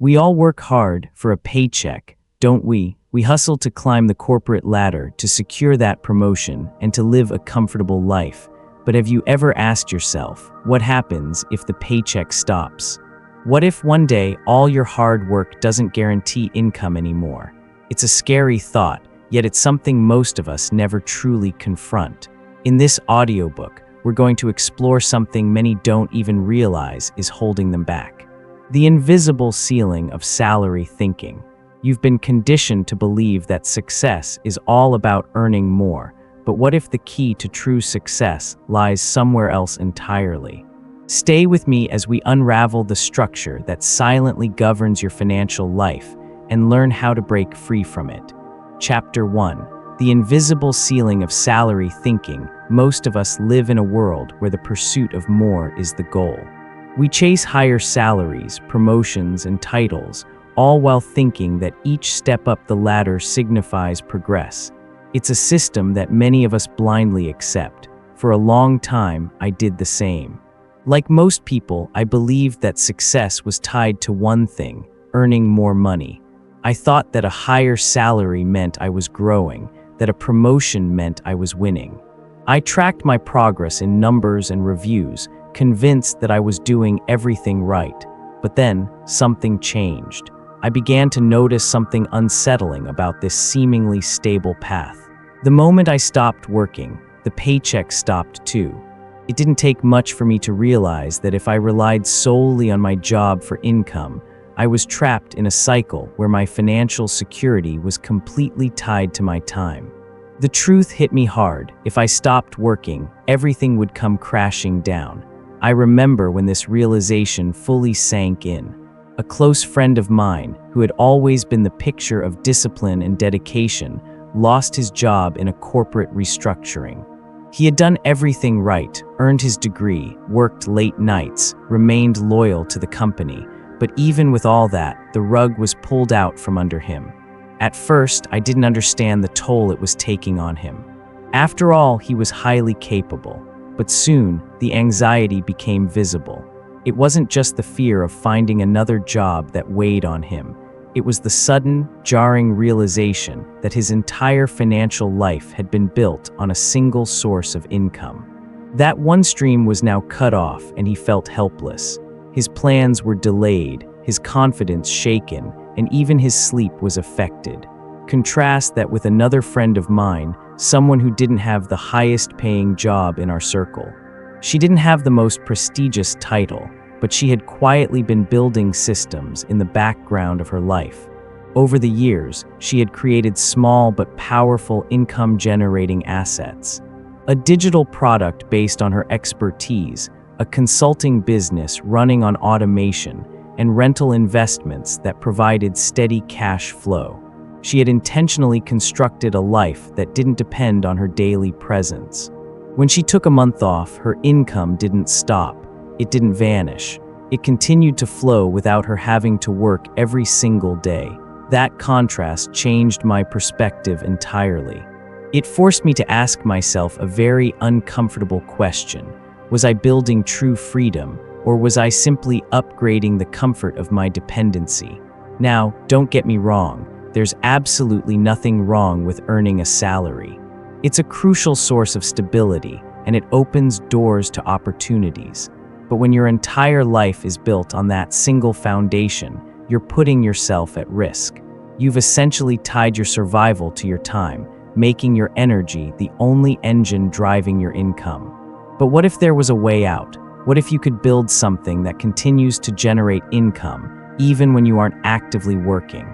We all work hard for a paycheck, don't we? We hustle to climb the corporate ladder, to secure that promotion, and to live a comfortable life. But have you ever asked yourself, what happens if the paycheck stops? What if one day all your hard work doesn't guarantee income anymore? It's a scary thought, yet it's something most of us never truly confront. In this audiobook, we're going to explore something many don't even realize is holding them back. The invisible ceiling of salary thinking. You've been conditioned to believe that success is all about earning more, but what if the key to true success lies somewhere else entirely? Stay with me as we unravel the structure that silently governs your financial life and learn how to break free from it. Chapter 1. The invisible ceiling of salary thinking. Most of us live in a world where the pursuit of more is the goal. We chase higher salaries, promotions, and titles, all while thinking that each step up the ladder signifies progress. It's a system that many of us blindly accept. For a long time, I did the same. Like most people, I believed that success was tied to one thing: earning more money. I thought that a higher salary meant I was growing, that a promotion meant I was winning. I tracked my progress in numbers and reviews, convinced that I was doing everything right. But then, something changed. I began to notice something unsettling about this seemingly stable path. The moment I stopped working, the paycheck stopped too. It didn't take much for me to realize that if I relied solely on my job for income, I was trapped in a cycle where my financial security was completely tied to my time. The truth hit me hard. If I stopped working, everything would come crashing down. I remember when this realization fully sank in. A close friend of mine, who had always been the picture of discipline and dedication, lost his job in a corporate restructuring. He had done everything right, earned his degree, worked late nights, remained loyal to the company, but even with all that, the rug was pulled out from under him. At first, I didn't understand the toll it was taking on him. After all, he was highly capable, but soon, the anxiety became visible. It wasn't just the fear of finding another job that weighed on him. It was the sudden, jarring realization that his entire financial life had been built on a single source of income. That one stream was now cut off, and he felt helpless. His plans were delayed, his confidence shaken, and even his sleep was affected. Contrast that with another friend of mine, someone who didn't have the highest-paying job in our circle. She didn't have the most prestigious title, but she had quietly been building systems in the background of her life. Over the years, she had created small but powerful income-generating assets. A digital product based on her expertise, a consulting business running on automation, and rental investments that provided steady cash flow. She had intentionally constructed a life that didn't depend on her daily presence. When she took a month off, her income didn't stop. It didn't vanish. It continued to flow without her having to work every single day. That contrast changed my perspective entirely. It forced me to ask myself a very uncomfortable question. Was I building true freedom, or was I simply upgrading the comfort of my dependency? Now, don't get me wrong. There's absolutely nothing wrong with earning a salary. It's a crucial source of stability, and it opens doors to opportunities. But when your entire life is built on that single foundation, you're putting yourself at risk. You've essentially tied your survival to your time, making your energy the only engine driving your income. But what if there was a way out? What if you could build something that continues to generate income, even when you aren't actively working?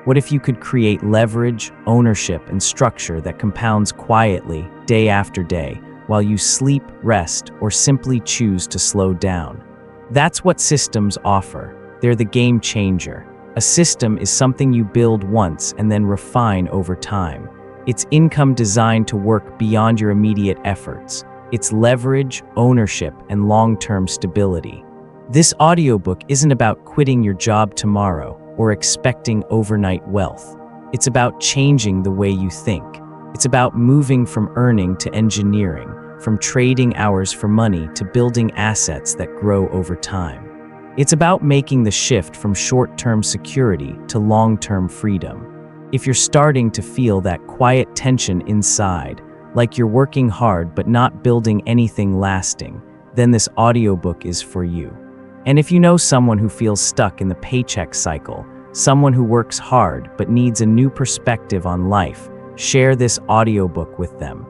What if you could create leverage, ownership, and structure that compounds quietly, day after day, while you sleep, rest, or simply choose to slow down? That's what systems offer. They're the game changer. A system is something you build once and then refine over time. It's income designed to work beyond your immediate efforts. It's leverage, ownership, and long-term stability. This audiobook isn't about quitting your job tomorrow or expecting overnight wealth. It's about changing the way you think. It's about moving from earning to engineering, from trading hours for money to building assets that grow over time. It's about making the shift from short-term security to long-term freedom. If you're starting to feel that quiet tension inside, like you're working hard but not building anything lasting, then this audiobook is for you. And if you know someone who feels stuck in the paycheck cycle, someone who works hard but needs a new perspective on life, share this audiobook with them.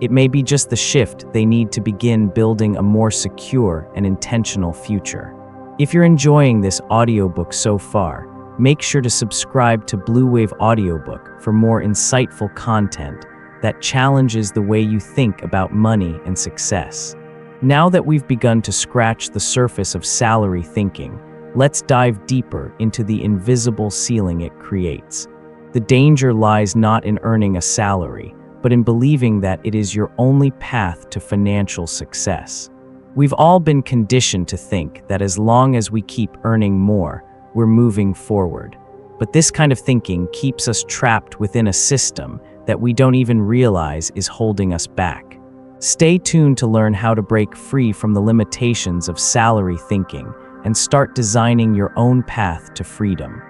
It may be just the shift they need to begin building a more secure and intentional future. If you're enjoying this audiobook so far, make sure to subscribe to Blue Wave Audiobook for more insightful content that challenges the way you think about money and success. Now that we've begun to scratch the surface of salary thinking, let's dive deeper into the invisible ceiling it creates. The danger lies not in earning a salary, but in believing that it is your only path to financial success. We've all been conditioned to think that as long as we keep earning more, we're moving forward. But this kind of thinking keeps us trapped within a system that we don't even realize is holding us back. Stay tuned to learn how to break free from the limitations of salary thinking and start designing your own path to freedom.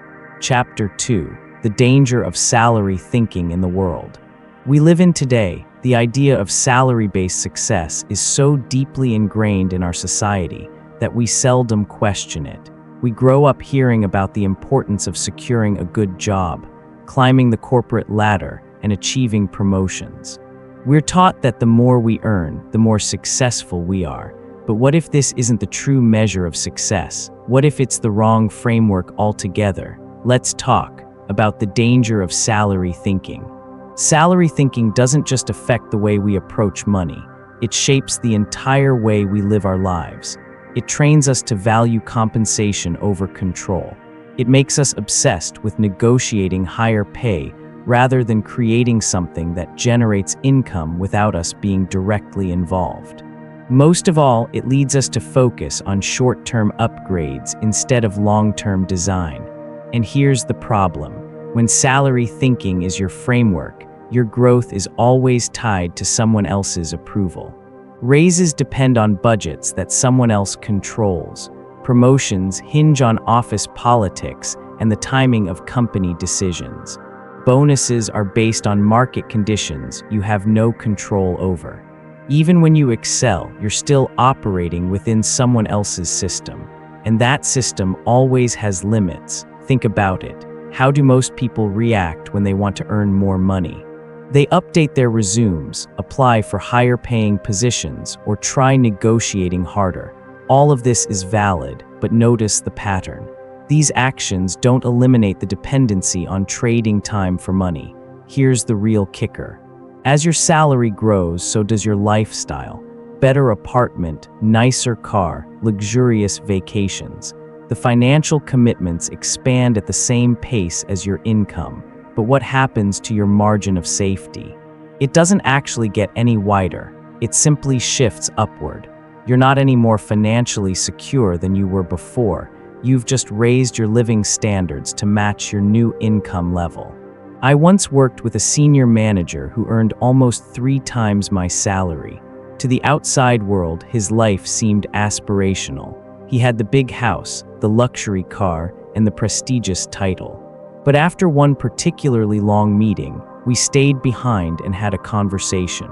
Chapter 2: The Danger of Salary Thinking in the World. We live in today, the idea of salary-based success is so deeply ingrained in our society that we seldom question it. We grow up hearing about the importance of securing a good job, climbing the corporate ladder, and achieving promotions. We're taught that the more we earn, the more successful we are. But what if this isn't the true measure of success? What if it's the wrong framework altogether? Let's talk about the danger of salary thinking. Salary thinking doesn't just affect the way we approach money, it shapes the entire way we live our lives. It trains us to value compensation over control. It makes us obsessed with negotiating higher pay rather than creating something that generates income without us being directly involved. Most of all, it leads us to focus on short-term upgrades instead of long-term design. And here's the problem. When salary thinking is your framework, your growth is always tied to someone else's approval. Raises depend on budgets that someone else controls. Promotions hinge on office politics and the timing of company decisions. Bonuses are based on market conditions you have no control over. Even when you excel, you're still operating within someone else's system. And that system always has limits. Think about it. How do most people react when they want to earn more money? They update their resumes, apply for higher paying positions, or try negotiating harder. All of this is valid, but notice the pattern. These actions don't eliminate the dependency on trading time for money. Here's the real kicker. As your salary grows, so does your lifestyle. Better apartment, nicer car, luxurious vacations. The financial commitments expand at the same pace as your income, but what happens to your margin of safety? It doesn't actually get any wider, it simply shifts upward. You're not any more financially secure than you were before, you've just raised your living standards to match your new income level. I once worked with a senior manager who earned almost 3 times my salary. To the outside world, his life seemed aspirational. He had the big house, the luxury car, and the prestigious title. But after one particularly long meeting, we stayed behind and had a conversation.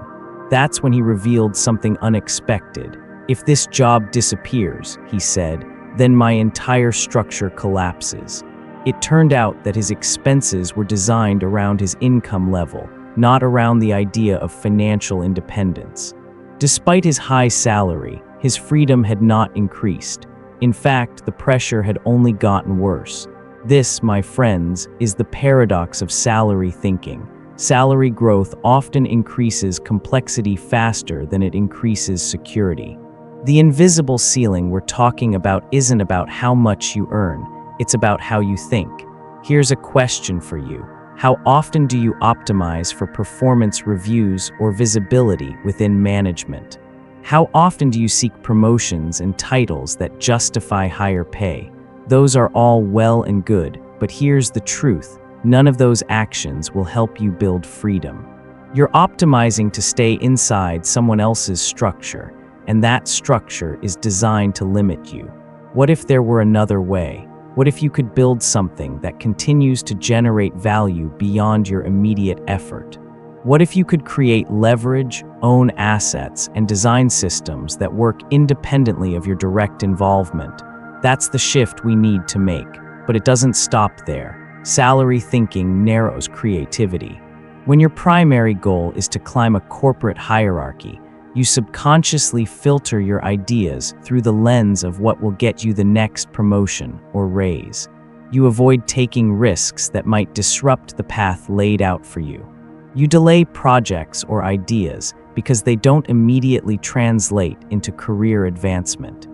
That's when he revealed something unexpected. If this job disappears, he said, then my entire structure collapses. It turned out that his expenses were designed around his income level, not around the idea of financial independence. Despite his high salary, his freedom had not increased. In fact, the pressure had only gotten worse. This, my friends, is the paradox of salary thinking. Salary growth often increases complexity faster than it increases security. The invisible ceiling we're talking about isn't about how much you earn, it's about how you think. Here's a question for you. How often do you optimize for performance reviews or visibility within management? How often do you seek promotions and titles that justify higher pay? Those are all well and good, but here's the truth. None of those actions will help you build freedom. You're optimizing to stay inside someone else's structure, and that structure is designed to limit you. What if there were another way? What if you could build something that continues to generate value beyond your immediate effort? What if you could create leverage, own assets, and design systems that work independently of your direct involvement? That's the shift we need to make, but it doesn't stop there. Salary thinking narrows creativity. When your primary goal is to climb a corporate hierarchy, you subconsciously filter your ideas through the lens of what will get you the next promotion or raise. You avoid taking risks that might disrupt the path laid out for you. You delay projects or ideas because they don't immediately translate into career advancement.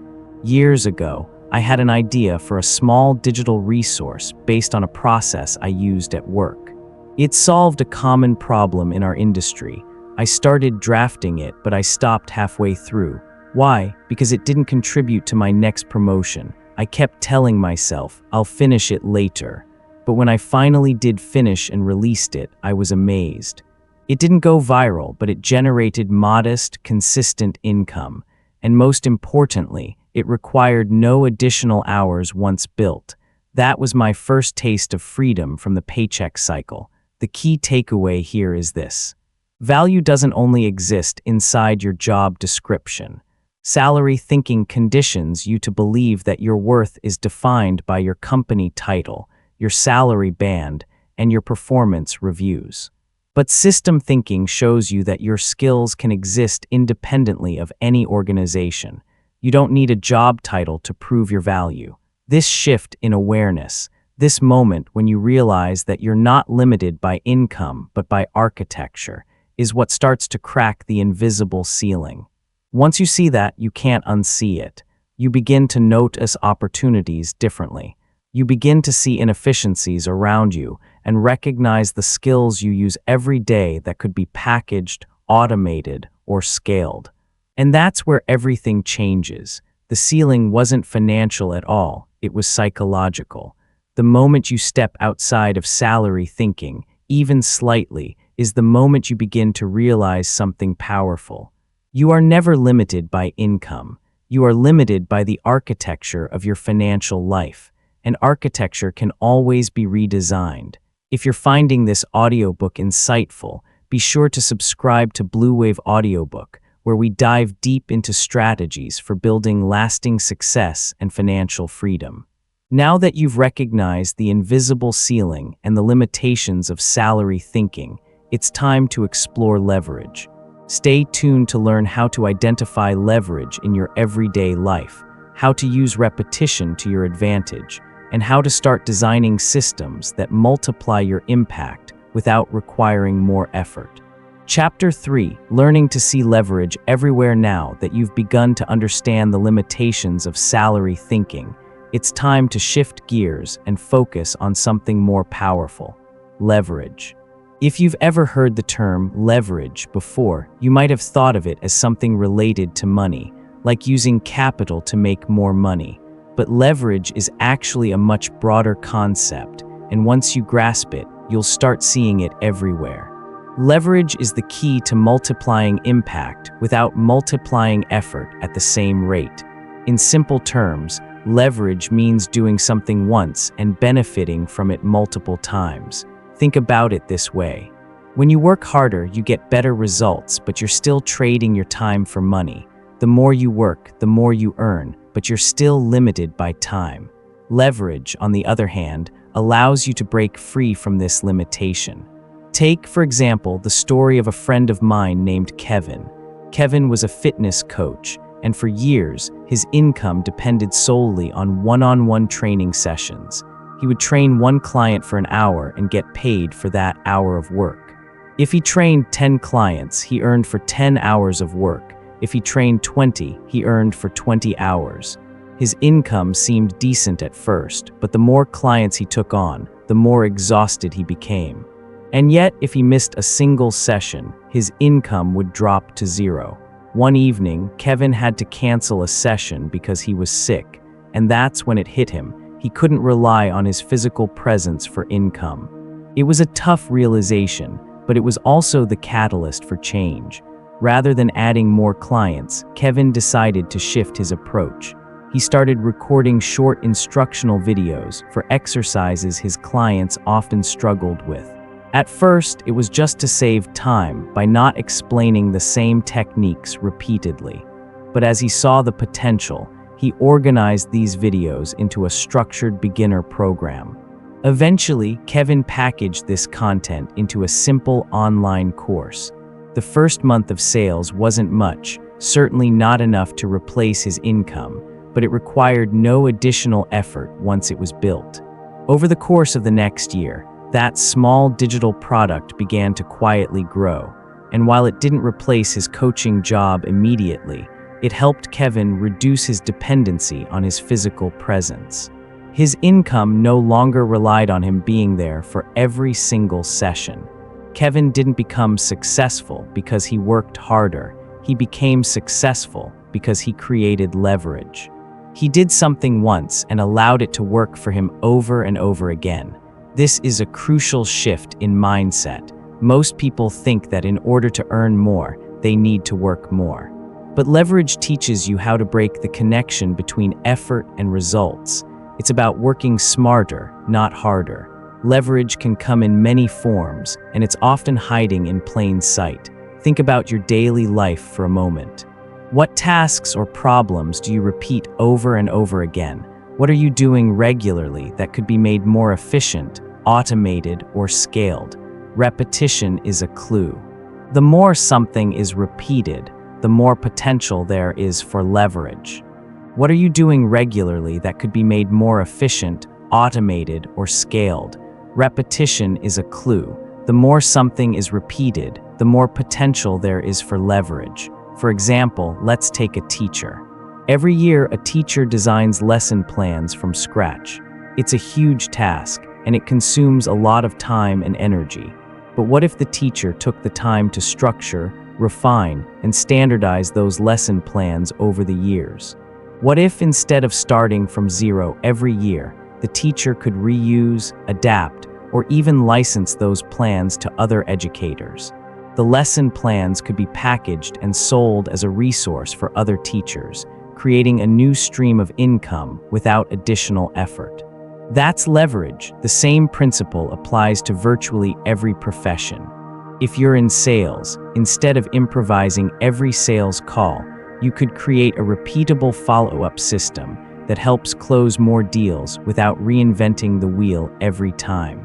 Years ago, I had an idea for a small digital resource based on a process I used at work. It solved a common problem in our industry. I started drafting it, but I stopped halfway through. Why? Because it didn't contribute to my next promotion. I kept telling myself, I'll finish it later. But when I finally did finish and released it, I was amazed. It didn't go viral, but it generated modest, consistent income. And most importantly, it required no additional hours once built. That was my first taste of freedom from the paycheck cycle. The key takeaway here is this. Value doesn't only exist inside your job description. Salary thinking conditions you to believe that your worth is defined by your company title, your salary band, and your performance reviews. But system thinking shows you that your skills can exist independently of any organization. You don't need a job title to prove your value. This shift in awareness, this moment when you realize that you're not limited by income but by architecture, is what starts to crack the invisible ceiling. Once you see that, you can't unsee it. You begin to notice opportunities differently. You begin to see inefficiencies around you and recognize the skills you use every day that could be packaged, automated, or scaled. And that's where everything changes. The ceiling wasn't financial at all, it was psychological. The moment you step outside of salary thinking, even slightly, is the moment you begin to realize something powerful. You are never limited by income. You are limited by the architecture of your financial life. And architecture can always be redesigned. If you're finding this audiobook insightful, be sure to subscribe to Blue Wave Audiobook, where we dive deep into strategies for building lasting success and financial freedom. Now that you've recognized the invisible ceiling and the limitations of salary thinking, it's time to explore leverage. Stay tuned to learn how to identify leverage in your everyday life, how to use repetition to your advantage, and how to start designing systems that multiply your impact without requiring more effort. Chapter 3: Learning to see leverage everywhere. Now that you've begun to understand the limitations of salary thinking, it's time to shift gears and focus on something more powerful: leverage. If you've ever heard the term leverage before, you might have thought of it as something related to money, like using capital to make more money. But leverage is actually a much broader concept, and once you grasp it, you'll start seeing it everywhere. Leverage is the key to multiplying impact without multiplying effort at the same rate. In simple terms, leverage means doing something once and benefiting from it multiple times. Think about it this way. When you work harder, you get better results, but you're still trading your time for money. The more you work, the more you earn, but you're still limited by time. Leverage, on the other hand, allows you to break free from this limitation. Take, for example, the story of a friend of mine named Kevin. Kevin was a fitness coach, and for years, his income depended solely on one-on-one training sessions. He would train one client for an hour and get paid for that hour of work. If he trained 10 clients, he earned for 10 hours of work. If he trained 20, he earned for 20 hours. His income seemed decent at first, but the more clients he took on, the more exhausted he became. And yet, if he missed a single session, his income would drop to zero. One evening, Kevin had to cancel a session because he was sick, and that's when it hit him. He couldn't rely on his physical presence for income. It was a tough realization, but it was also the catalyst for change. Rather than adding more clients, Kevin decided to shift his approach. he started recording short instructional videos for exercises his clients often struggled with. At first, it was just to save time by not explaining the same techniques repeatedly. But as he saw the potential, he organized these videos into a structured beginner program. Eventually, Kevin packaged this content into a simple online course. The first month of sales wasn't much, certainly not enough to replace his income, but it required no additional effort once it was built. Over the course of the next year, that small digital product began to quietly grow, and while it didn't replace his coaching job immediately, it helped Kevin reduce his dependency on his physical presence. His income no longer relied on him being there for every single session. Kevin didn't become successful because he worked harder. He became successful because he created leverage. He did something once and allowed it to work for him over and over again. This is a crucial shift in mindset. Most people think that in order to earn more, they need to work more. But leverage teaches you how to break the connection between effort and results. It's about working smarter, not harder. Leverage can come in many forms, and it's often hiding in plain sight. Think about your daily life for a moment. What tasks or problems do you repeat over and over again? What are you doing regularly that could be made more efficient, automated, or scaled? Repetition is a clue. The more something is repeated, the more potential there is for leverage. What are you doing regularly that could be made more efficient, automated, or scaled? Repetition is a clue. The more something is repeated, the more potential there is for leverage. For example, let's take a teacher. Every year, a teacher designs lesson plans from scratch. It's a huge task, and it consumes a lot of time and energy. But what if the teacher took the time to structure, refine, and standardize those lesson plans over the years? What if instead of starting from zero every year, the teacher could reuse, adapt, or even license those plans to other educators? The lesson plans could be packaged and sold as a resource for other teachers, creating a new stream of income without additional effort. That's leverage. The same principle applies to virtually every profession. If you're in sales, instead of improvising every sales call, you could create a repeatable follow-up system that helps close more deals without reinventing the wheel every time.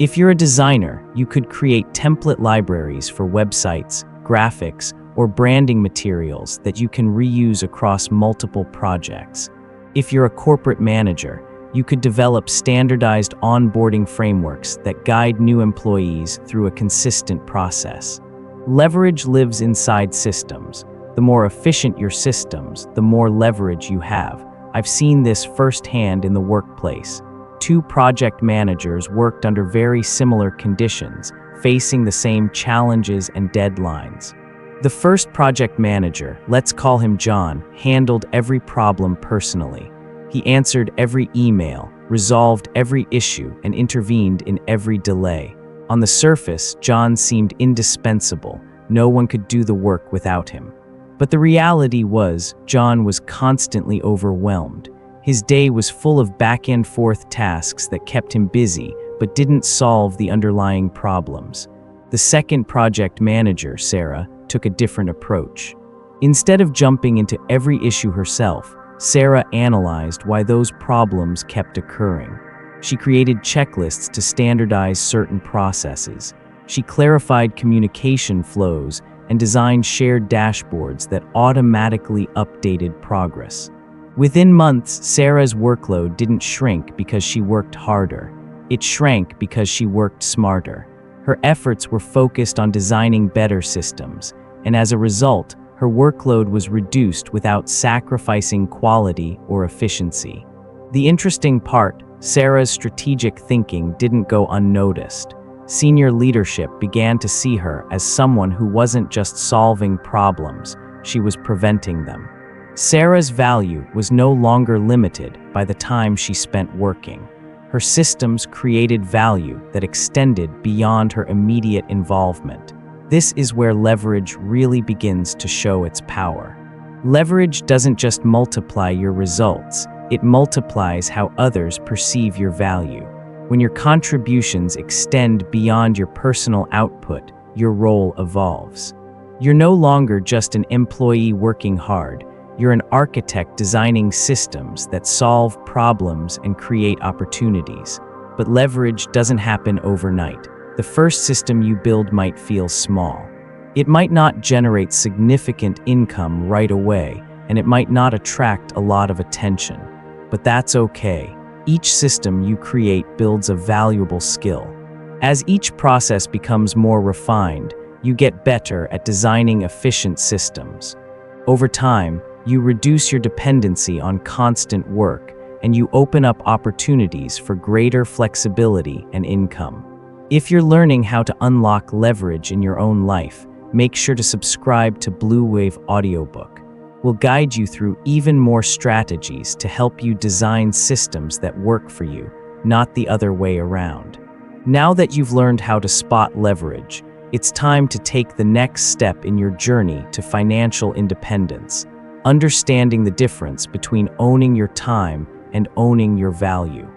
If you're a designer, you could create template libraries for websites, graphics, or branding materials that you can reuse across multiple projects. If you're a corporate manager, you could develop standardized onboarding frameworks that guide new employees through a consistent process. Leverage lives inside systems. The more efficient your systems, the more leverage you have. I've seen this firsthand in the workplace. Two project managers worked under very similar conditions, facing the same challenges and deadlines. The first project manager, let's call him John, handled every problem personally. He answered every email, resolved every issue, and intervened in every delay. On the surface, John seemed indispensable. No one could do the work without him. But the reality was, John was constantly overwhelmed. His day was full of back-and-forth tasks that kept him busy, but didn't solve the underlying problems. The second project manager, Sarah, took a different approach. Instead of jumping into every issue herself, Sarah analyzed why those problems kept occurring. She created checklists to standardize certain processes. She clarified communication flows and designed shared dashboards that automatically updated progress. Within months, Sarah's workload didn't shrink because she worked harder. It shrank because she worked smarter. Her efforts were focused on designing better systems, and as a result, her workload was reduced without sacrificing quality or efficiency. The interesting part, Sarah's strategic thinking didn't go unnoticed. Senior leadership began to see her as someone who wasn't just solving problems, she was preventing them. Sarah's value was no longer limited by the time she spent working. Her systems created value that extended beyond her immediate involvement. This is where leverage really begins to show its power. Leverage doesn't just multiply your results, it multiplies how others perceive your value. When your contributions extend beyond your personal output, your role evolves. You're no longer just an employee working hard, you're an architect designing systems that solve problems and create opportunities. But leverage doesn't happen overnight. The first system you build might feel small. It might not generate significant income right away, and it might not attract a lot of attention. But that's okay. Each system you create builds a valuable skill. As each process becomes more refined, you get better at designing efficient systems. Over time, you reduce your dependency on constant work, and you open up opportunities for greater flexibility and income. If you're learning how to unlock leverage in your own life, make sure to subscribe to Blue Wave Audiobook. We'll guide you through even more strategies to help you design systems that work for you, not the other way around. Now that you've learned how to spot leverage, it's time to take the next step in your journey to financial independence, understanding the difference between owning your time and owning your value.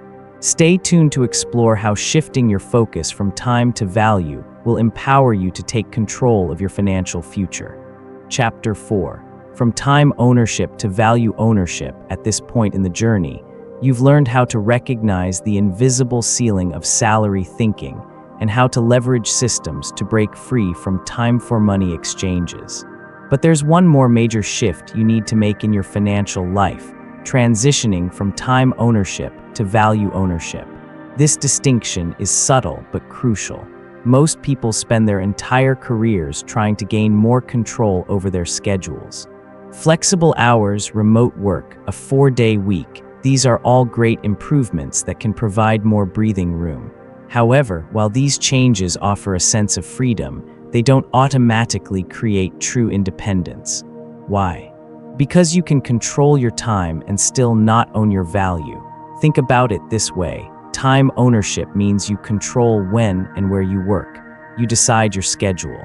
Stay tuned to explore how shifting your focus from time to value will empower you to take control of your financial future. Chapter 4. From time ownership to value ownership. At this point in the journey, you've learned how to recognize the invisible ceiling of salary thinking and how to leverage systems to break free from time-for-money exchanges. But there's one more major shift you need to make in your financial life: transitioning from time ownership to value ownership. This distinction is subtle but crucial. Most people spend their entire careers trying to gain more control over their schedules. Flexible hours, remote work, a 4-day week, these are all great improvements that can provide more breathing room. However, while these changes offer a sense of freedom, they don't automatically create true independence. Why? Because you can control your time and still not own your value. Think about it this way. Time ownership means you control when and where you work. You decide your schedule.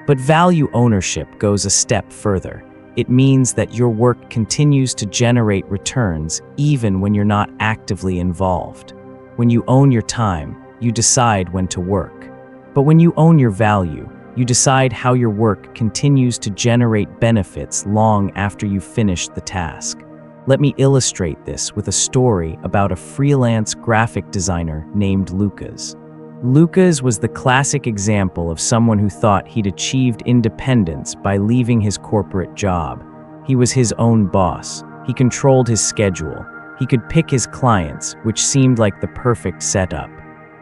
But value ownership goes a step further. It means that your work continues to generate returns even when you're not actively involved. When you own your time, you decide when to work. But when you own your value, you decide how your work continues to generate benefits long after you've finished the task. Let me illustrate this with a story about a freelance graphic designer named Lucas. Lucas was the classic example of someone who thought he'd achieved independence by leaving his corporate job. He was his own boss. He controlled his schedule. He could pick his clients, which seemed like the perfect setup.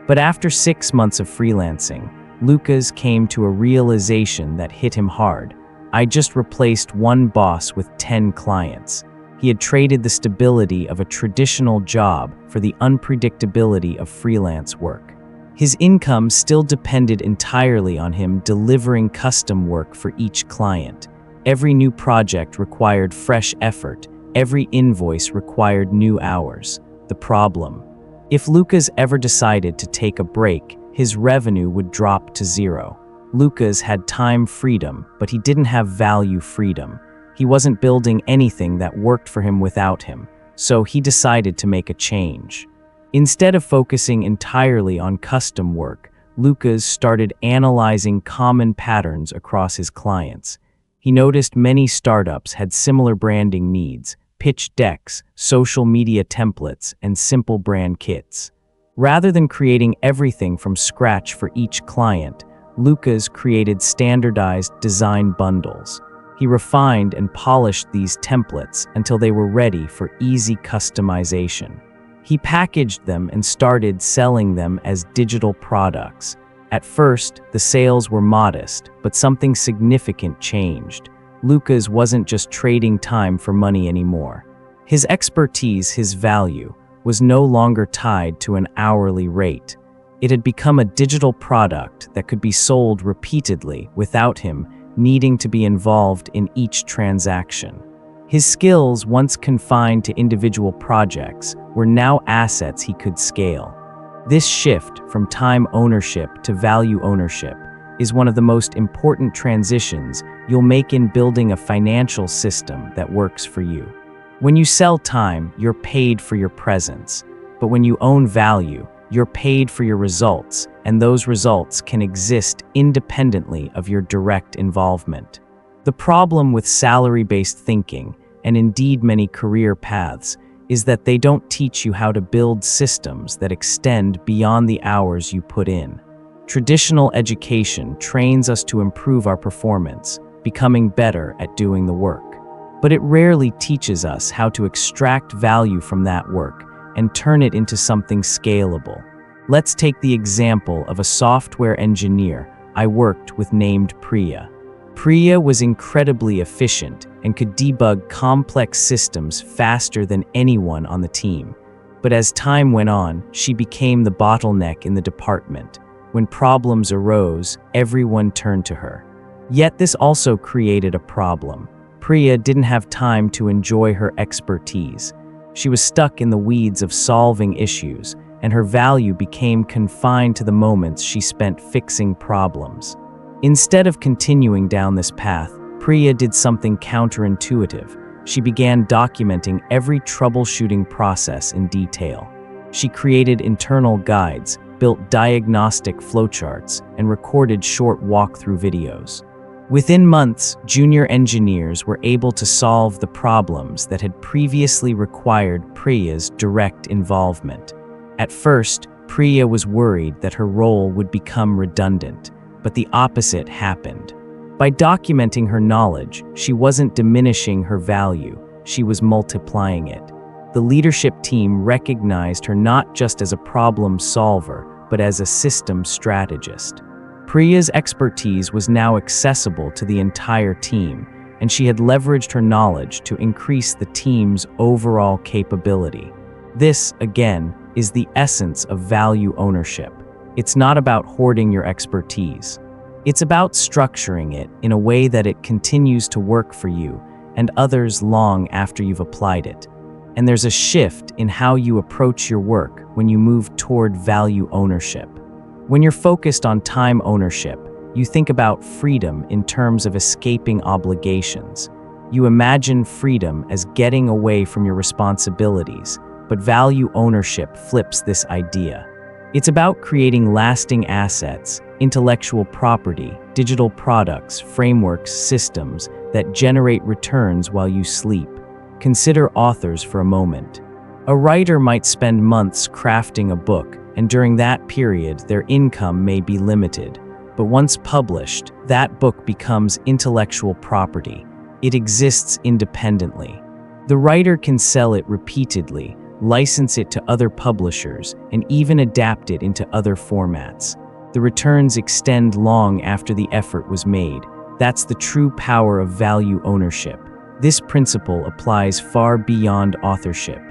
But after 6 months of freelancing, Lucas came to a realization that hit him hard. I just replaced one boss with 10 clients. He had traded the stability of a traditional job for the unpredictability of freelance work. His income still depended entirely on him delivering custom work for each client. Every new project required fresh effort. Every invoice required new hours. The problem: if Lucas ever decided to take a break, his revenue would drop to zero. Lucas had time freedom, but he didn't have value freedom. He wasn't building anything that worked for him without him, so he decided to make a change. Instead of focusing entirely on custom work, Lucas started analyzing common patterns across his clients. He noticed many startups had similar branding needs: pitch decks, social media templates, and simple brand kits. Rather than creating everything from scratch for each client, Lucas created standardized design bundles. He refined and polished these templates until they were ready for easy customization. He packaged them and started selling them as digital products. At first, the sales were modest, but something significant changed. Lucas wasn't just trading time for money anymore. His expertise, his value, was no longer tied to an hourly rate. It had become a digital product that could be sold repeatedly without him needing to be involved in each transaction. His skills, once confined to individual projects, were now assets he could scale. This shift from time ownership to value ownership is one of the most important transitions you'll make in building a financial system that works for you. When you sell time, you're paid for your presence. But when you own value, you're paid for your results, and those results can exist independently of your direct involvement. The problem with salary-based thinking, and indeed many career paths, is that they don't teach you how to build systems that extend beyond the hours you put in. Traditional education trains us to improve our performance, becoming better at doing the work. But it rarely teaches us how to extract value from that work and turn it into something scalable. Let's take the example of a software engineer I worked with named Priya. Priya was incredibly efficient and could debug complex systems faster than anyone on the team. But as time went on, she became the bottleneck in the department. When problems arose, everyone turned to her. Yet this also created a problem. Priya didn't have time to enjoy her expertise. She was stuck in the weeds of solving issues, and her value became confined to the moments she spent fixing problems. Instead of continuing down this path, Priya did something counterintuitive. She began documenting every troubleshooting process in detail. She created internal guides, built diagnostic flowcharts, and recorded short walkthrough videos. Within months, junior engineers were able to solve the problems that had previously required Priya's direct involvement. At first, Priya was worried that her role would become redundant, but the opposite happened. By documenting her knowledge, she wasn't diminishing her value, she was multiplying it. The leadership team recognized her not just as a problem solver, but as a system strategist. Priya's expertise was now accessible to the entire team, and she had leveraged her knowledge to increase the team's overall capability. This, again, is the essence of value ownership. It's not about hoarding your expertise. It's about structuring it in a way that it continues to work for you and others long after you've applied it. And there's a shift in how you approach your work when you move toward value ownership. When you're focused on time ownership, you think about freedom in terms of escaping obligations. You imagine freedom as getting away from your responsibilities, but value ownership flips this idea. It's about creating lasting assets, intellectual property, digital products, frameworks, systems that generate returns while you sleep. Consider authors for a moment. A writer might spend months crafting a book, and during that period, their income may be limited. But once published, that book becomes intellectual property. It exists independently. The writer can sell it repeatedly, license it to other publishers, and even adapt it into other formats. The returns extend long after the effort was made. That's the true power of value ownership. This principle applies far beyond authorship.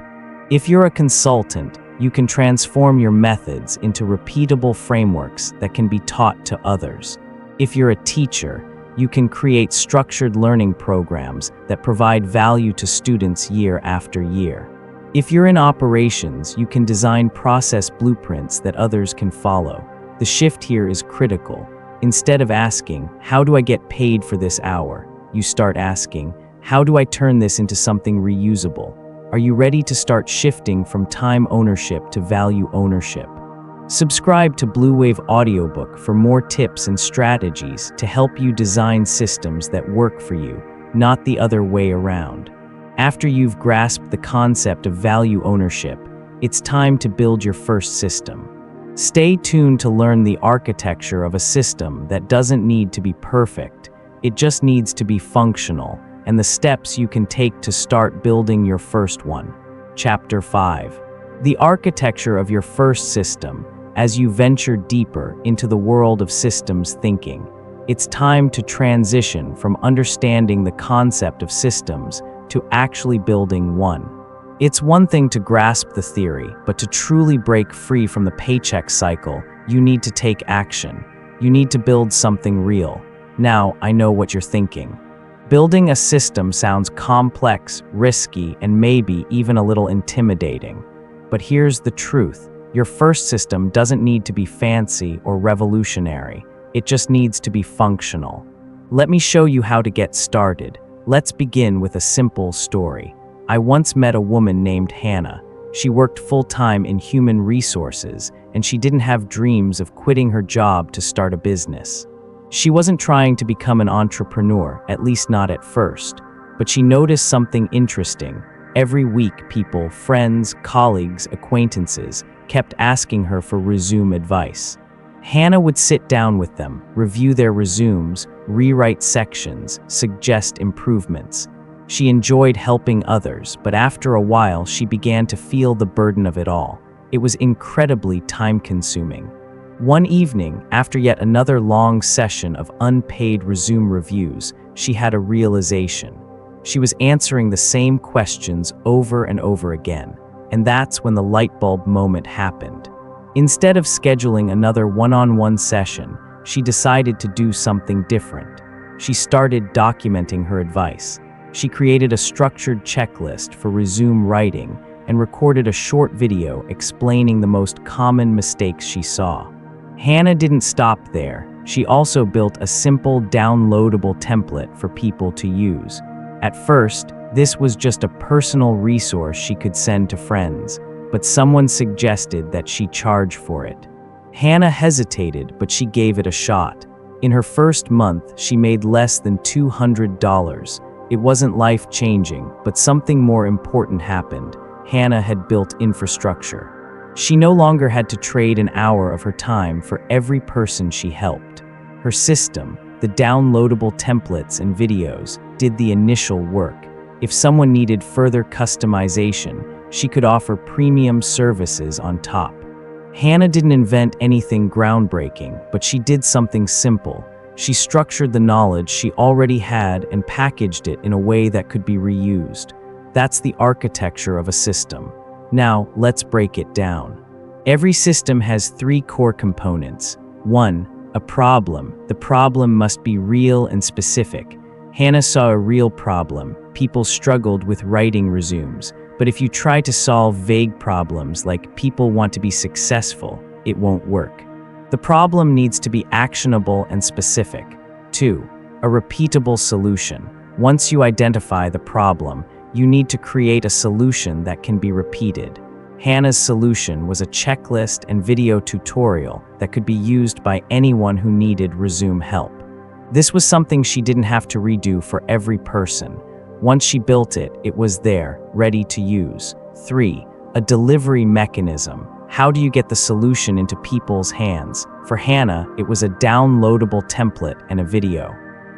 If you're a consultant, you can transform your methods into repeatable frameworks that can be taught to others. If you're a teacher, you can create structured learning programs that provide value to students year after year. If you're in operations, you can design process blueprints that others can follow. The shift here is critical. Instead of asking, "How do I get paid for this hour?" you start asking, "How do I turn this into something reusable?" Are you ready to start shifting from time ownership to value ownership? Subscribe to Blue Wave Audiobook for more tips and strategies to help you design systems that work for you, not the other way around. After you've grasped the concept of value ownership, it's time to build your first system. Stay tuned to learn the architecture of a system that doesn't need to be perfect. It just needs to be functional, and the steps you can take to start building your first one. Chapter 5. The architecture of your first system. As you venture deeper into the world of systems thinking, it's time to transition from understanding the concept of systems to actually building one. It's one thing to grasp the theory, but to truly break free from the paycheck cycle, you need to take action. You need to build something real. Now, I know what you're thinking. Building a system sounds complex, risky, and maybe even a little intimidating. But here's the truth. Your first system doesn't need to be fancy or revolutionary. It just needs to be functional. Let me show you how to get started. Let's begin with a simple story. I once met a woman named Hannah. She worked full-time in human resources, and she didn't have dreams of quitting her job to start a business. She wasn't trying to become an entrepreneur, at least not at first, but she noticed something interesting. Every week, people, friends, colleagues, acquaintances, kept asking her for resume advice. Hannah would sit down with them, review their resumes, rewrite sections, suggest improvements. She enjoyed helping others, but after a while she began to feel the burden of it all. It was incredibly time-consuming. One evening, after yet another long session of unpaid resume reviews, she had a realization. She was answering the same questions over and over again, and that's when the light bulb moment happened. Instead of scheduling another one-on-one session, she decided to do something different. She started documenting her advice. She created a structured checklist for resume writing and recorded a short video explaining the most common mistakes she saw. Hannah didn't stop there. She also built a simple downloadable template for people to use. At first, this was just a personal resource she could send to friends, but someone suggested that she charge for it. Hannah hesitated, but she gave it a shot. In her first month, she made less than $200. It wasn't life-changing, but something more important happened. Hannah had built infrastructure. She no longer had to trade an hour of her time for every person she helped. Her system, the downloadable templates and videos, did the initial work. If someone needed further customization, she could offer premium services on top. Hannah didn't invent anything groundbreaking, but she did something simple. She structured the knowledge she already had and packaged it in a way that could be reused. That's the architecture of a system. Now, let's break it down. Every system has three core components. 1. A problem. The problem must be real and specific. Hannah saw a real problem. People struggled with writing resumes. But if you try to solve vague problems like people want to be successful, it won't work. The problem needs to be actionable and specific. 2. A repeatable solution. Once you identify the problem, you need to create a solution that can be repeated. Hannah's solution was a checklist and video tutorial that could be used by anyone who needed resume help. This was something she didn't have to redo for every person. Once she built it, it was there, ready to use. 3. A delivery mechanism. How do you get the solution into people's hands? For Hannah, it was a downloadable template and a video.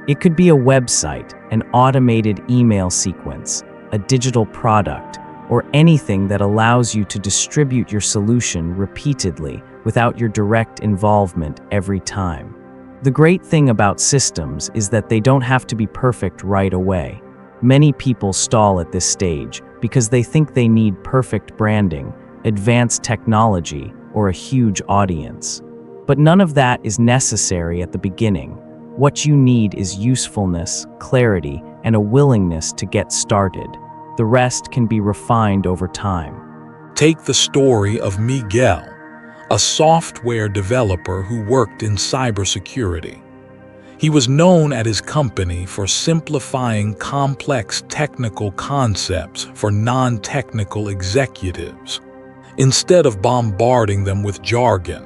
It could be a website, an automated email sequence, a digital product, or anything that allows you to distribute your solution repeatedly without your direct involvement every time. The great thing about systems is that they don't have to be perfect right away. Many people stall at this stage because they think they need perfect branding, advanced technology, or a huge audience. But none of that is necessary at the beginning. What you need is usefulness, clarity, and a willingness to get started. The rest can be refined over time. Take the story of Miguel, a software developer who worked in cybersecurity. He was known at his company for simplifying complex technical concepts for non-technical executives. Instead of bombarding them with jargon,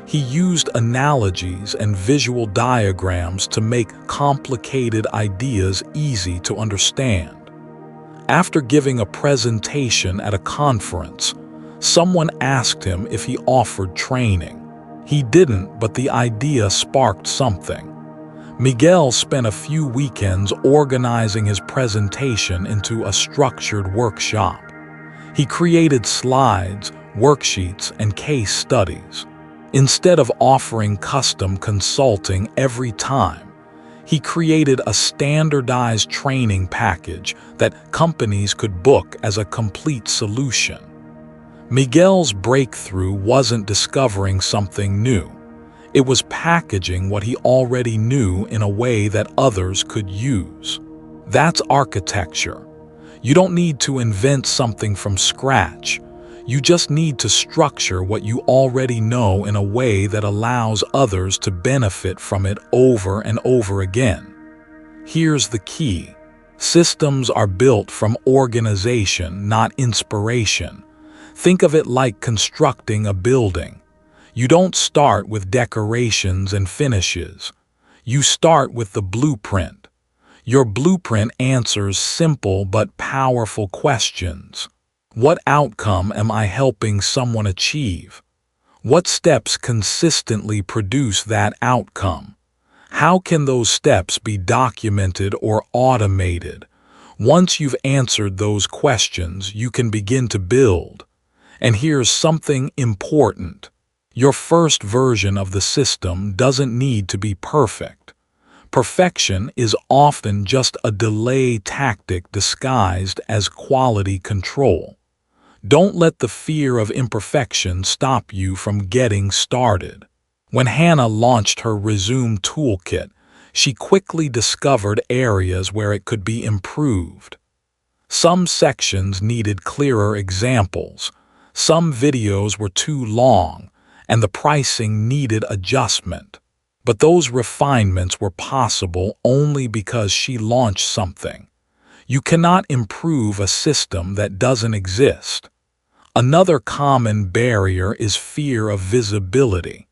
he used analogies and visual diagrams to make complicated ideas easy to understand. After giving a presentation at a conference, someone asked him if he offered training. He didn't, but the idea sparked something. Miguel spent a few weekends organizing his presentation into a structured workshop. He created slides, worksheets, and case studies. Instead of offering custom consulting every time, he created a standardized training package that companies could book as a complete solution. Miguel's breakthrough wasn't discovering something new. It was packaging what he already knew in a way that others could use. That's architecture. You don't need to invent something from scratch. You just need to structure what you already know in a way that allows others to benefit from it over and over again. Here's the key. Systems are built from organization, not inspiration. Think of it like constructing a building. You don't start with decorations and finishes. You start with the blueprint. Your blueprint answers simple but powerful questions. What outcome am I helping someone achieve? What steps consistently produce that outcome? How can those steps be documented or automated? Once you've answered those questions, you can begin to build. And here's something important. Your first version of the system doesn't need to be perfect. Perfection is often just a delay tactic disguised as quality control. Don't let the fear of imperfection stop you from getting started. When Hannah launched her Resume toolkit, she quickly discovered areas where it could be improved. Some sections needed clearer examples, some videos were too long, and the pricing needed adjustment. But those refinements were possible only because she launched something. You cannot improve a system that doesn't exist. Another common barrier is fear of visibility.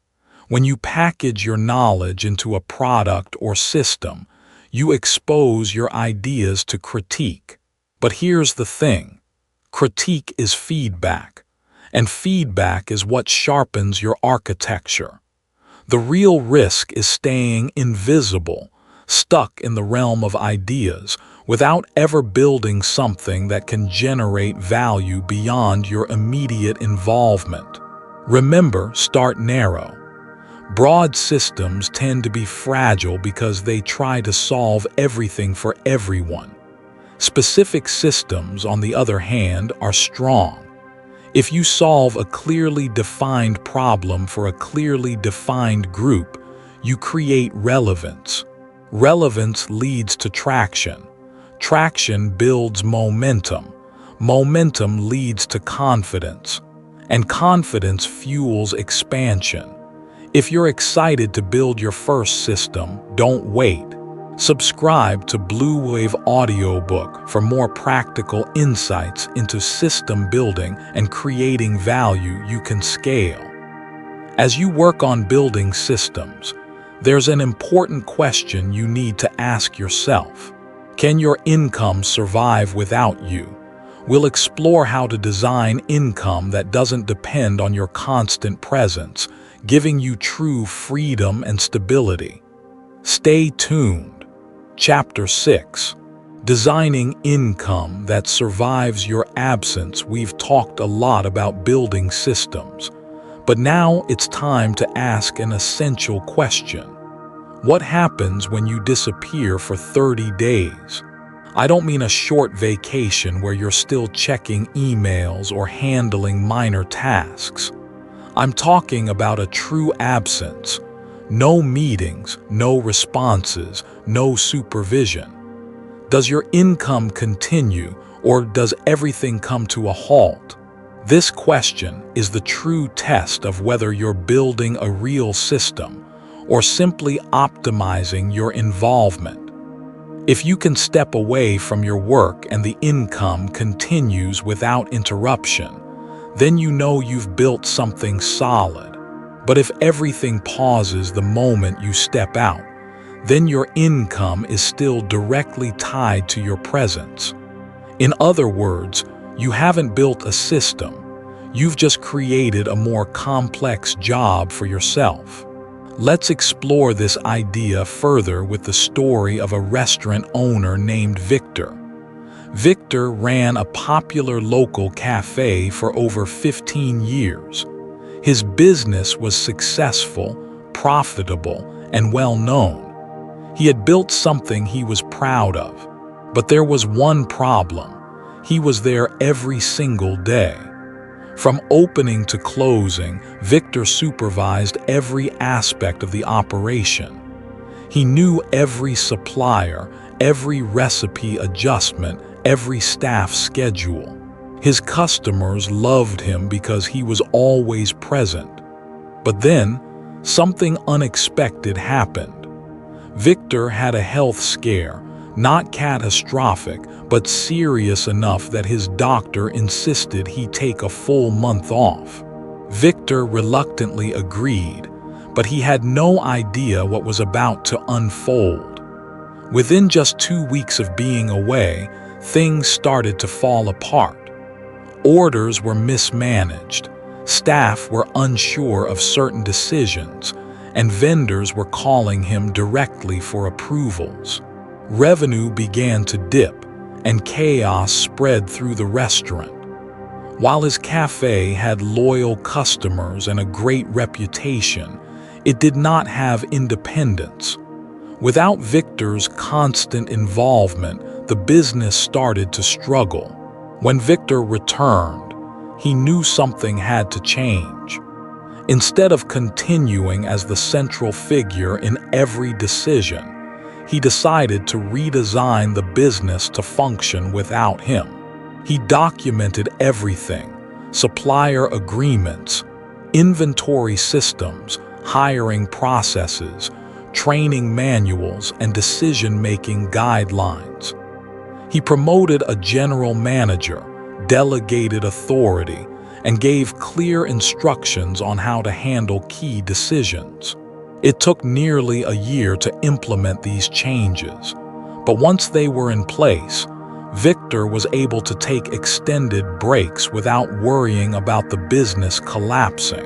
When you package your knowledge into a product or system, you expose your ideas to critique. But here's the thing. Critique is feedback, and feedback is what sharpens your architecture. The real risk is staying invisible, stuck in the realm of ideas, without ever building something that can generate value beyond your immediate involvement. Remember, start narrow. Broad systems tend to be fragile because they try to solve everything for everyone. Specific systems, on the other hand, are strong. If you solve a clearly defined problem for a clearly defined group, you create relevance. Relevance leads to traction. Traction builds momentum. Momentum leads to confidence. And confidence fuels expansion. If you're excited to build your first system, don't wait. Subscribe to Blue Wave Audiobook for more practical insights into system building and creating value you can scale. As you work on building systems, there's an important question you need to ask yourself. Can your income survive without you? We'll explore how to design income that doesn't depend on your constant presence, giving you true freedom and stability. Stay tuned. Chapter 6. Designing income that survives your absence. We've talked a lot about building systems, but now it's time to ask an essential question. What happens when you disappear for 30 days? I don't mean a short vacation where you're still checking emails or handling minor tasks. I'm talking about a true absence. No meetings, no responses, no supervision. Does your income continue, or does everything come to a halt? This question is the true test of whether you're building a real system or simply optimizing your involvement. If you can step away from your work and the income continues without interruption, then you know you've built something solid. But if everything pauses the moment you step out, then your income is still directly tied to your presence. In other words, you haven't built a system. You've just created a more complex job for yourself. Let's explore this idea further with the story of a restaurant owner named Victor. Victor ran a popular local cafe for over 15 years. His business was successful, profitable, and well-known. He had built something he was proud of. But there was one problem. He was there every single day. From opening to closing, Victor supervised every aspect of the operation. He knew every supplier, every recipe adjustment, every staff schedule. His customers loved him because he was always present. But then, something unexpected happened. Victor had a health scare, not catastrophic, but serious enough that his doctor insisted he take a full month off. Victor reluctantly agreed, but he had no idea what was about to unfold. Within just 2 weeks of being away, things started to fall apart. Orders were mismanaged, staff were unsure of certain decisions, and vendors were calling him directly for approvals. Revenue began to dip, and chaos spread through the restaurant. While his cafe had loyal customers and a great reputation, it did not have independence. Without Victor's constant involvement, the business started to struggle. When Victor returned, he knew something had to change. Instead of continuing as the central figure in every decision, he decided to redesign the business to function without him. He documented everything: supplier agreements, inventory systems, hiring processes, training manuals, and decision-making guidelines. He promoted a general manager, delegated authority, and gave clear instructions on how to handle key decisions. It took nearly a year to implement these changes, but once they were in place, Victor was able to take extended breaks without worrying about the business collapsing.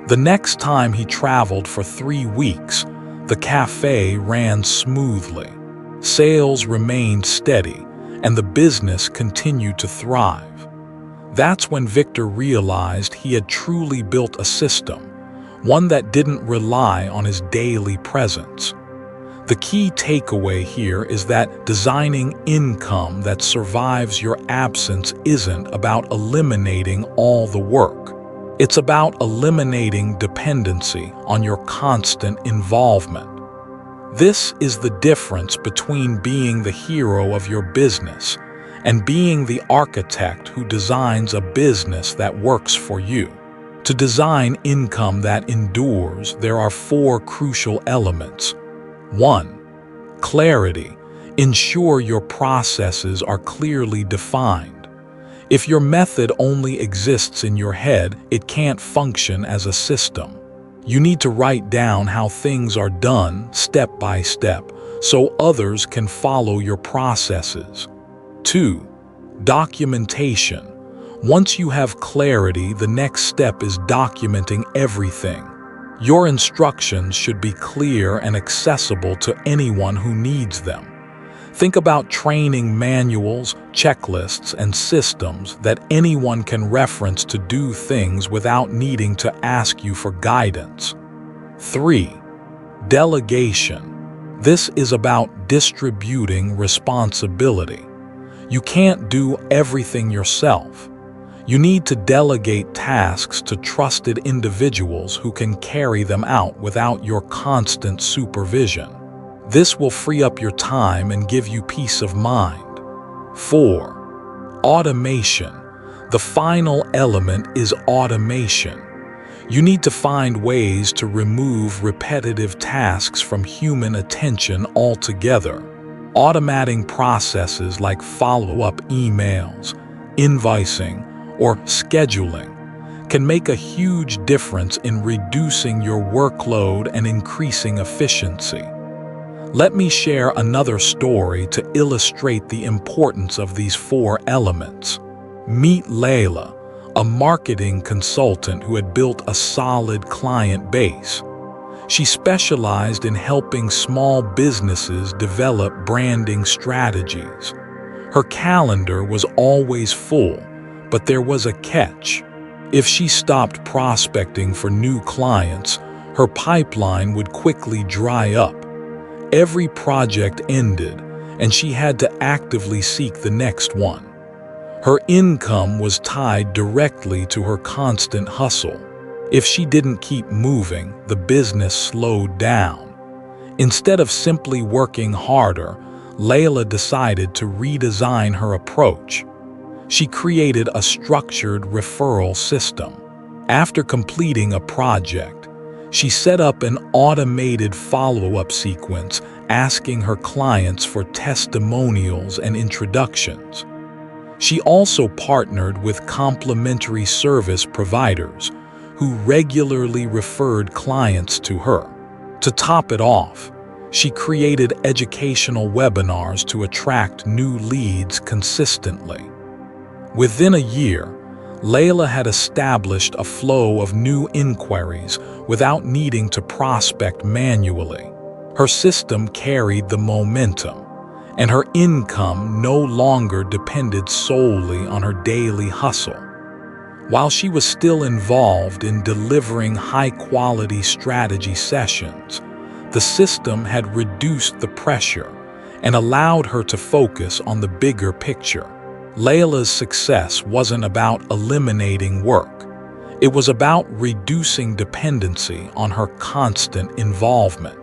The next time he traveled for 3 weeks, the cafe ran smoothly. Sales remained steady, and the business continued to thrive. That's when Victor realized he had truly built a system, one that didn't rely on his daily presence. The key takeaway here is that designing income that survives your absence isn't about eliminating all the work. It's about eliminating dependency on your constant involvement. This is the difference between being the hero of your business and being the architect who designs a business that works for you. To design income that endures, there are 4 crucial elements. 1. Clarity. Ensure your processes are clearly defined. If your method only exists in your head, it can't function as a system. You need to write down how things are done step by step so others can follow your processes. 2. Documentation. Once you have clarity, the next step is documenting everything. Your instructions should be clear and accessible to anyone who needs them. Think about training manuals, checklists, and systems that anyone can reference to do things without needing to ask you for guidance. 3. Delegation. This is about distributing responsibility. You can't do everything yourself. You need to delegate tasks to trusted individuals who can carry them out without your constant supervision. This will free up your time and give you peace of mind. 4. Automation. The final element is automation. You need to find ways to remove repetitive tasks from human attention altogether. Automating processes like follow-up emails, invoicing, or scheduling can make a huge difference in reducing your workload and increasing efficiency. Let me share another story to illustrate the importance of these 4 elements. Meet Layla, a marketing consultant who had built a solid client base. She specialized in helping small businesses develop branding strategies. Her calendar was always full, but there was a catch. If she stopped prospecting for new clients, her pipeline would quickly dry up. Every project ended, and she had to actively seek the next one. Her income was tied directly to her constant hustle. If she didn't keep moving, the business slowed down. Instead of simply working harder, Layla decided to redesign her approach. She created a structured referral system. After completing a project, she set up an automated follow-up sequence asking her clients for testimonials and introductions. She also partnered with complementary service providers who regularly referred clients to her. To top it off, she created educational webinars to attract new leads consistently. Within a year, Layla had established a flow of new inquiries without needing to prospect manually. Her system carried the momentum, and her income no longer depended solely on her daily hustle. While she was still involved in delivering high-quality strategy sessions, the system had reduced the pressure and allowed her to focus on the bigger picture. Layla's success wasn't about eliminating work. It was about reducing dependency on her constant involvement.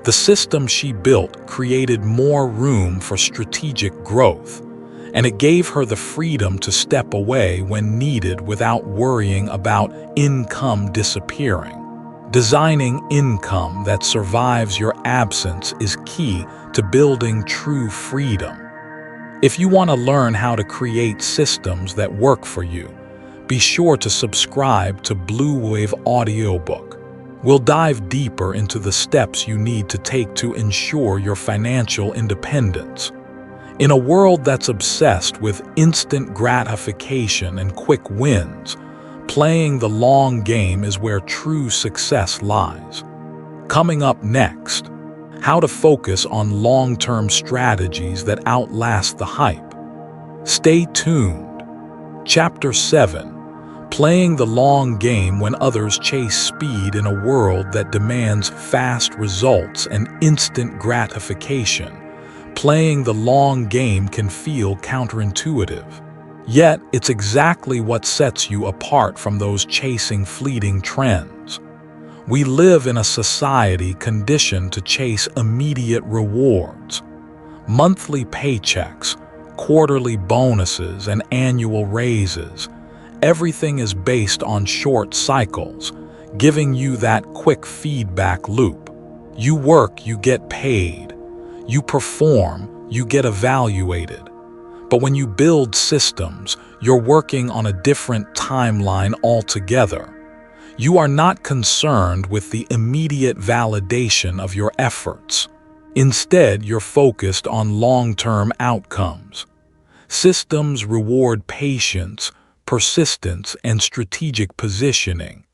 The system she built created more room for strategic growth, and it gave her the freedom to step away when needed without worrying about income disappearing. Designing income that survives your absence is key to building true freedom. If you want to learn how to create systems that work for you, be sure to subscribe to Blue Wave Audiobook. We'll dive deeper into the steps you need to take to ensure your financial independence. In a world that's obsessed with instant gratification and quick wins, playing the long game is where true success lies. Coming up next, how to focus on long-term strategies that outlast the hype. Stay tuned. Chapter 7. Playing the long game when others chase speed in a world that demands fast results and instant gratification. Playing the long game can feel counterintuitive. Yet, it's exactly what sets you apart from those chasing fleeting trends. We live in a society conditioned to chase immediate rewards. Monthly paychecks, quarterly bonuses, and annual raises. Everything is based on short cycles, giving you that quick feedback loop. You work, you get paid. You perform, you get evaluated. But when you build systems, you're working on a different timeline altogether. You are not concerned with the immediate validation of your efforts. Instead, you're focused on long-term outcomes. Systems reward patience, persistence, and strategic positioning.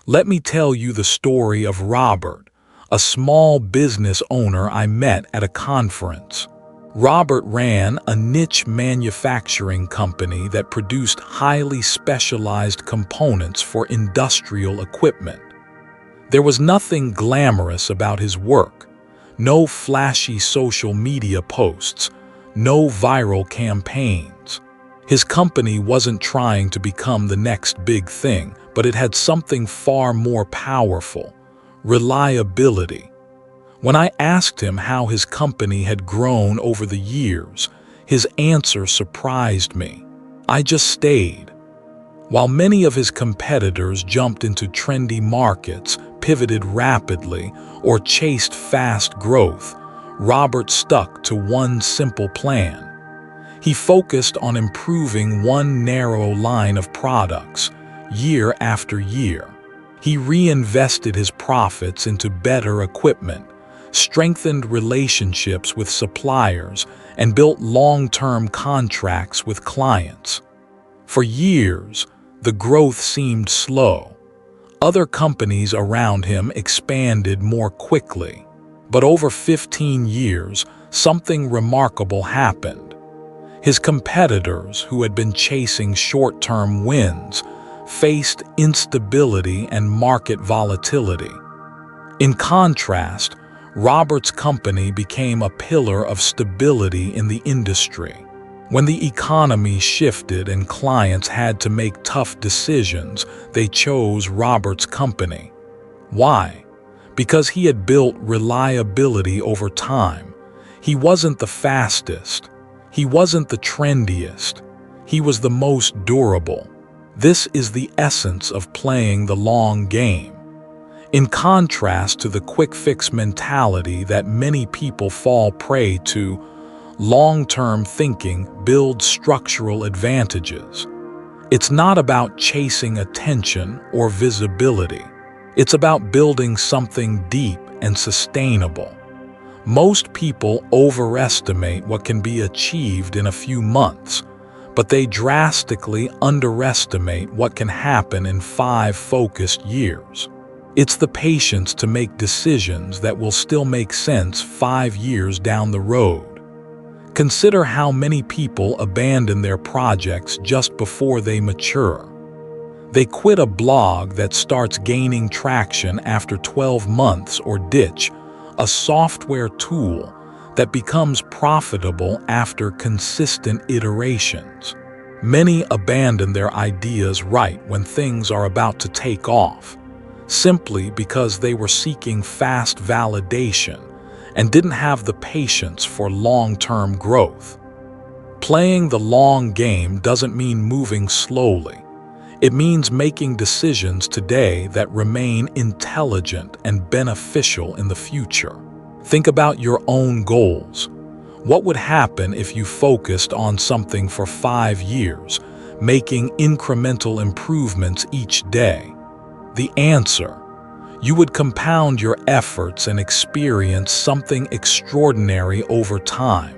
Let me tell you the story of Robert, a small business owner I met at a conference. Robert ran a niche manufacturing company that produced highly specialized components for industrial equipment. There was nothing glamorous about his work, no flashy social media posts, no viral campaigns. His company wasn't trying to become the next big thing, but it had something far more powerful: reliability. When I asked him how his company had grown over the years, his answer surprised me. I just stayed. While many of his competitors jumped into trendy markets, pivoted rapidly, or chased fast growth, Robert stuck to one simple plan. He focused on improving one narrow line of products, year after year. He reinvested his profits into better equipment, strengthened relationships with suppliers, and built long-term contracts with clients. For years, the growth seemed slow. Other companies around him expanded more quickly. But over 15 years, something remarkable happened. His competitors, who had been chasing short-term wins, faced instability and market volatility. In contrast, Robert's company became a pillar of stability in the industry. When the economy shifted and clients had to make tough decisions, they chose Robert's company. Why? Because he had built reliability over time. He wasn't the fastest. He wasn't the trendiest. He was the most durable. This is the essence of playing the long game. In contrast to the quick-fix mentality that many people fall prey to, long-term thinking builds structural advantages. It's not about chasing attention or visibility. It's about building something deep and sustainable. Most people overestimate what can be achieved in a few months, but they drastically underestimate what can happen in 5 focused years. It's the patience to make decisions that will still make sense 5 years down the road. Consider how many people abandon their projects just before they mature. They quit a blog that starts gaining traction after 12 months or ditch a software tool that becomes profitable after consistent iterations. Many abandon their ideas right when things are about to take off, simply because they were seeking fast validation and didn't have the patience for long-term growth. Playing the long game doesn't mean moving slowly. It means making decisions today that remain intelligent and beneficial in the future. Think about your own goals. What would happen if you focused on something for 5 years, making incremental improvements each day? The answer: you would compound your efforts and experience something extraordinary over time.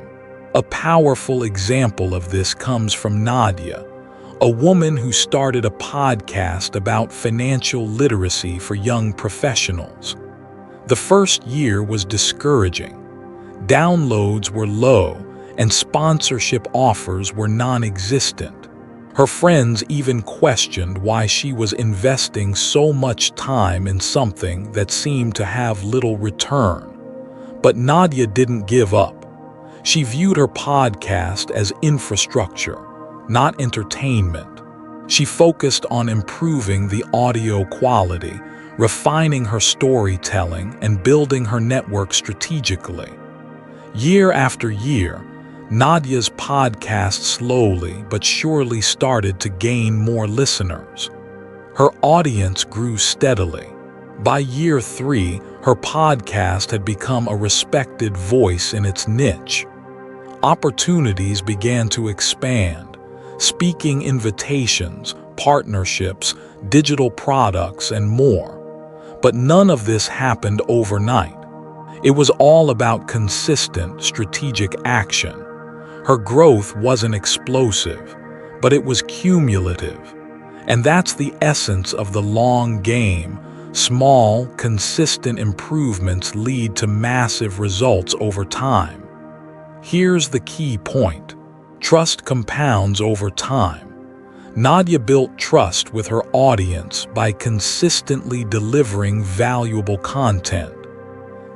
A powerful example of this comes from Nadia, a woman who started a podcast about financial literacy for young professionals. The first year was discouraging. Downloads were low, and sponsorship offers were non-existent. Her friends even questioned why she was investing so much time in something that seemed to have little return. But Nadia didn't give up. She viewed her podcast as infrastructure, not entertainment. She focused on improving the audio quality, refining her storytelling, and building her network strategically. Year after year, Nadia's podcast slowly but surely started to gain more listeners. Her audience grew steadily. By year 3, her podcast had become a respected voice in its niche. Opportunities began to expand. Speaking invitations, partnerships, digital products, and more. But none of this happened overnight. It was all about consistent, strategic action. Her growth wasn't explosive, but it was cumulative. And that's the essence of the long game. Small, consistent improvements lead to massive results over time. Here's the key point. Trust compounds over time. Nadia built trust with her audience by consistently delivering valuable content.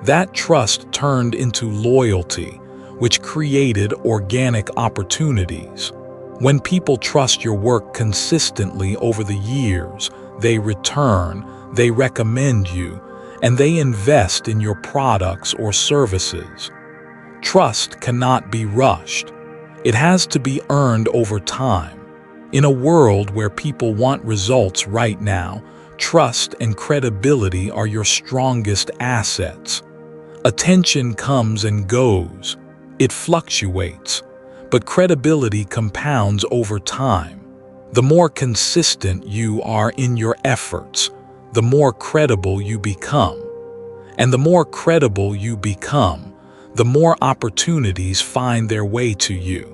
That trust turned into loyalty, which created organic opportunities. When people trust your work consistently over the years, they return, they recommend you, and they invest in your products or services. Trust cannot be rushed. It has to be earned over time. In a world where people want results right now, trust and credibility are your strongest assets. Attention comes and goes. It fluctuates, but credibility compounds over time. The more consistent you are in your efforts, the more credible you become. And the more credible you become, the more opportunities find their way to you.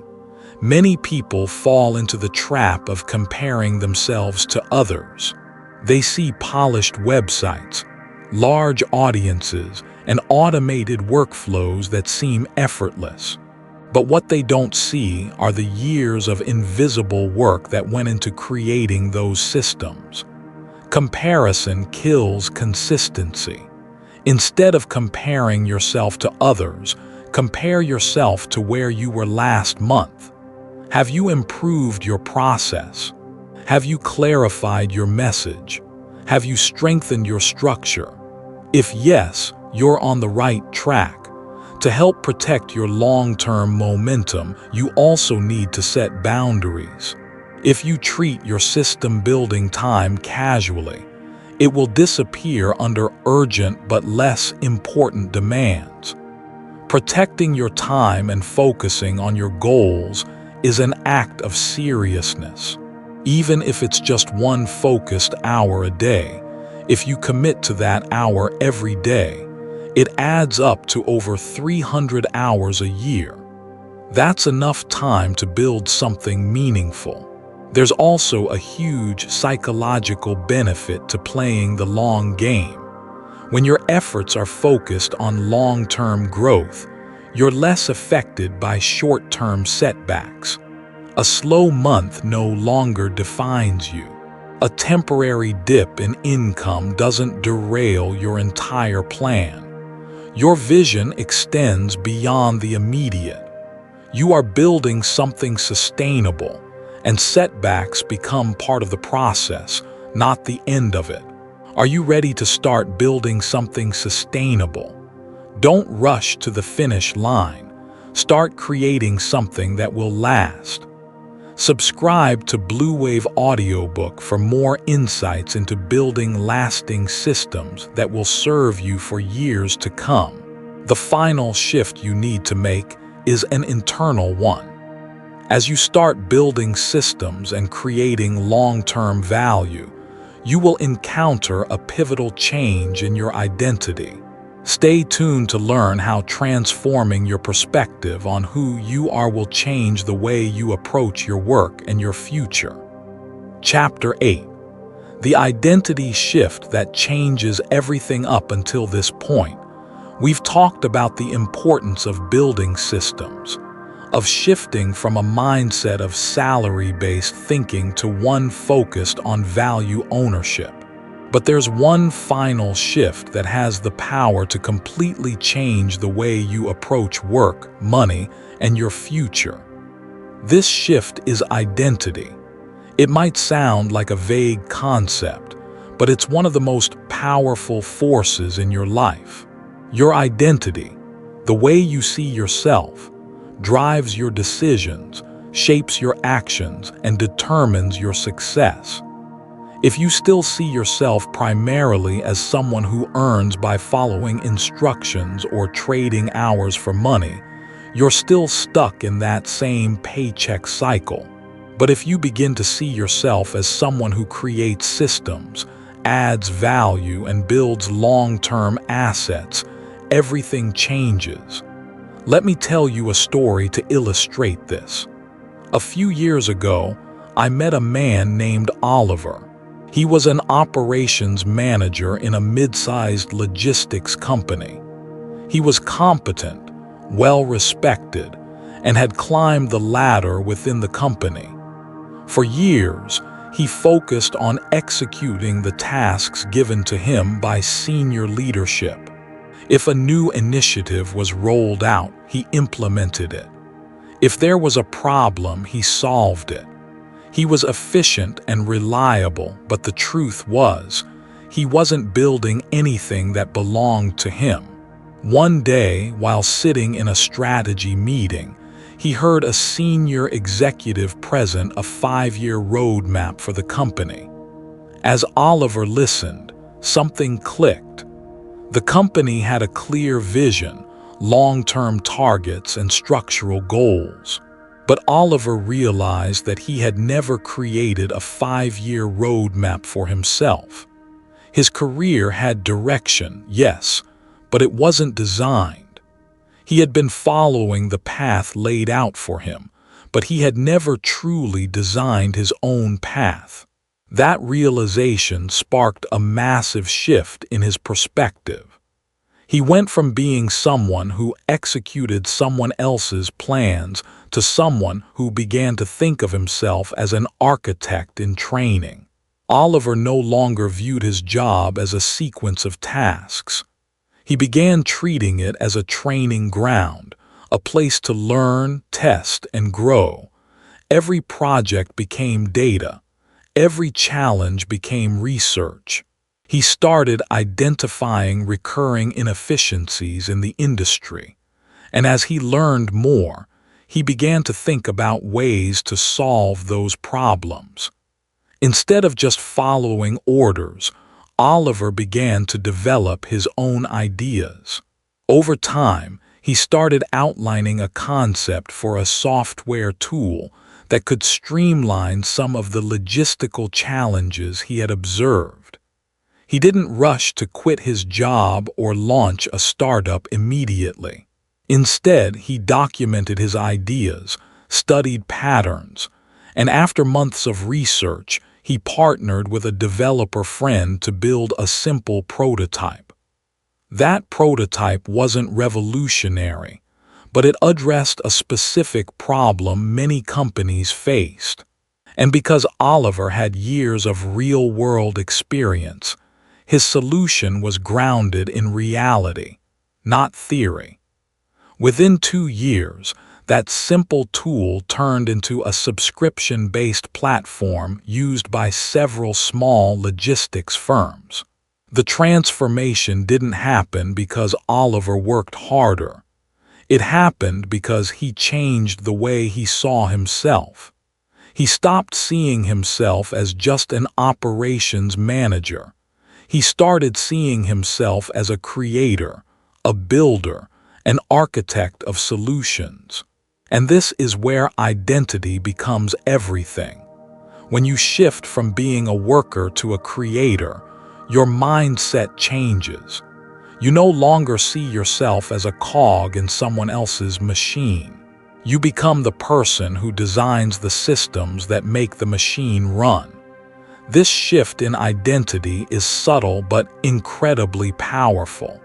Many people fall into the trap of comparing themselves to others. They see polished websites, large audiences, and automated workflows that seem effortless. But what they don't see are the years of invisible work that went into creating those systems. Comparison kills consistency. Instead of comparing yourself to others, compare yourself to where you were last month. Have you improved your process? Have you clarified your message? Have you strengthened your structure? If yes, you're on the right track. To help protect your long-term momentum, you also need to set boundaries. If you treat your system-building time casually, it will disappear under urgent but less important demands. Protecting your time and focusing on your goals is an act of seriousness. Even if it's just one focused hour a day, if you commit to that hour every day, it adds up to over 300 hours a year. That's enough time to build something meaningful. There's also a huge psychological benefit to playing the long game. When your efforts are focused on long-term growth, you're less affected by short-term setbacks. A slow month no longer defines you. A temporary dip in income doesn't derail your entire plan. Your vision extends beyond the immediate. You are building something sustainable, and setbacks become part of the process, not the end of it. Are you ready to start building something sustainable? Don't rush to the finish line. Start creating something that will last. Subscribe to Blue Wave Audiobook for more insights into building lasting systems that will serve you for years to come. The final shift you need to make is an internal one. As you start building systems and creating long-term value, you will encounter a pivotal change in your identity. Stay tuned to learn how transforming your perspective on who you are will change the way you approach your work and your future. Chapter 8. The identity shift that changes everything up until this point. We've talked about the importance of building systems, of shifting from a mindset of salary-based thinking to one focused on value ownership. But there's one final shift that has the power to completely change the way you approach work, money, and your future. This shift is identity. It might sound like a vague concept, but it's one of the most powerful forces in your life. Your identity, the way you see yourself, drives your decisions, shapes your actions, and determines your success. If you still see yourself primarily as someone who earns by following instructions or trading hours for money, you're still stuck in that same paycheck cycle. But if you begin to see yourself as someone who creates systems, adds value, and builds long-term assets, everything changes. Let me tell you a story to illustrate this. A few years ago, I met a man named Oliver. He was an operations manager in a mid-sized logistics company. He was competent, well-respected, and had climbed the ladder within the company. For years, he focused on executing the tasks given to him by senior leadership. If a new initiative was rolled out, he implemented it. If there was a problem, he solved it. He was efficient and reliable, but the truth was, he wasn't building anything that belonged to him. One day, while sitting in a strategy meeting, he heard a senior executive present a 5-year roadmap for the company. As Oliver listened, something clicked. The company had a clear vision, long-term targets, and structural goals. But Oliver realized that he had never created a 5-year roadmap for himself. His career had direction, yes, but it wasn't designed. He had been following the path laid out for him, but he had never truly designed his own path. That realization sparked a massive shift in his perspective. He went from being someone who executed someone else's plans to someone who began to think of himself as an architect in training. Oliver no longer viewed his job as a sequence of tasks. He began treating it as a training ground, a place to learn, test, and grow. Every project became data. Every challenge became research. He started identifying recurring inefficiencies in the industry, And as he learned more, he began to think about ways to solve those problems. Instead of just following orders, Oliver began to develop his own ideas. Over time, he started outlining a concept for a software tool that could streamline some of the logistical challenges he had observed. He didn't rush to quit his job or launch a startup immediately. Instead, he documented his ideas, studied patterns, and after months of research, he partnered with a developer friend to build a simple prototype. That prototype wasn't revolutionary, but it addressed a specific problem many companies faced. And because Oliver had years of real-world experience, his solution was grounded in reality, not theory. Within 2 years, that simple tool turned into a subscription-based platform used by several small logistics firms. The transformation didn't happen because Oliver worked harder. It happened because he changed the way he saw himself. He stopped seeing himself as just an operations manager. He started seeing himself as a creator, a builder, an architect of solutions. And this is where identity becomes everything. When you shift from being a worker to a creator, your mindset changes. You no longer see yourself as a cog in someone else's machine. You become the person who designs the systems that make the machine run. This shift in identity is subtle but incredibly powerful.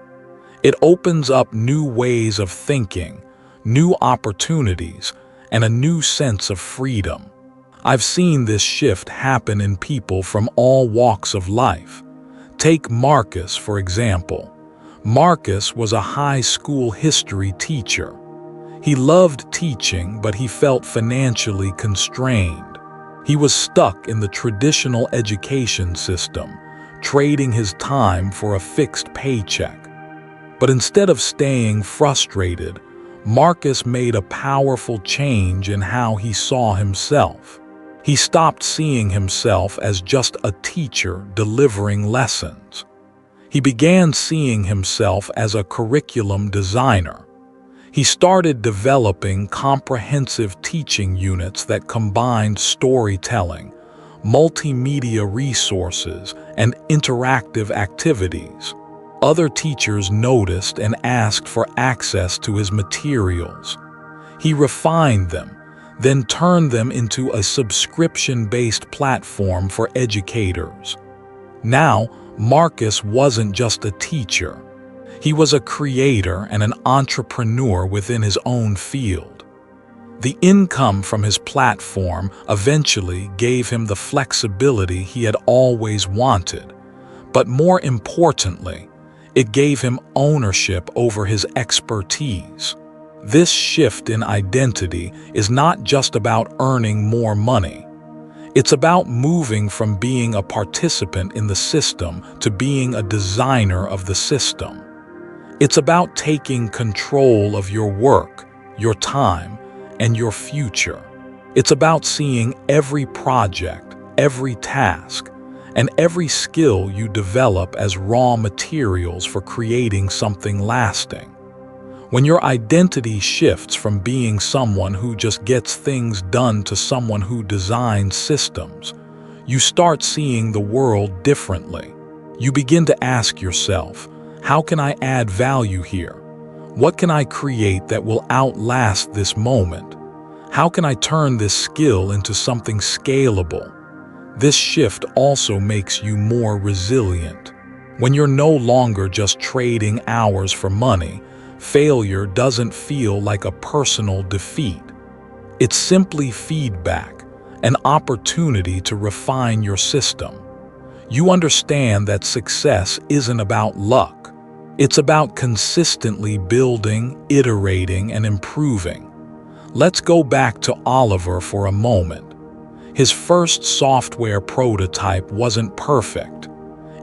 It opens up new ways of thinking, new opportunities, and a new sense of freedom. I've seen this shift happen in people from all walks of life. Take Marcus, for example. Marcus was a high school history teacher. He loved teaching, but he felt financially constrained. He was stuck in the traditional education system, trading his time for a fixed paycheck. But instead of staying frustrated, Marcus made a powerful change in how he saw himself. He stopped seeing himself as just a teacher delivering lessons. He began seeing himself as a curriculum designer. He started developing comprehensive teaching units that combined storytelling, multimedia resources, and interactive activities. Other teachers noticed and asked for access to his materials. He refined them, then turned them into a subscription-based platform for educators. Now, Marcus wasn't just a teacher. He was a creator and an entrepreneur within his own field. The income from his platform eventually gave him the flexibility he had always wanted, but more importantly, it gave him ownership over his expertise. This shift in identity is not just about earning more money. It's about moving from being a participant in the system to being a designer of the system. It's about taking control of your work, your time, and your future. It's about seeing every project, every task, and every skill you develop as raw materials for creating something lasting. When your identity shifts from being someone who just gets things done to someone who designs systems, you start seeing the world differently. You begin to ask yourself, how can I add value here? What can I create that will outlast this moment? How can I turn this skill into something scalable? This shift also makes you more resilient. When you're no longer just trading hours for money, failure doesn't feel like a personal defeat. It's simply feedback, an opportunity to refine your system. You understand that success isn't about luck. It's about consistently building, iterating, and improving. Let's go back to Oliver for a moment. His first software prototype wasn't perfect.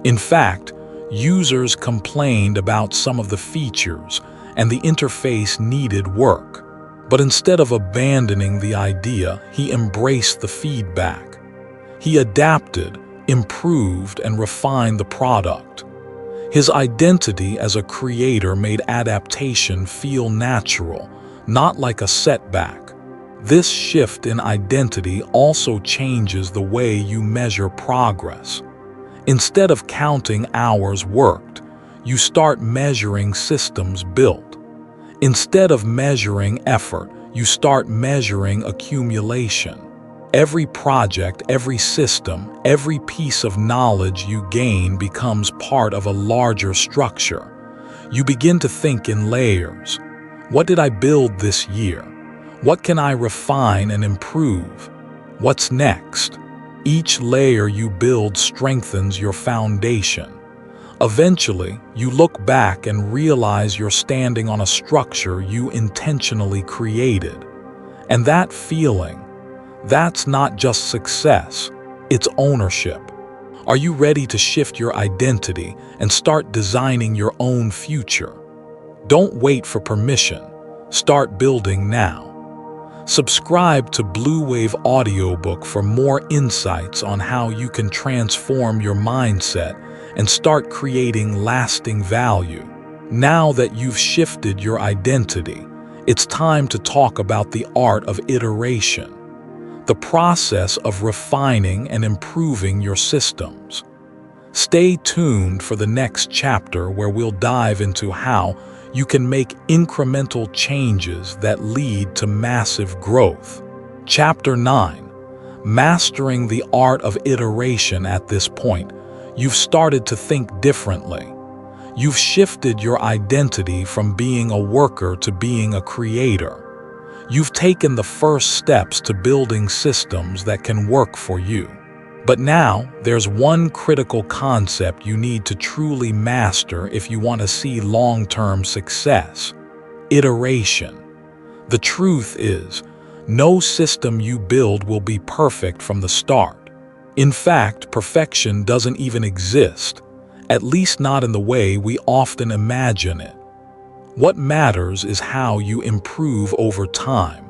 In fact, users complained about some of the features, and the interface needed work. But instead of abandoning the idea, he embraced the feedback. He adapted, improved, and refined the product. His identity as a creator made adaptation feel natural, not like a setback. This shift in identity also changes the way you measure progress. Instead of counting hours worked, you start measuring systems built. Instead of measuring effort, you start measuring accumulation. Every project, every system, every piece of knowledge you gain becomes part of a larger structure. You begin to think in layers. What did I build this year? What can I refine and improve? What's next? Each layer you build strengthens your foundation. Eventually, you look back and realize you're standing on a structure you intentionally created. And that feeling, that's not just success, it's ownership. Are you ready to shift your identity and start designing your own future? Don't wait for permission. Start building now. Subscribe to Blue Wave Audiobook for more insights on how you can transform your mindset and start creating lasting value. Now that you've shifted your identity, it's time to talk about the art of iteration, the process of refining and improving your systems. Stay tuned for the next chapter where we'll dive into how you can make incremental changes that lead to massive growth. Chapter 9. Mastering the art of iteration. At this point, you've started to think differently. You've shifted your identity from being a worker to being a creator. You've taken the first steps to building systems that can work for you. But now, there's one critical concept you need to truly master if you want to see long-term success: iteration. The truth is, no system you build will be perfect from the start. In fact, perfection doesn't even exist, at least not in the way we often imagine it. What matters is how you improve over time,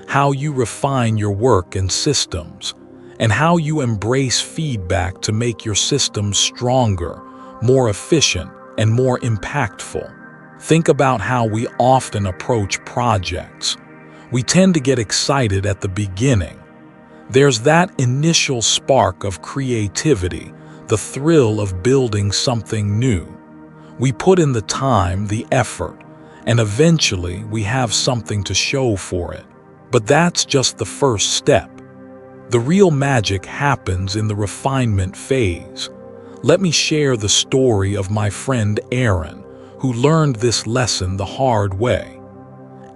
how you refine your work and systems, and how you embrace feedback to make your systems stronger, more efficient, and more impactful. Think about how we often approach projects. We tend to get excited at the beginning. There's that initial spark of creativity, the thrill of building something new. We put in the time, the effort, and eventually we have something to show for it. But that's just the first step. The real magic happens in the refinement phase. Let me share the story of my friend Aaron, who learned this lesson the hard way.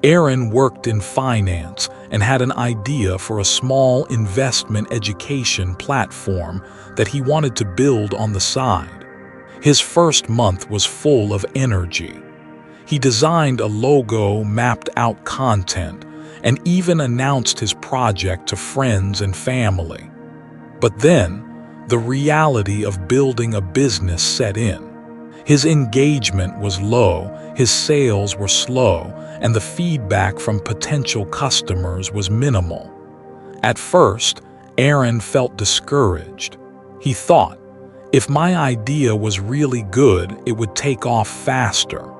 Aaron worked in finance and had an idea for a small investment education platform that he wanted to build on the side. His first month was full of energy. He designed a logo, mapped out content, and even announced his project to friends and family. But then, the reality of building a business set in. His engagement was low, his sales were slow, and the feedback from potential customers was minimal. At first, Aaron felt discouraged. He thought, if my idea was really good, it would take off faster.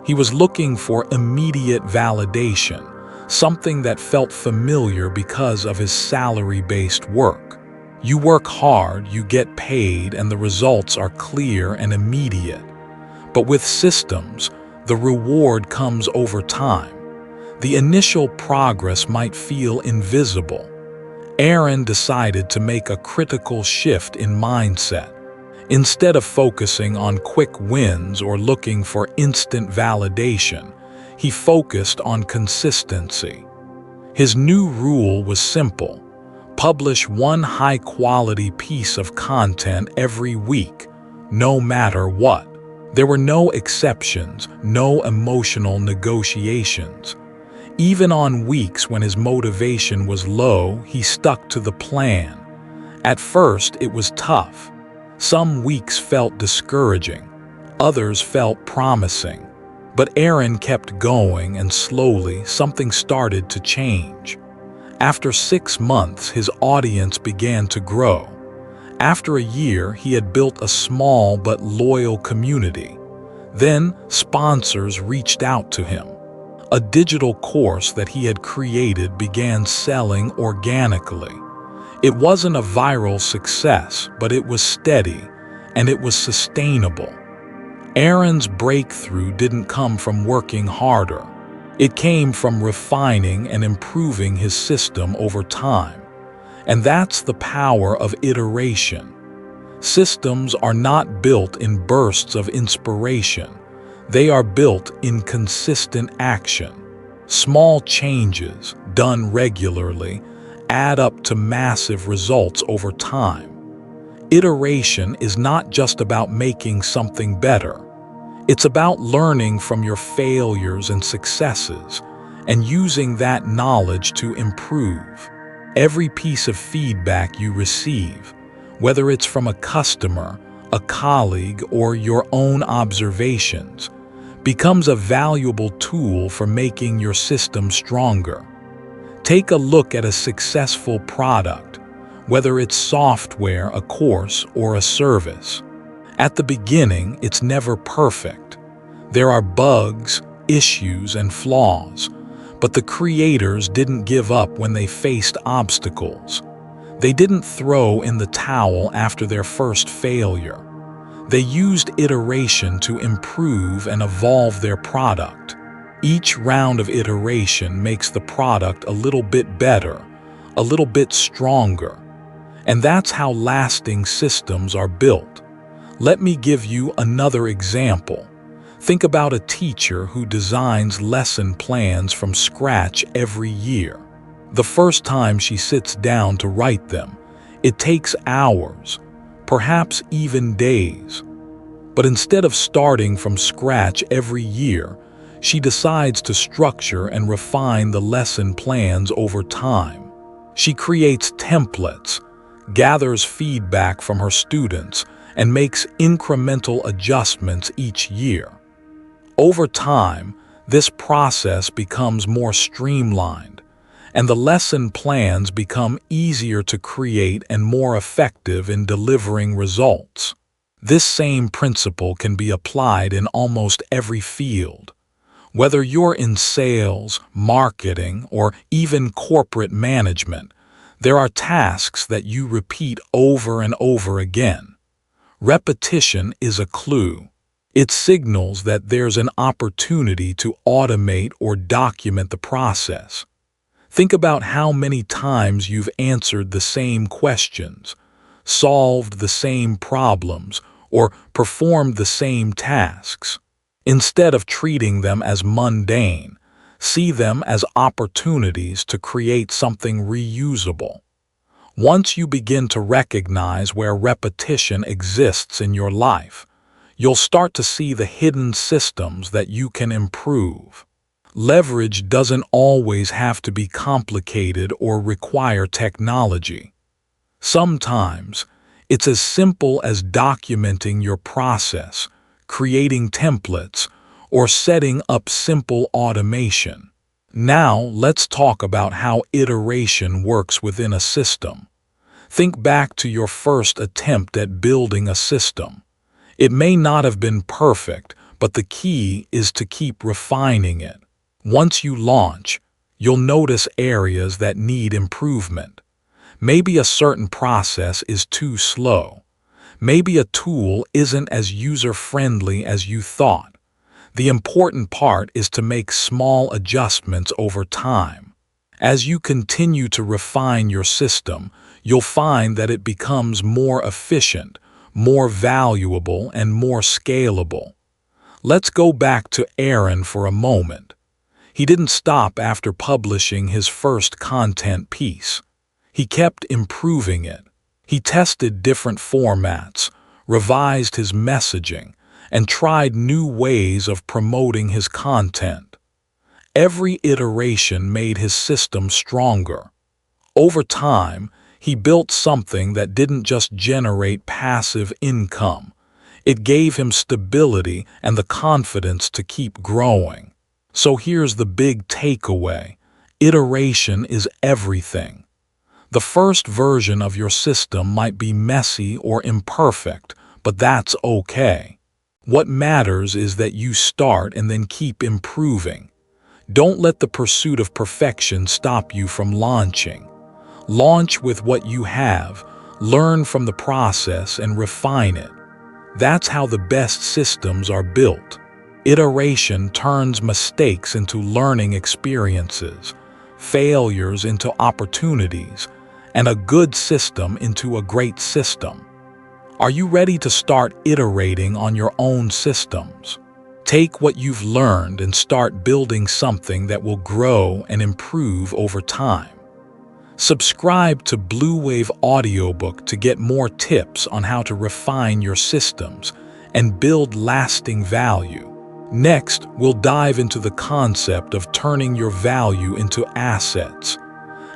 He was looking for immediate validation, something that felt familiar because of his salary-based work. You work hard, you get paid, and the results are clear and immediate. But with systems, the reward comes over time. The initial progress might feel invisible. Aaron decided to make a critical shift in mindset. Instead of focusing on quick wins or looking for instant validation, he focused on consistency. His new rule was simple: publish one high-quality piece of content every week, no matter what. There were no exceptions, no emotional negotiations. Even on weeks when his motivation was low, he stuck to the plan. At first, it was tough. Some weeks felt discouraging, others felt promising. But Aaron kept going, and slowly something started to change. After 6 months, his audience began to grow. After a year, he had built a small but loyal community. Then, sponsors reached out to him. A digital course that he had created began selling organically. It wasn't a viral success, but it was steady, and it was sustainable. Aaron's breakthrough didn't come from working harder. It came from refining and improving his system over time. And that's the power of iteration. Systems are not built in bursts of inspiration. They are built in consistent action. Small changes, done regularly, add up to massive results over time. Iteration is not just about making something better. It's about learning from your failures and successes and using that knowledge to improve. Every piece of feedback you receive, whether it's from a customer, a colleague, or your own observations, becomes a valuable tool for making your system stronger. Take a look at a successful product, whether it's software, a course, or a service. At the beginning, it's never perfect. There are bugs, issues, and flaws, but the creators didn't give up when they faced obstacles. They didn't throw in the towel after their first failure. They used iteration to improve and evolve their product. Each round of iteration makes the product a little bit better, a little bit stronger. And that's how lasting systems are built. Let me give you another example. Think about a teacher who designs lesson plans from scratch every year. The first time she sits down to write them, it takes hours, perhaps even days. But instead of starting from scratch every year, she decides to structure and refine the lesson plans over time. She creates templates, gathers feedback from her students, and makes incremental adjustments each year. Over time, this process becomes more streamlined, and the lesson plans become easier to create and more effective in delivering results. This same principle can be applied in almost every field. Whether you're in sales, marketing, or even corporate management, there are tasks that you repeat over and over again. Repetition is a clue. It signals that there's an opportunity to automate or document the process. Think about how many times you've answered the same questions, solved the same problems, or performed the same tasks. Instead of treating them as mundane, see them as opportunities to create something reusable. Once you begin to recognize where repetition exists in your life, you'll start to see the hidden systems that you can improve. Leverage doesn't always have to be complicated or require technology. Sometimes, it's as simple as documenting your process, creating templates, or setting up simple automation. Now, let's talk about how iteration works within a system. Think back to your first attempt at building a system. It may not have been perfect, but the key is to keep refining it. Once you launch, you'll notice areas that need improvement. Maybe a certain process is too slow. Maybe a tool isn't as user-friendly as you thought. The important part is to make small adjustments over time. As you continue to refine your system, you'll find that it becomes more efficient, more valuable, and more scalable. Let's go back to Aaron for a moment. He didn't stop after publishing his first content piece. He kept improving it. He tested different formats, revised his messaging, and tried new ways of promoting his content. Every iteration made his system stronger. Over time, he built something that didn't just generate passive income. It gave him stability and the confidence to keep growing. So here's the big takeaway. Iteration is everything. The first version of your system might be messy or imperfect, but that's okay. What matters is that you start and then keep improving. Don't let the pursuit of perfection stop you from launching. Launch with what you have, learn from the process, and refine it. That's how the best systems are built. Iteration turns mistakes into learning experiences, failures into opportunities, and a good system into a great system. Are you ready to start iterating on your own systems? Take what you've learned and start building something that will grow and improve over time. Subscribe to Blue Wave Audiobook to get more tips on how to refine your systems and build lasting value. Next, we'll dive into the concept of turning your value into assets.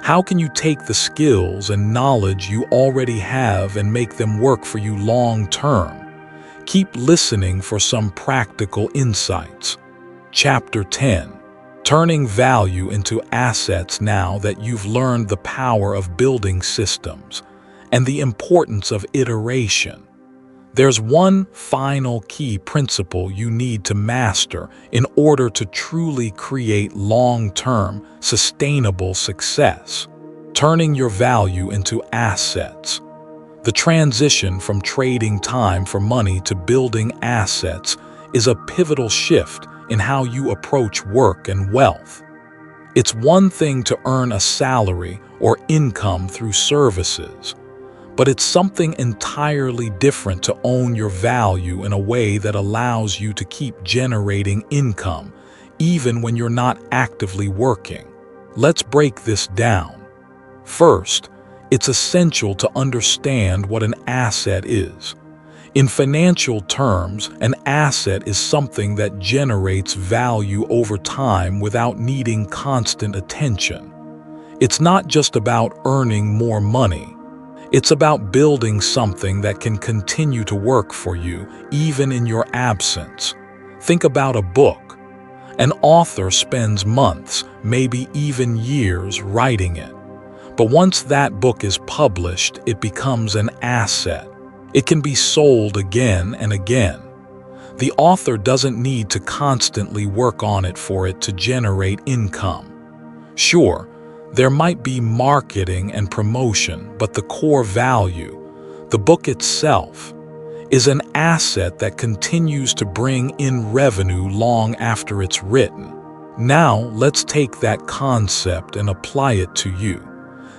How can you take the skills and knowledge you already have and make them work for you long term? Keep listening for some practical insights. Chapter 10. Turning value into assets. Now that you've learned the power of building systems and the importance of iteration, there's one final key principle you need to master in order to truly create long-term, sustainable success. Turning your value into assets. The transition from trading time for money to building assets is a pivotal shift in how you approach work and wealth. It's one thing to earn a salary or income through services, but it's something entirely different to own your value in a way that allows you to keep generating income, even when you're not actively working. Let's break this down. First, it's essential to understand what an asset is. In financial terms, an asset is something that generates value over time without needing constant attention. It's not just about earning more money. It's about building something that can continue to work for you, even in your absence. Think about a book. An author spends months, maybe even years, writing it. But once that book is published, it becomes an asset. It can be sold again and again. The author doesn't need to constantly work on it for it to generate income. Sure, there might be marketing and promotion, but the core value, the book itself, is an asset that continues to bring in revenue long after it's written. Now, let's take that concept and apply it to you.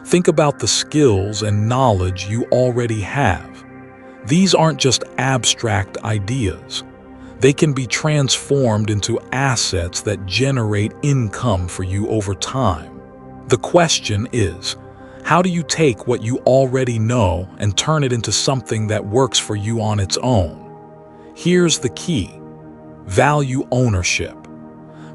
Think about the skills and knowledge you already have. These aren't just abstract ideas. They can be transformed into assets that generate income for you over time. The question is, how do you take what you already know and turn it into something that works for you on its own? Here's the key: value ownership.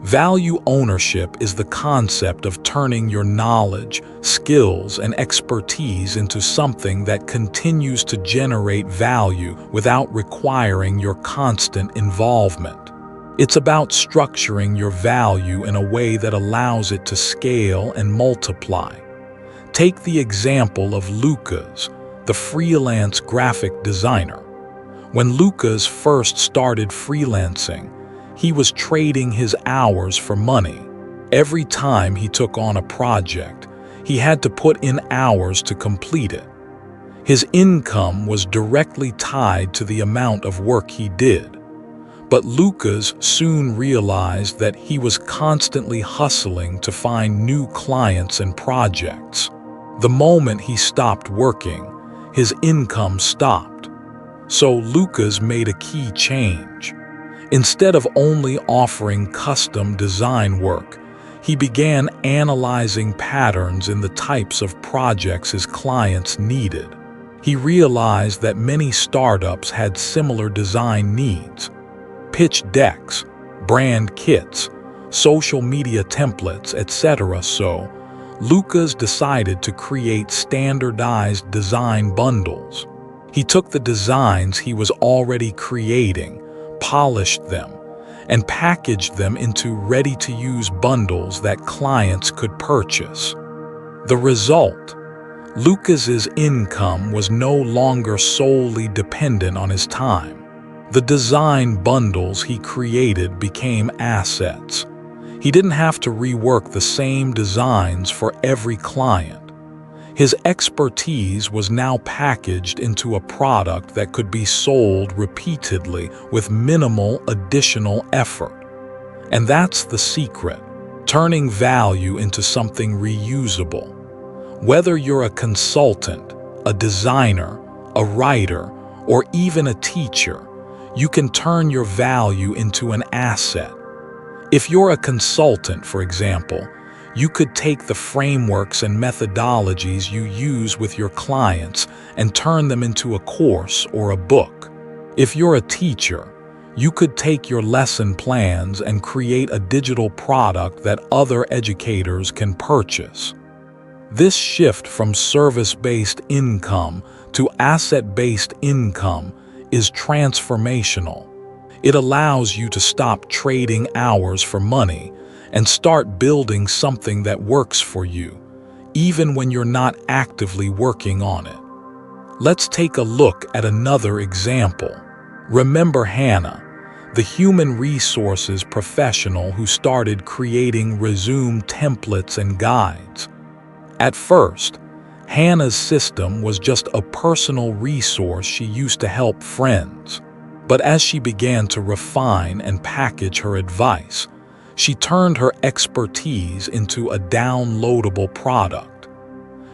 Value ownership is the concept of turning your knowledge, skills, and expertise into something that continues to generate value without requiring your constant involvement. It's about structuring your value in a way that allows it to scale and multiply. Take the example of Lucas, the freelance graphic designer. When Lucas first started freelancing, he was trading his hours for money. Every time he took on a project, he had to put in hours to complete it. His income was directly tied to the amount of work he did. But Lucas soon realized that he was constantly hustling to find new clients and projects. The moment he stopped working, his income stopped. So Lucas made a key change. Instead of only offering custom design work, he began analyzing patterns in the types of projects his clients needed. He realized that many startups had similar design needs: pitch decks, brand kits, social media templates, etc. So, Lucas decided to create standardized design bundles. He took the designs he was already creating, polished them, and packaged them into ready-to-use bundles that clients could purchase. The result: Lucas's income was no longer solely dependent on his time. The design bundles he created became assets. He didn't have to rework the same designs for every client. His expertise was now packaged into a product that could be sold repeatedly with minimal additional effort. And that's the secret: turning value into something reusable. Whether you're a consultant, a designer, a writer, or even a teacher, you can turn your value into an asset. If you're a consultant, for example, you could take the frameworks and methodologies you use with your clients and turn them into a course or a book. If you're a teacher, you could take your lesson plans and create a digital product that other educators can purchase. This shift from service-based income to asset-based income is transformational. It allows you to stop trading hours for money and start building something that works for you, even when you're not actively working on it. Let's take a look at another example. Remember Hannah, the human resources professional who started creating resume templates and guides. At first, Hannah's system was just a personal resource she used to help friends. But as she began to refine and package her advice, she turned her expertise into a downloadable product.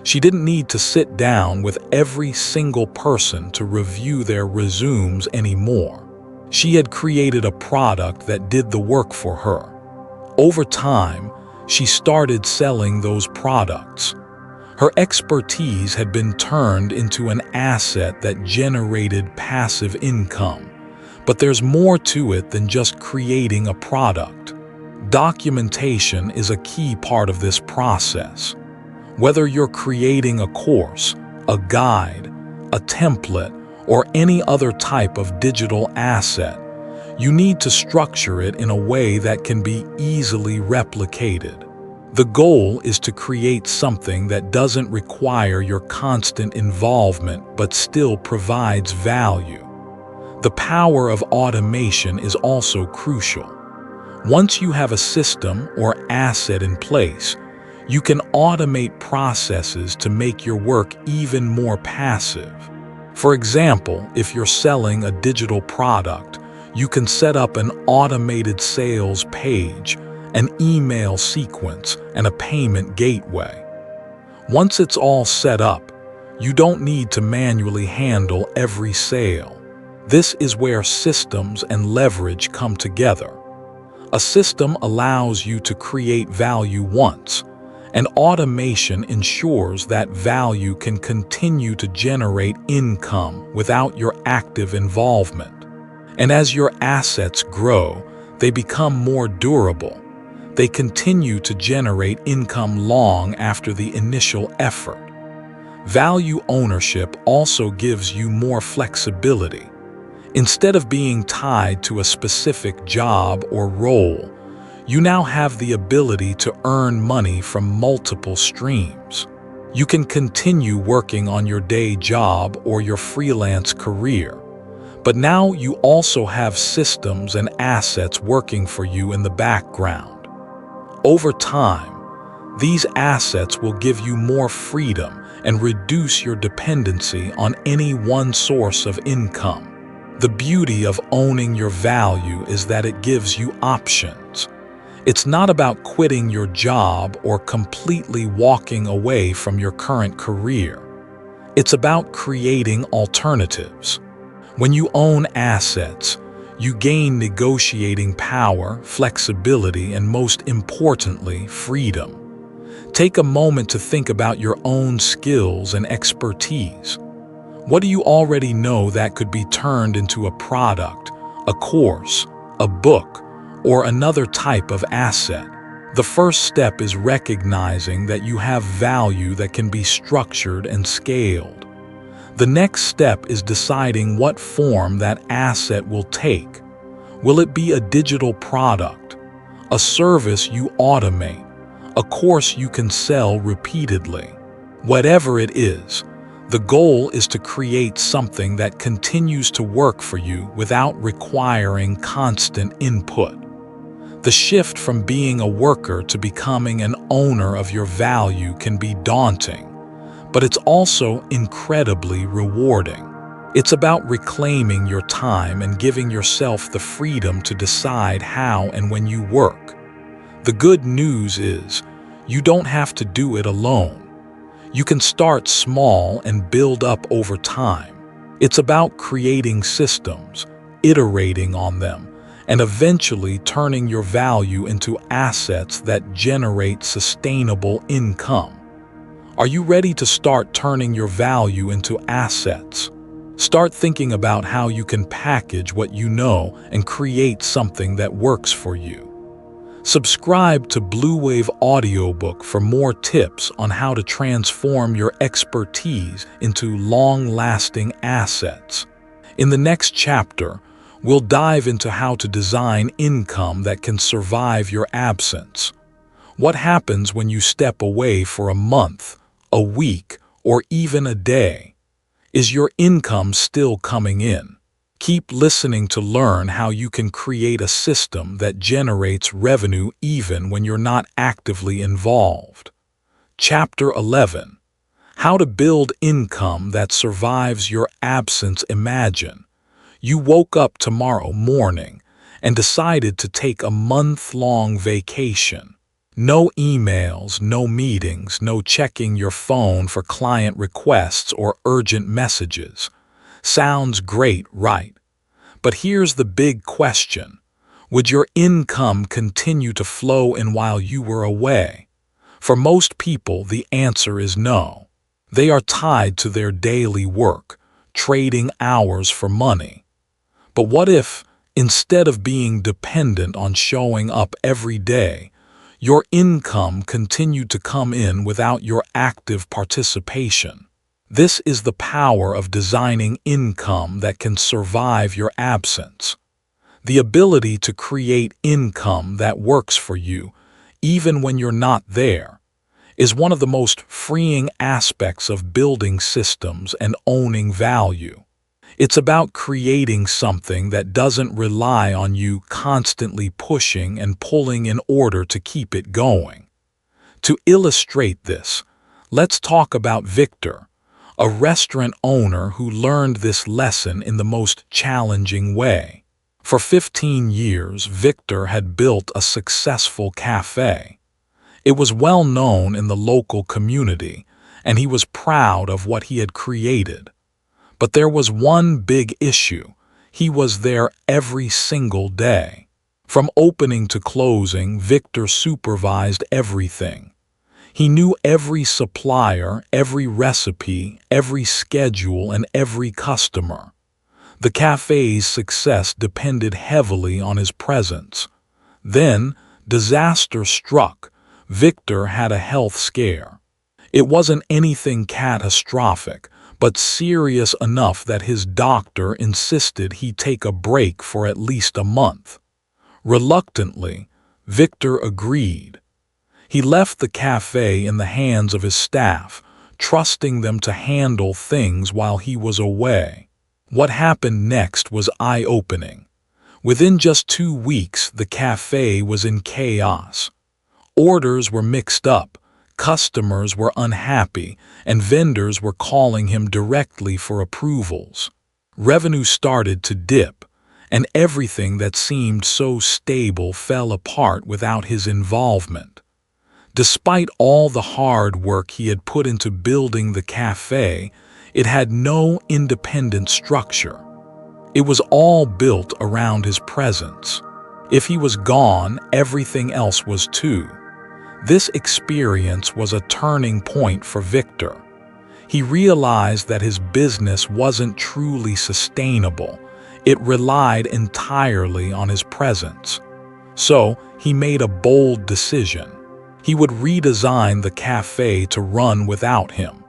She didn't need to sit down with every single person to review their resumes anymore. She had created a product that did the work for her. Over time, she started selling those products. Her expertise had been turned into an asset that generated passive income. But there's more to it than just creating a product. Documentation is a key part of this process. Whether you're creating a course, a guide, a template, or any other type of digital asset, you need to structure it in a way that can be easily replicated. The goal is to create something that doesn't require your constant involvement but still provides value. The power of automation is also crucial. Once you have a system or asset in place, you can automate processes to make your work even more passive. For example, if you're selling a digital product, you can set up an automated sales page, an email sequence, and a payment gateway. Once it's all set up, you don't need to manually handle every sale. This is where systems and leverage come together. A system allows you to create value once, and automation ensures that value can continue to generate income without your active involvement. And as your assets grow, they become more durable. They continue to generate income long after the initial effort. Value ownership also gives you more flexibility. Instead of being tied to a specific job or role, you now have the ability to earn money from multiple streams. You can continue working on your day job or your freelance career, but now you also have systems and assets working for you in the background. Over time, these assets will give you more freedom and reduce your dependency on any one source of income. The beauty of owning your value is that it gives you options. It's not about quitting your job or completely walking away from your current career. It's about creating alternatives. When you own assets, you gain negotiating power, flexibility, and most importantly, freedom. Take a moment to think about your own skills and expertise. What do you already know that could be turned into a product, a course, a book, or another type of asset? The first step is recognizing that you have value that can be structured and scaled. The next step is deciding what form that asset will take. Will it be a digital product, a service you automate, a course you can sell repeatedly? Whatever it is, the goal is to create something that continues to work for you without requiring constant input. The shift from being a worker to becoming an owner of your value can be daunting, but it's also incredibly rewarding. It's about reclaiming your time and giving yourself the freedom to decide how and when you work. The good news is, you don't have to do it alone. You can start small and build up over time. It's about creating systems, iterating on them, and eventually turning your value into assets that generate sustainable income. Are you ready to start turning your value into assets? Start thinking about how you can package what you know and create something that works for you. Subscribe to Blue Wave Audiobook for more tips on how to transform your expertise into long-lasting assets. In the next chapter, we'll dive into how to design income that can survive your absence. What happens when you step away for a month, a week, or even a day? Is your income still coming in? Keep listening to learn how you can create a system that generates revenue even when you're not actively involved. Chapter 11. How to build income that survives your absence. Imagine you woke up tomorrow morning and decided to take a month-long vacation. No emails, no meetings, no checking your phone for client requests or urgent messages. Sounds great, right? But here's the big question. Would your income continue to flow in while you were away? For most people, the answer is no. They are tied to their daily work, trading hours for money. But what if, instead of being dependent on showing up every day, your income continued to come in without your active participation? This is the power of designing income that can survive your absence. The ability to create income that works for you, even when you're not there, is one of the most freeing aspects of building systems and owning value. It's about creating something that doesn't rely on you constantly pushing and pulling in order to keep it going. To illustrate this, let's talk about Victor, a restaurant owner who learned this lesson in the most challenging way. For 15 years, Victor had built a successful cafe. It was well known in the local community, and he was proud of what he had created. But there was one big issue. He was there every single day. From opening to closing, Victor supervised everything. He knew every supplier, every recipe, every schedule, and every customer. The cafe's success depended heavily on his presence. Then, disaster struck. Victor had a health scare. It wasn't anything catastrophic, but serious enough that his doctor insisted he take a break for at least a month. Reluctantly, Victor agreed. He left the cafe in the hands of his staff, trusting them to handle things while he was away. What happened next was eye-opening. Within just 2 weeks, the cafe was in chaos. Orders were mixed up, customers were unhappy, and vendors were calling him directly for approvals. Revenue started to dip, and everything that seemed so stable fell apart without his involvement. Despite all the hard work he had put into building the cafe, it had no independent structure. It was all built around his presence. If he was gone, everything else was too. This experience was a turning point for Victor. He realized that his business wasn't truly sustainable. It relied entirely on his presence. So, he made a bold decision. He would redesign the cafe to run without him.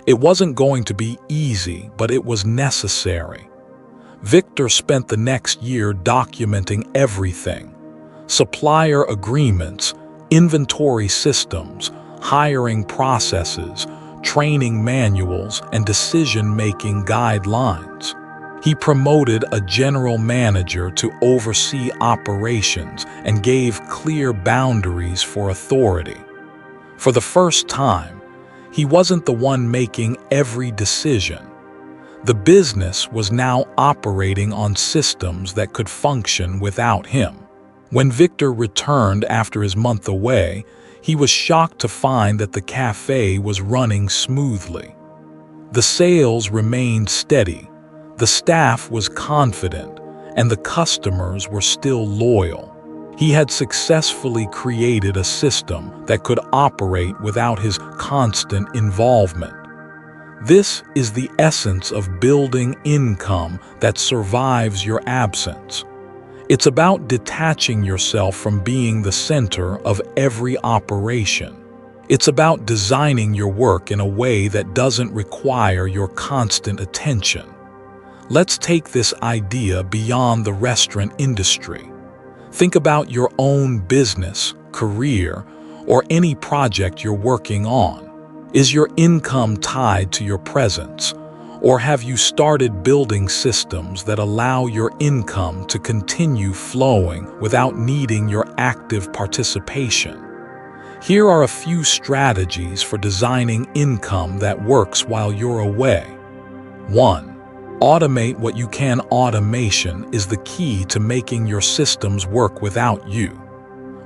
It wasn't going to be easy, but it was necessary. Victor spent the next year documenting everything: supplier agreements, inventory systems, hiring processes, training manuals, and decision-making guidelines. He promoted a general manager to oversee operations and gave clear boundaries for authority. For the first time, he wasn't the one making every decision. The business was now operating on systems that could function without him. When Victor returned after his month away, he was shocked to find that the cafe was running smoothly. The sales remained steady, the staff was confident, and the customers were still loyal. He had successfully created a system that could operate without his constant involvement. This is the essence of building income that survives your absence. It's about detaching yourself from being the center of every operation. It's about designing your work in a way that doesn't require your constant attention. Let's take this idea beyond the restaurant industry. Think about your own business, career, or any project you're working on. Is your income tied to your presence, or have you started building systems that allow your income to continue flowing without needing your active participation? Here are a few strategies for designing income that works while you're away. 1. Automate what you can. Automation is the key to making your systems work without you.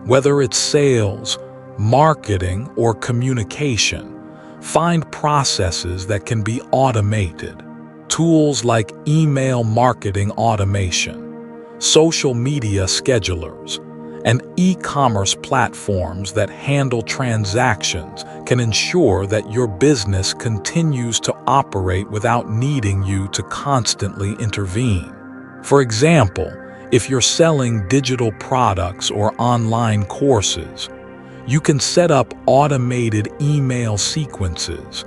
Whether it's sales, marketing, or communication, find processes that can be automated. Tools like email marketing automation, social media schedulers, and e-commerce platforms that handle transactions can ensure that your business continues to operate without needing you to constantly intervene. For example, if you're selling digital products or online courses, you can set up automated email sequences,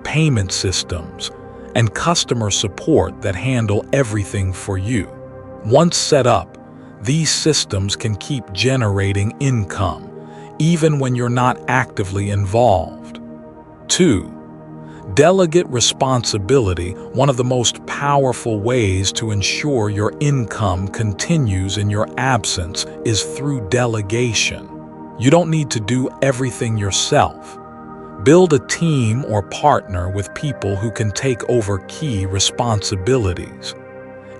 payment systems, and customer support that handle everything for you. Once set up, these systems can keep generating income, even when you're not actively involved. 2. Delegate responsibility. One of the most powerful ways to ensure your income continues in your absence is through delegation. You don't need to do everything yourself. Build a team or partner with people who can take over key responsibilities.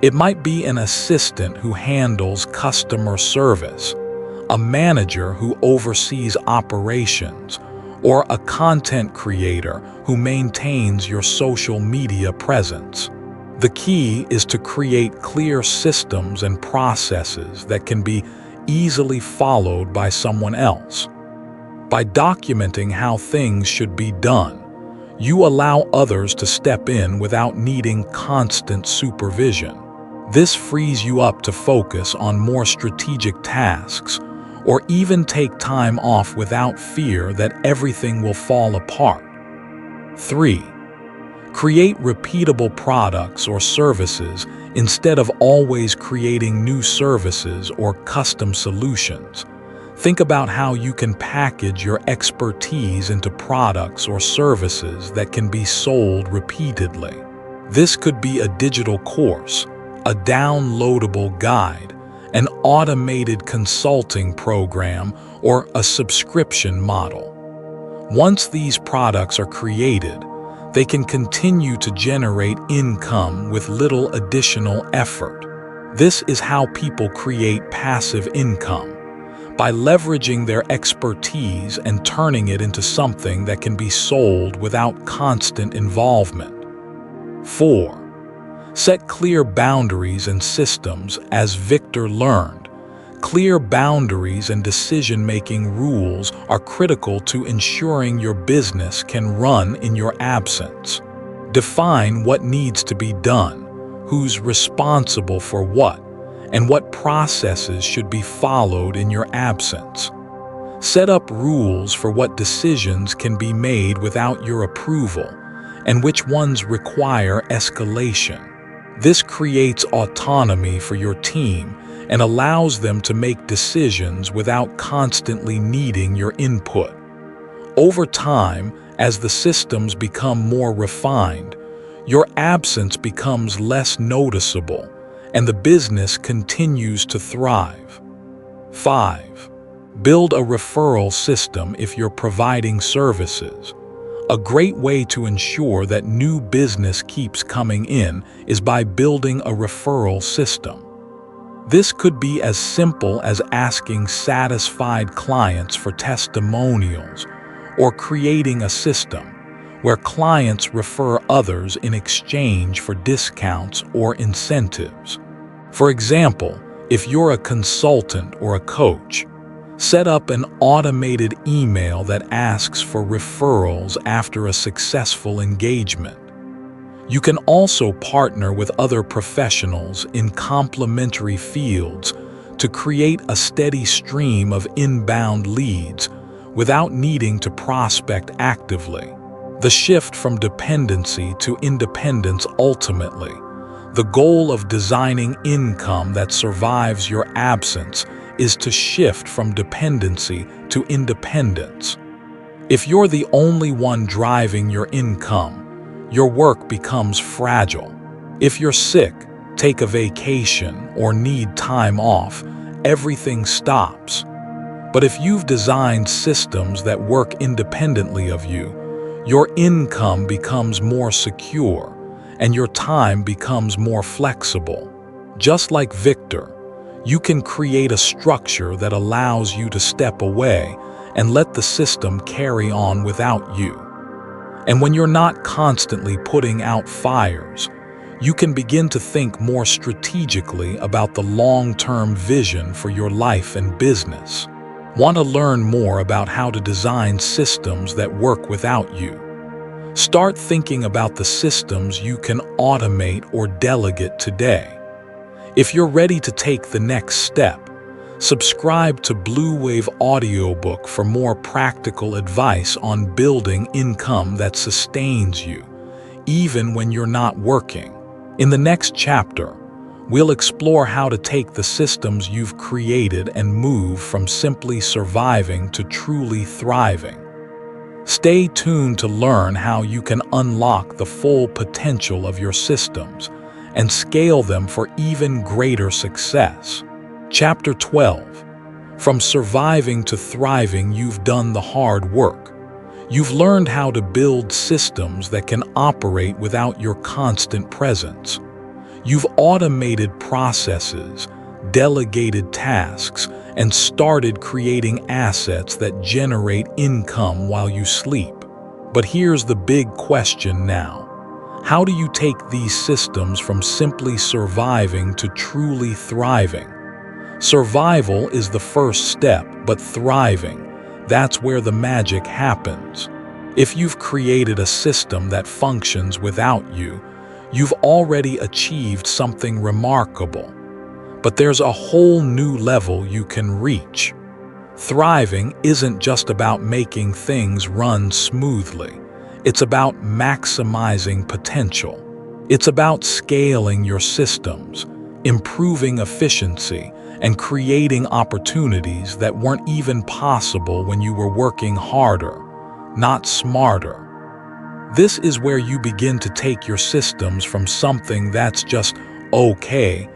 It might be an assistant who handles customer service, a manager who oversees operations, or a content creator who maintains your social media presence. The key is to create clear systems and processes that can be easily followed by someone else. By documenting how things should be done, you allow others to step in without needing constant supervision. This frees you up to focus on more strategic tasks, or even take time off without fear that everything will fall apart. 3. Create repeatable products or services instead of always creating new services or custom solutions. Think about how you can package your expertise into products or services that can be sold repeatedly. This could be a digital course, a downloadable guide, an automated consulting program, or a subscription model. Once these products are created, they can continue to generate income with little additional effort. This is how people create passive income, by leveraging their expertise and turning it into something that can be sold without constant involvement. 4. Set clear boundaries and systems. As Victor learned, clear boundaries and decision-making rules are critical to ensuring your business can run in your absence. Define what needs to be done, who's responsible for what, and what processes should be followed in your absence. Set up rules for what decisions can be made without your approval, and which ones require escalation. This creates autonomy for your team and allows them to make decisions without constantly needing your input. Over time, as the systems become more refined, your absence becomes less noticeable, and the business continues to thrive. 5. Build a referral system if you're providing services. A great way to ensure that new business keeps coming in is by building a referral system. This could be as simple as asking satisfied clients for testimonials or creating a system where clients refer others in exchange for discounts or incentives. For example, if you're a consultant or a coach, set up an automated email that asks for referrals after a successful engagement. You can also partner with other professionals in complementary fields to create a steady stream of inbound leads without needing to prospect actively. The shift from dependency to independence ultimately. The goal of designing income that survives your absence is to shift from dependency to independence. If you're the only one driving your income, your work becomes fragile. If you're sick, take a vacation, or need time off, everything stops. But if you've designed systems that work independently of you, your income becomes more secure, and your time becomes more flexible. Just like Victor, you can create a structure that allows you to step away and let the system carry on without you. And when you're not constantly putting out fires, you can begin to think more strategically about the long-term vision for your life and business. Want to learn more about how to design systems that work without you? Start thinking about the systems you can automate or delegate today. If you're ready to take the next step, subscribe to Blue Wave Audiobook for more practical advice on building income that sustains you, even when you're not working. In the next chapter, we'll explore how to take the systems you've created and move from simply surviving to truly thriving. Stay tuned to learn how you can unlock the full potential of your systems and scale them for even greater success. Chapter 12. From surviving to thriving, you've done the hard work. You've learned how to build systems that can operate without your constant presence. You've automated processes, delegated tasks, and started creating assets that generate income while you sleep. But here's the big question now. How do you take these systems from simply surviving to truly thriving? Survival is the first step, but thriving, that's where the magic happens. If you've created a system that functions without you, you've already achieved something remarkable. But there's a whole new level you can reach. Thriving isn't just about making things run smoothly. It's about maximizing potential. It's about scaling your systems, improving efficiency, and creating opportunities that weren't even possible when you were working harder, not smarter. This is where you begin to take your systems from something that's just okay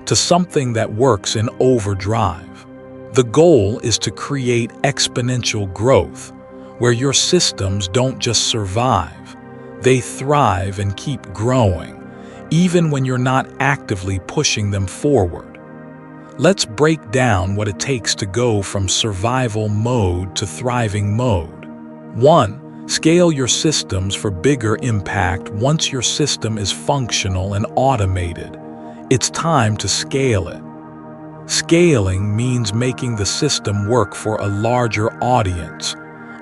to something that works in overdrive. The goal is to create exponential growth, where your systems don't just survive, they thrive and keep growing, even when you're not actively pushing them forward. Let's break down what it takes to go from survival mode to thriving mode. 1. Scale your systems for bigger impact. Once your system is functional and automated, it's time to scale it. Scaling means making the system work for a larger audience,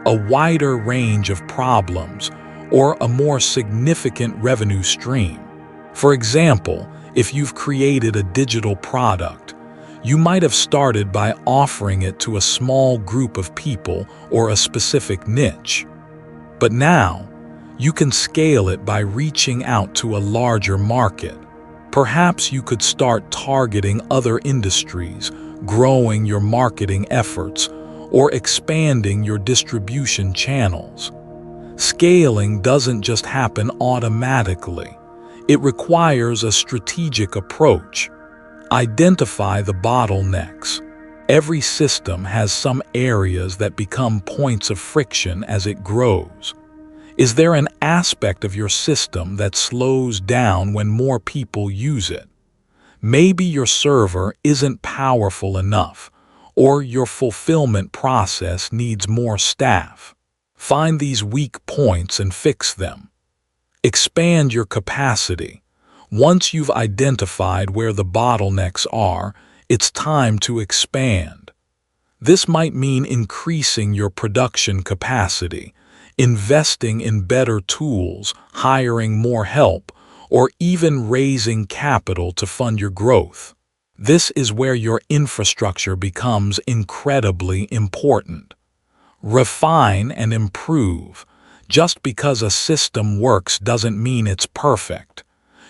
a wider range of problems, or a more significant revenue stream. For example, if you've created a digital product, you might have started by offering it to a small group of people or a specific niche. But now, You can scale it by reaching out to a larger market. Perhaps you could start targeting other industries, growing your marketing efforts, or expanding your distribution channels. Scaling doesn't just happen automatically. It requires a strategic approach. Identify the bottlenecks. Every system has some areas that become points of friction as it grows. Is there an aspect of your system that slows down when more people use it? Maybe your server isn't powerful enough, or your fulfillment process needs more staff. Find these weak points and fix them. Expand your capacity. Once you've identified where the bottlenecks are, it's time to expand. This might mean increasing your production capacity, investing in better tools, hiring more help, or even raising capital to fund your growth. This is where your infrastructure becomes incredibly important. Refine and improve. Just because a system works doesn't mean it's perfect.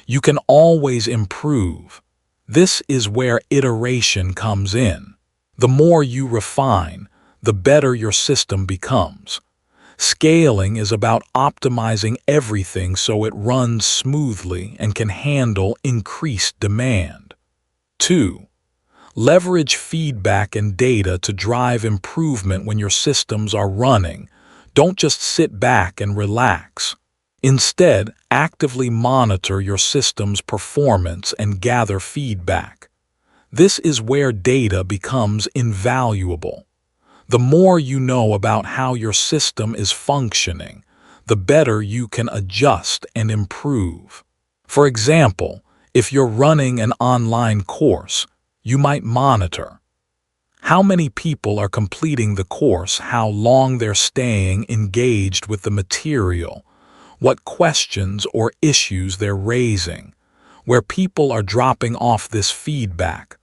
You can always improve. This is where iteration comes in. The more you refine, the better your system becomes. Scaling is about optimizing everything so it runs smoothly and can handle increased demand. 2. Leverage feedback and data to drive improvement when your systems are running. Don't just sit back and relax. Instead, actively monitor your system's performance and gather feedback. This is where data becomes invaluable. The more you know about how your system is functioning, the better you can adjust and improve. For example, if you're running an online course, you might monitor how many people are completing the course, how long they're staying engaged with the material, what questions or issues they're raising. Where people are dropping off. This feedback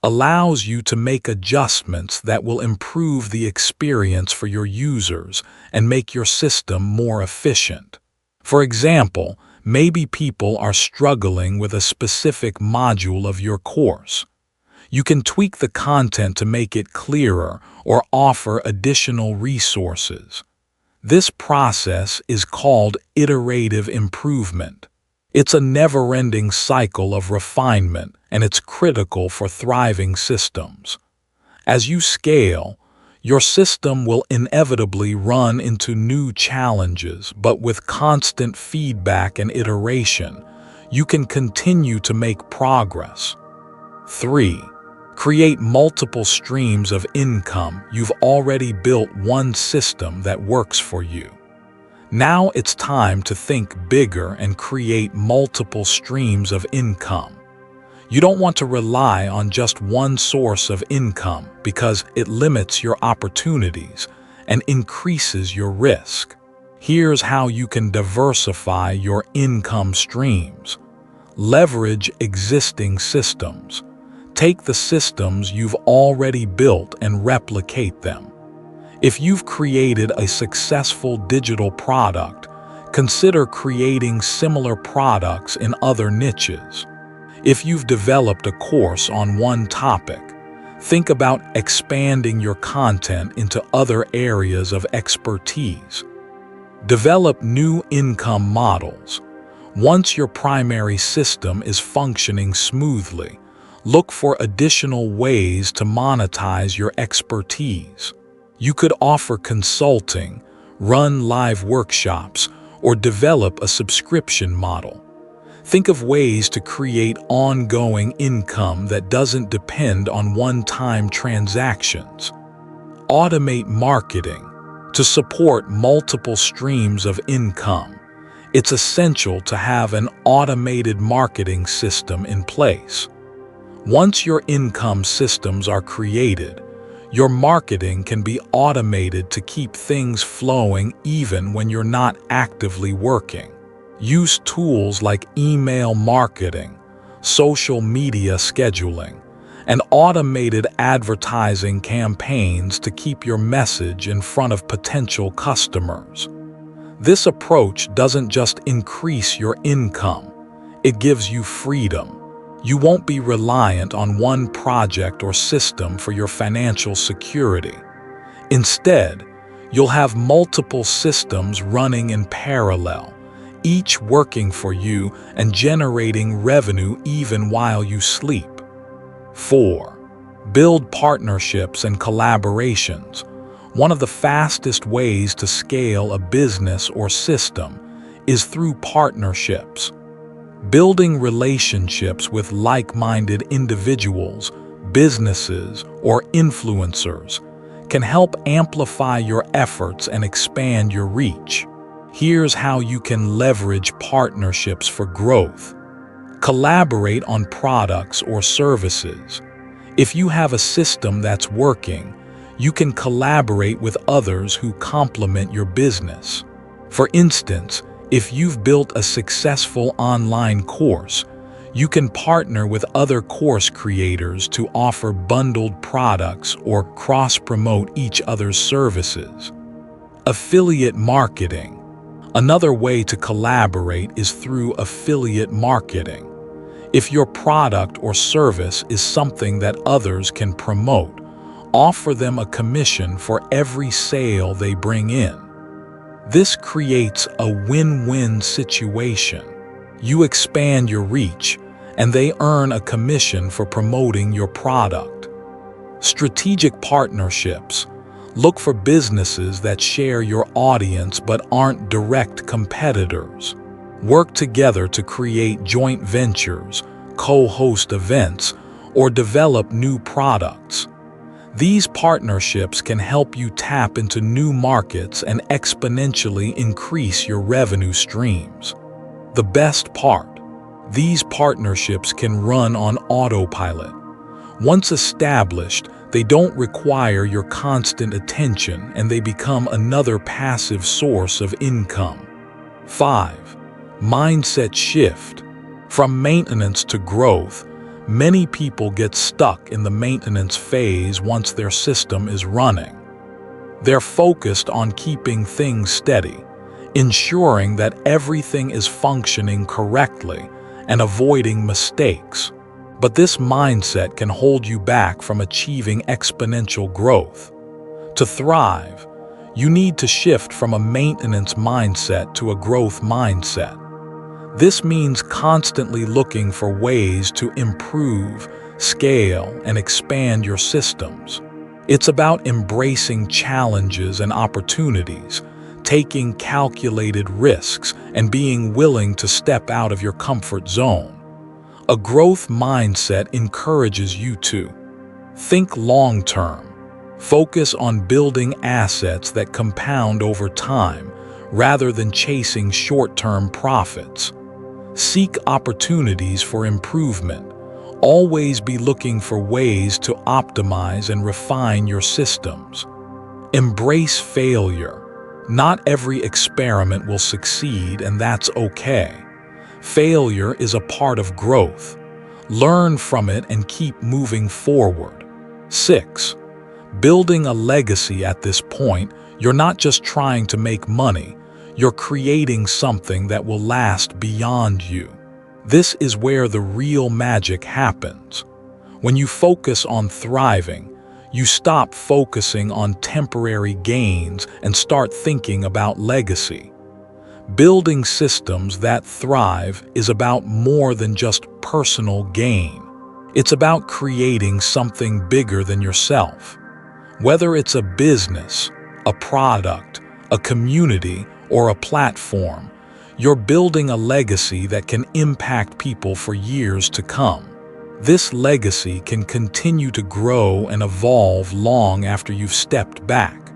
allows you to make adjustments that will improve the experience for your users and make your system more efficient. For example, maybe people are struggling with a specific module of your course. You can tweak the content to make it clearer or offer additional resources. This process is called iterative improvement. It's a never-ending cycle of refinement, and it's critical for thriving systems. As you scale, your system will inevitably run into new challenges, but with constant feedback and iteration, you can continue to make progress. 3. Create multiple streams of income. You've already built one system that works for you. Now it's time to think bigger and create multiple streams of income. You don't want to rely on just one source of income because it limits your opportunities and increases your risk. Here's how you can diversify your income streams. Leverage existing systems. Take the systems you've already built and replicate them. If you've created a successful digital product, consider creating similar products in other niches. If you've developed a course on one topic, think about expanding your content into other areas of expertise. Develop new income models. Once your primary system is functioning smoothly, look for additional ways to monetize your expertise. You could offer consulting, run live workshops, or develop a subscription model. Think of ways to create ongoing income that doesn't depend on one-time transactions. Automate marketing. To support multiple streams of income, it's essential to have an automated marketing system in place. Once your income systems are created, your marketing can be automated to keep things flowing even when you're not actively working. Use tools like email marketing, social media scheduling, and automated advertising campaigns to keep your message in front of potential customers. This approach doesn't just increase your income, it gives you freedom. You won't be reliant on one project or system for your financial security. Instead, you'll have multiple systems running in parallel, each working for you and generating revenue even while you sleep. 4. Build partnerships and collaborations. One of the fastest ways to scale a business or system is through partnerships. Building relationships with like-minded individuals, businesses, or influencers can help amplify your efforts and expand your reach. Here's how you can leverage partnerships for growth. Collaborate on products or services. If you have a system that's working, you can collaborate with others who complement your business. For instance, if you've built a successful online course, you can partner with other course creators to offer bundled products or cross-promote each other's services. Affiliate marketing. Another way to collaborate is through affiliate marketing. If your product or service is something that others can promote, offer them a commission for every sale they bring in. This creates a win-win situation. You expand your reach, and they earn a commission for promoting your product. Strategic partnerships. Look for businesses that share your audience but aren't direct competitors. Work together to create joint ventures, co-host events, or develop new products. These partnerships can help you tap into new markets and exponentially increase your revenue streams. The best part: these partnerships can run on autopilot. Once established, they don't require your constant attention and they become another passive source of income. 5. Mindset shift. From maintenance to growth, many people get stuck in the maintenance phase once their system is running. They're focused on keeping things steady, ensuring that everything is functioning correctly and avoiding mistakes. But this mindset can hold you back from achieving exponential growth. To thrive, you need to shift from a maintenance mindset to a growth mindset. This means constantly looking for ways to improve, scale, and expand your systems. It's about embracing challenges and opportunities, taking calculated risks, and being willing to step out of your comfort zone. A growth mindset encourages you to think long-term, focus on building assets that compound over time rather than chasing short-term profits. Seek opportunities for improvement. Always be looking for ways to optimize and refine your systems. Embrace failure. Not every experiment will succeed, and that's okay. Failure is a part of growth. Learn from it and keep moving forward. 6. Building a legacy. At this point, you're not just trying to make money, you're creating something that will last beyond you. This is where the real magic happens. When you focus on thriving, you stop focusing on temporary gains and start thinking about legacy. Building systems that thrive is about more than just personal gain. It's about creating something bigger than yourself. Whether it's a business, a product, a community, or a platform, you're building a legacy that can impact people for years to come. This legacy can continue to grow and evolve long after you've stepped back.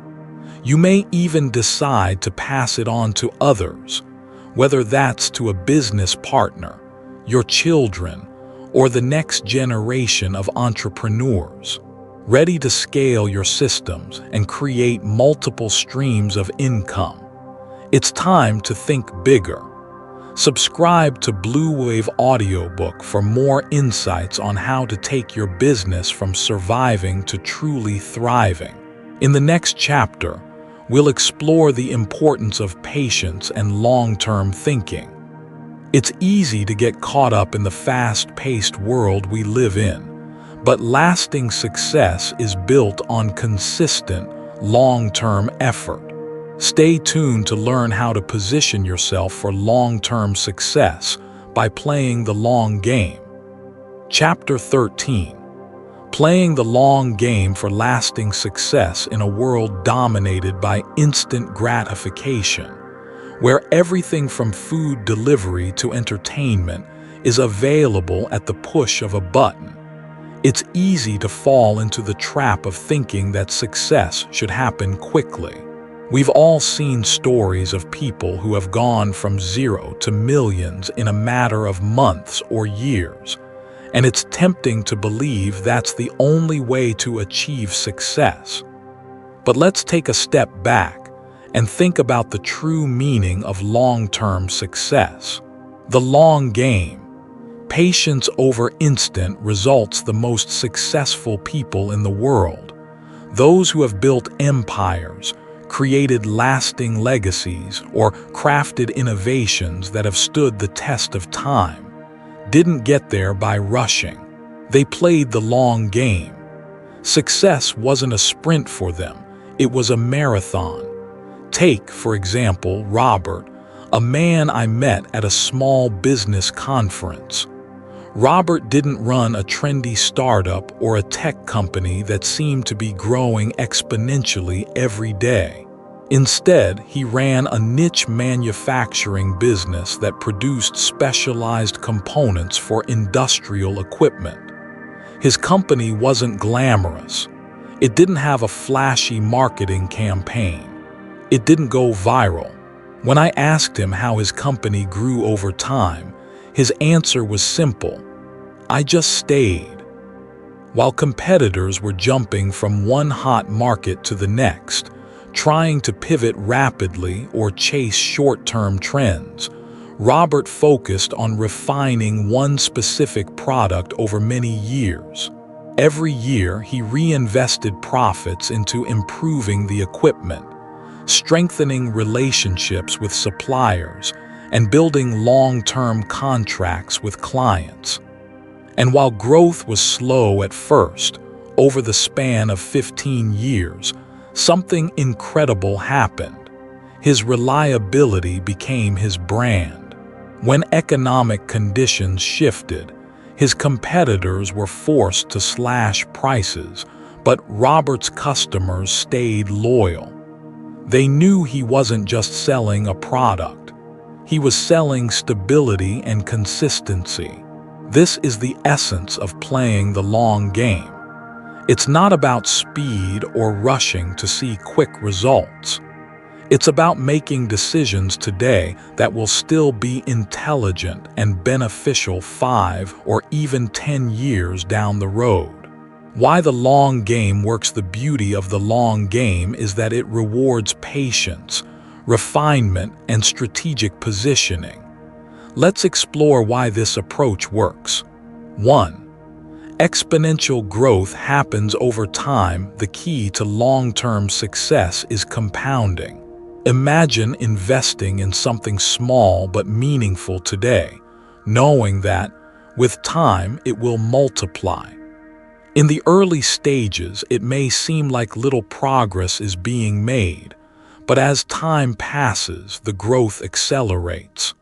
You may even decide to pass it on to others, whether that's to a business partner, your children, or the next generation of entrepreneurs. Ready to scale your systems and create multiple streams of income. It's time to think bigger. Subscribe to Blue Wave Audiobook for more insights on how to take your business from surviving to truly thriving. In the next chapter, we'll explore the importance of patience and long-term thinking. It's easy to get caught up in the fast-paced world we live in, but lasting success is built on consistent, long-term effort. Stay tuned to learn how to position yourself for long-term success by playing the long game. Chapter 13. Playing the long game for lasting success in a world dominated by instant gratification, where everything from food delivery to entertainment is available at the push of a button. It's easy to fall into the trap of thinking that success should happen quickly. We've all seen stories of people who have gone from zero to millions in a matter of months or years, and it's tempting to believe that's the only way to achieve success. But let's take a step back and think about the true meaning of long-term success. The long game. Patience over instant results. The most successful people in the world, those who have built empires, created lasting legacies, or crafted innovations that have stood the test of time, didn't get there by rushing. They played the long game. Success wasn't a sprint for them, it was a marathon. Take, for example, Robert, a man I met at a small business conference. Robert didn't run a trendy startup or a tech company that seemed to be growing exponentially every day. Instead, he ran a niche manufacturing business that produced specialized components for industrial equipment. His company wasn't glamorous. It didn't have a flashy marketing campaign. It didn't go viral. When I asked him how his company grew over time, his answer was simple: I just stayed. While competitors were jumping from one hot market to the next, trying to pivot rapidly or chase short-term trends, Robert focused on refining one specific product over many years. Every year, he reinvested profits into improving the equipment, strengthening relationships with suppliers, and building long-term contracts with clients. And while growth was slow at first, over the span of 15 years, something incredible happened. His reliability became his brand. When economic conditions shifted, his competitors were forced to slash prices, but Robert's customers stayed loyal. They knew he wasn't just selling a product. He was selling stability and consistency. This is the essence of playing the long game. It's not about speed or rushing to see quick results. It's about making decisions today that will still be intelligent and beneficial 5 or even 10 years down the road. Why the long game works. The beauty of the long game is that it rewards patience, refinement, and strategic positioning. Let's explore why this approach works. 1. Exponential growth happens over time. The key to long-term success is compounding. Imagine investing in something small but meaningful today, knowing that, with time, it will multiply. In the early stages, it may seem like little progress is being made, but as time passes, the growth accelerates.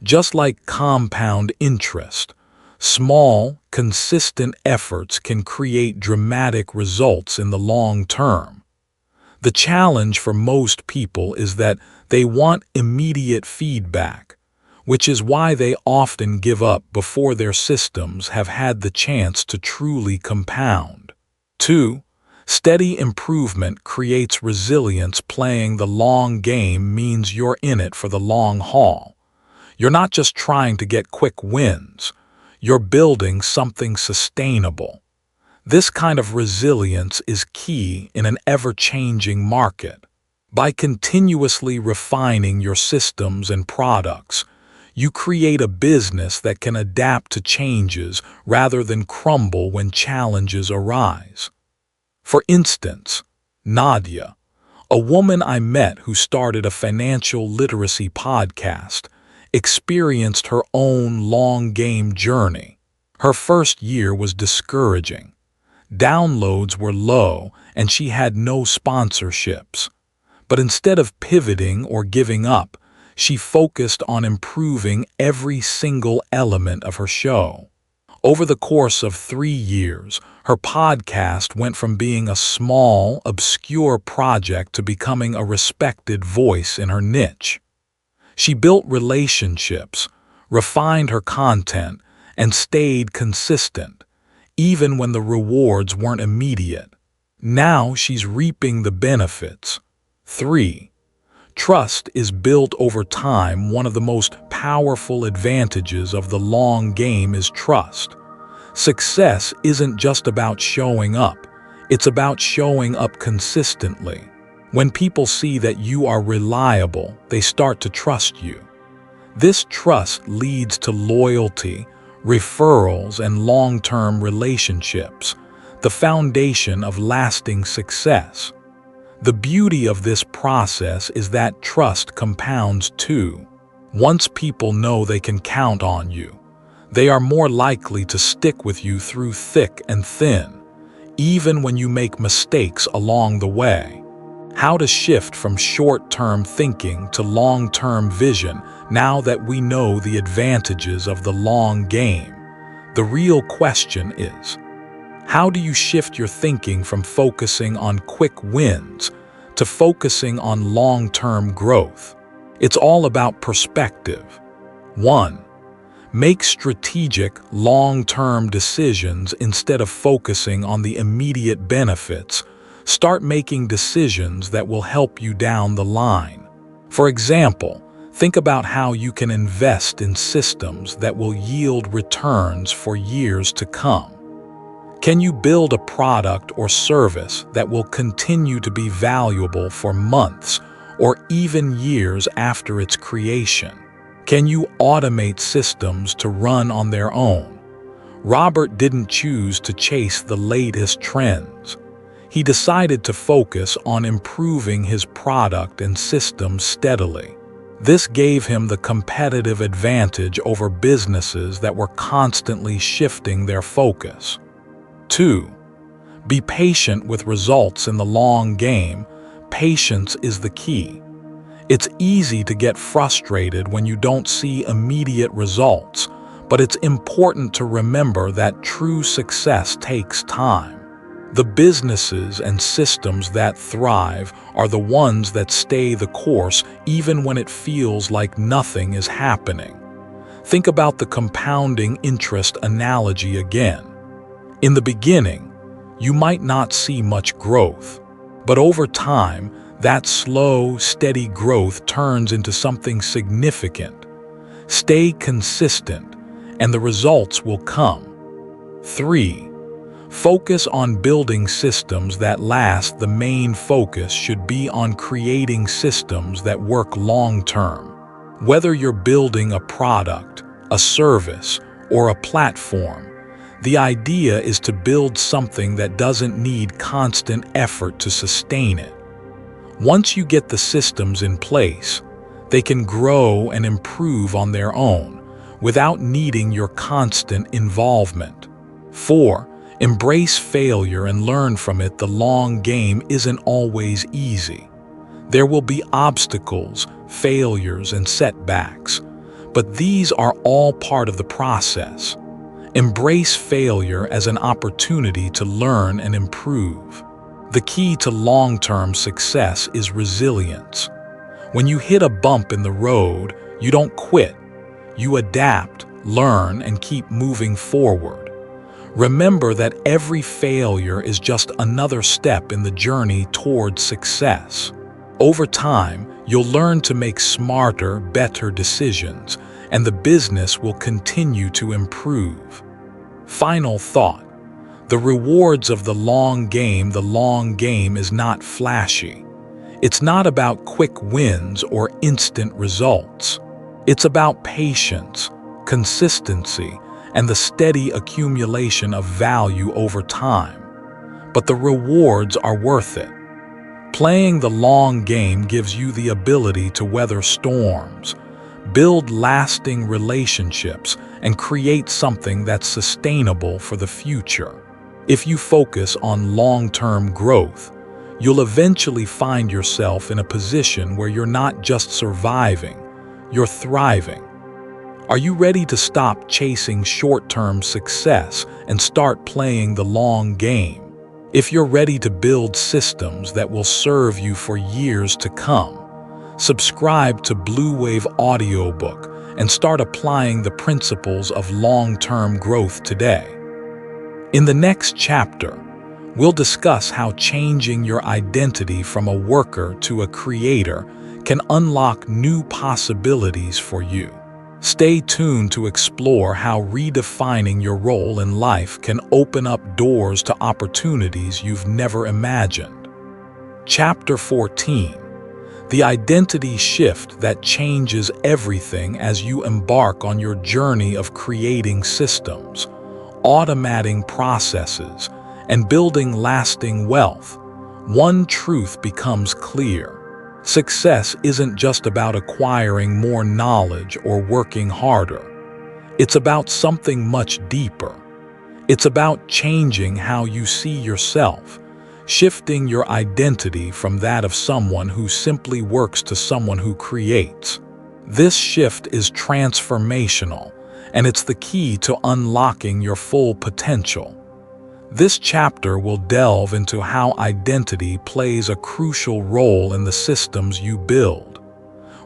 Just like compound interest, small, consistent efforts can create dramatic results in the long term. The challenge for most people is that they want immediate feedback, which is why they often give up before their systems have had the chance to truly compound. 2. Steady improvement creates resilience. Playing the long game means you're in it for the long haul. You're not just trying to get quick wins. You're building something sustainable. This kind of resilience is key in an ever-changing market. By continuously refining your systems and products, you create a business that can adapt to changes rather than crumble when challenges arise. For instance, Nadia, A woman I met who started a financial literacy podcast experienced her own long game journey. Her first year was discouraging. Downloads were low and she had no sponsorships. But instead of pivoting or giving up, she focused on improving every single element of her show. Over the course of 3 years, her podcast went from being a small, obscure project to becoming a respected voice in her niche. She built relationships, refined her content, and stayed consistent, even when the rewards weren't immediate. Now she's reaping the benefits. 3. Trust is built over time. One of the most powerful advantages of the long game is trust. Success isn't just about showing up, it's about showing up consistently. When people see that you are reliable, they start to trust you. This trust leads to loyalty, referrals, and long-term relationships, the foundation of lasting success. The beauty of this process is that trust compounds too. Once people know they can count on you, they are more likely to stick with you through thick and thin, even when you make mistakes along the way. How to shift from short-term thinking to long-term vision now that we know the advantages of the long game. The real question is, how do you shift your thinking from focusing on quick wins to focusing on long-term growth? It's all about perspective. 1. Make strategic, long-term decisions instead of focusing on the immediate benefits. Start making decisions that will help you down the line. For example, think about how you can invest in systems that will yield returns for years to come. Can you build a product or service that will continue to be valuable for months or even years after its creation? Can you automate systems to run on their own? Robert didn't choose to chase the latest trends. He decided to focus on improving his product and system steadily. This gave him the competitive advantage over businesses that were constantly shifting their focus. 2. Be patient with results in the long game. Patience is the key. It's easy to get frustrated when you don't see immediate results, but it's important to remember that true success takes time. The businesses and systems that thrive are the ones that stay the course even when it feels like nothing is happening. Think about the compounding interest analogy again. In the beginning, you might not see much growth, but over time, that slow, steady growth turns into something significant. Stay consistent, and the results will come. 3. Focus on building systems that last. The main focus should be on creating systems that work long-term. Whether you're building a product, a service, or a platform, the idea is to build something that doesn't need constant effort to sustain it. Once you get the systems in place, they can grow and improve on their own without needing your constant involvement. 4. Embrace failure and learn from it. The long game isn't always easy. There will be obstacles, failures, and setbacks, but these are all part of the process. Embrace failure as an opportunity to learn and improve. The key to long-term success is resilience. When you hit a bump in the road, you don't quit. You adapt, learn, and keep moving forward. Remember that every failure is just another step in the journey towards success. Over time, you'll learn to make smarter, better decisions, and the business will continue to improve. Final thought. The rewards of the long game. The long game is not flashy. It's not about quick wins or instant results. It's about patience, consistency, and the steady accumulation of value over time. But the rewards are worth it. Playing the long game gives you the ability to weather storms, build lasting relationships, and create something that's sustainable for the future. If you focus on long-term growth, you'll eventually find yourself in a position where you're not just surviving, you're thriving. Are you ready to stop chasing short-term success and start playing the long game? If you're ready to build systems that will serve you for years to come, subscribe to Blue Wave Audiobook and start applying the principles of long-term growth today. In the next chapter, we'll discuss how changing your identity from a worker to a creator can unlock new possibilities for you. Stay tuned to explore how redefining your role in life can open up doors to opportunities you've never imagined. Chapter 14: The identity shift that changes everything as you embark on your journey of creating systems, automating processes, and building lasting wealth. One truth becomes clear. Success isn't just about acquiring more knowledge or working harder. It's about something much deeper. It's about changing how you see yourself, shifting your identity from that of someone who simply works to someone who creates. This shift is transformational, and it's the key to unlocking your full potential. This chapter will delve into how identity plays a crucial role in the systems you build.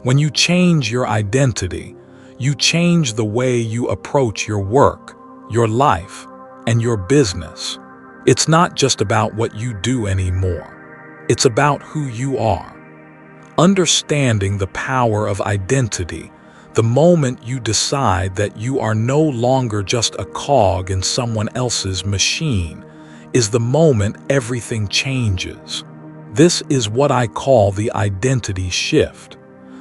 When you change your identity, you change the way you approach your work, your life, and your business. It's not just about what you do anymore. It's about who you are. Understanding the power of identity, the moment you decide that you are no longer just a cog in someone else's machine, is the moment everything changes. This is what I call the identity shift,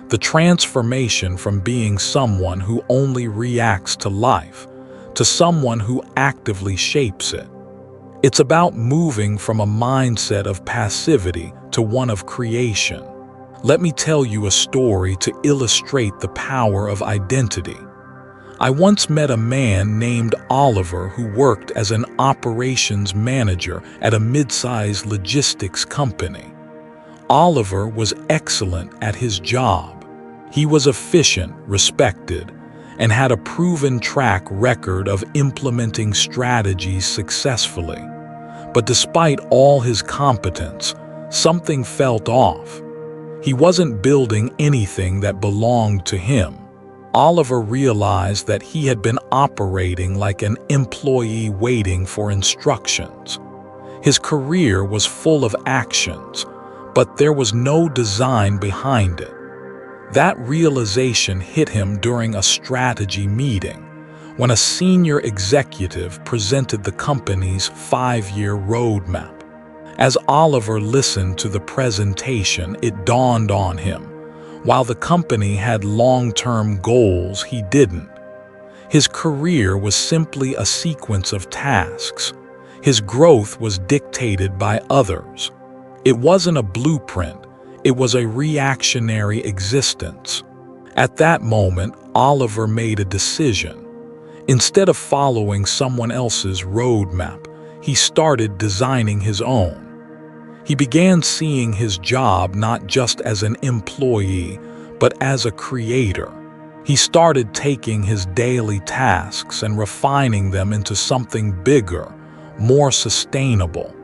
the transformation from being someone who only reacts to life to someone who actively shapes it. It's about moving from a mindset of passivity to one of creation. Let me tell you a story to illustrate the power of identity. I once met a man named Oliver who worked as an operations manager at a mid-sized logistics company. Oliver was excellent at his job. He was efficient, respected, and had a proven track record of implementing strategies successfully. But despite all his competence, something felt off. He wasn't building anything that belonged to him. Oliver realized that he had been operating like an employee waiting for instructions. His career was full of actions, but there was no design behind it. That realization hit him during a strategy meeting, when a senior executive presented the company's 5-year roadmap. As Oliver listened to the presentation, it dawned on him. While the company had long-term goals, he didn't. His career was simply a sequence of tasks. His growth was dictated by others. It wasn't a blueprint, it was a reactionary existence. At that moment, Oliver made a decision. Instead of following someone else's roadmap, he started designing his own. He began seeing his job not just as an employee, but as a creator. He started taking his daily tasks and refining them into something bigger, more sustainable.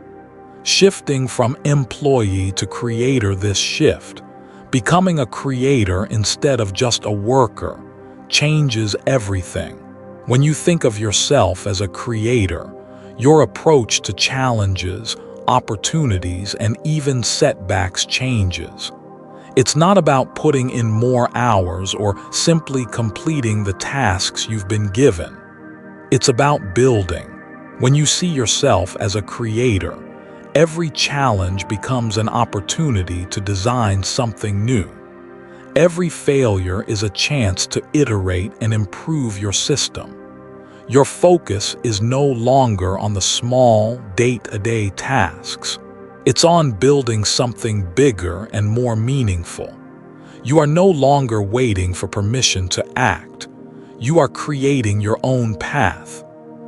Shifting from employee to creator, this shift, becoming a creator instead of just a worker, changes everything. When you think of yourself as a creator, your approach to challenges, opportunities, and even setbacks changes. It's not about putting in more hours or simply completing the tasks you've been given. It's about building. When you see yourself as a creator, every challenge becomes an opportunity to design something new. Every failure is a chance to iterate and improve your system. Your focus is no longer on the small, day-to-day tasks. It's on building something bigger and more meaningful. You are no longer waiting for permission to act. You are creating your own path.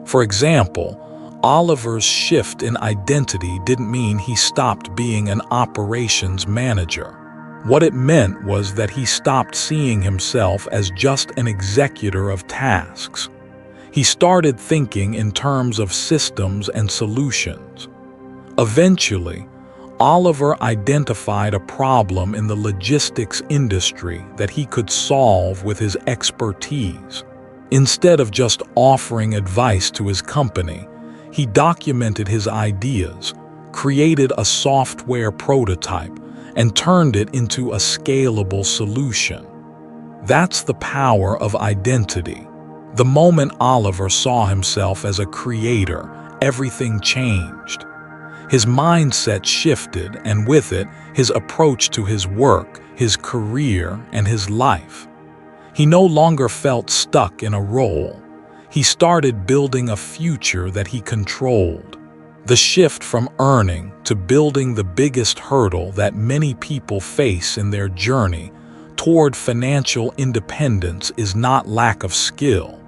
For example, Oliver's shift in identity didn't mean he stopped being an operations manager. What it meant was that he stopped seeing himself as just an executor of tasks. He started thinking in terms of systems and solutions. Eventually, Oliver identified a problem in the logistics industry that he could solve with his expertise. Instead of just offering advice to his company, he documented his ideas, created a software prototype, and turned it into a scalable solution. That's the power of identity. The moment Oliver saw himself as a creator, everything changed. His mindset shifted, and with it, his approach to his work, his career, and his life. He no longer felt stuck in a role. He started building a future that he controlled. The shift from earning to building the biggest hurdle that many people face in their journey toward financial independence is not lack of skill,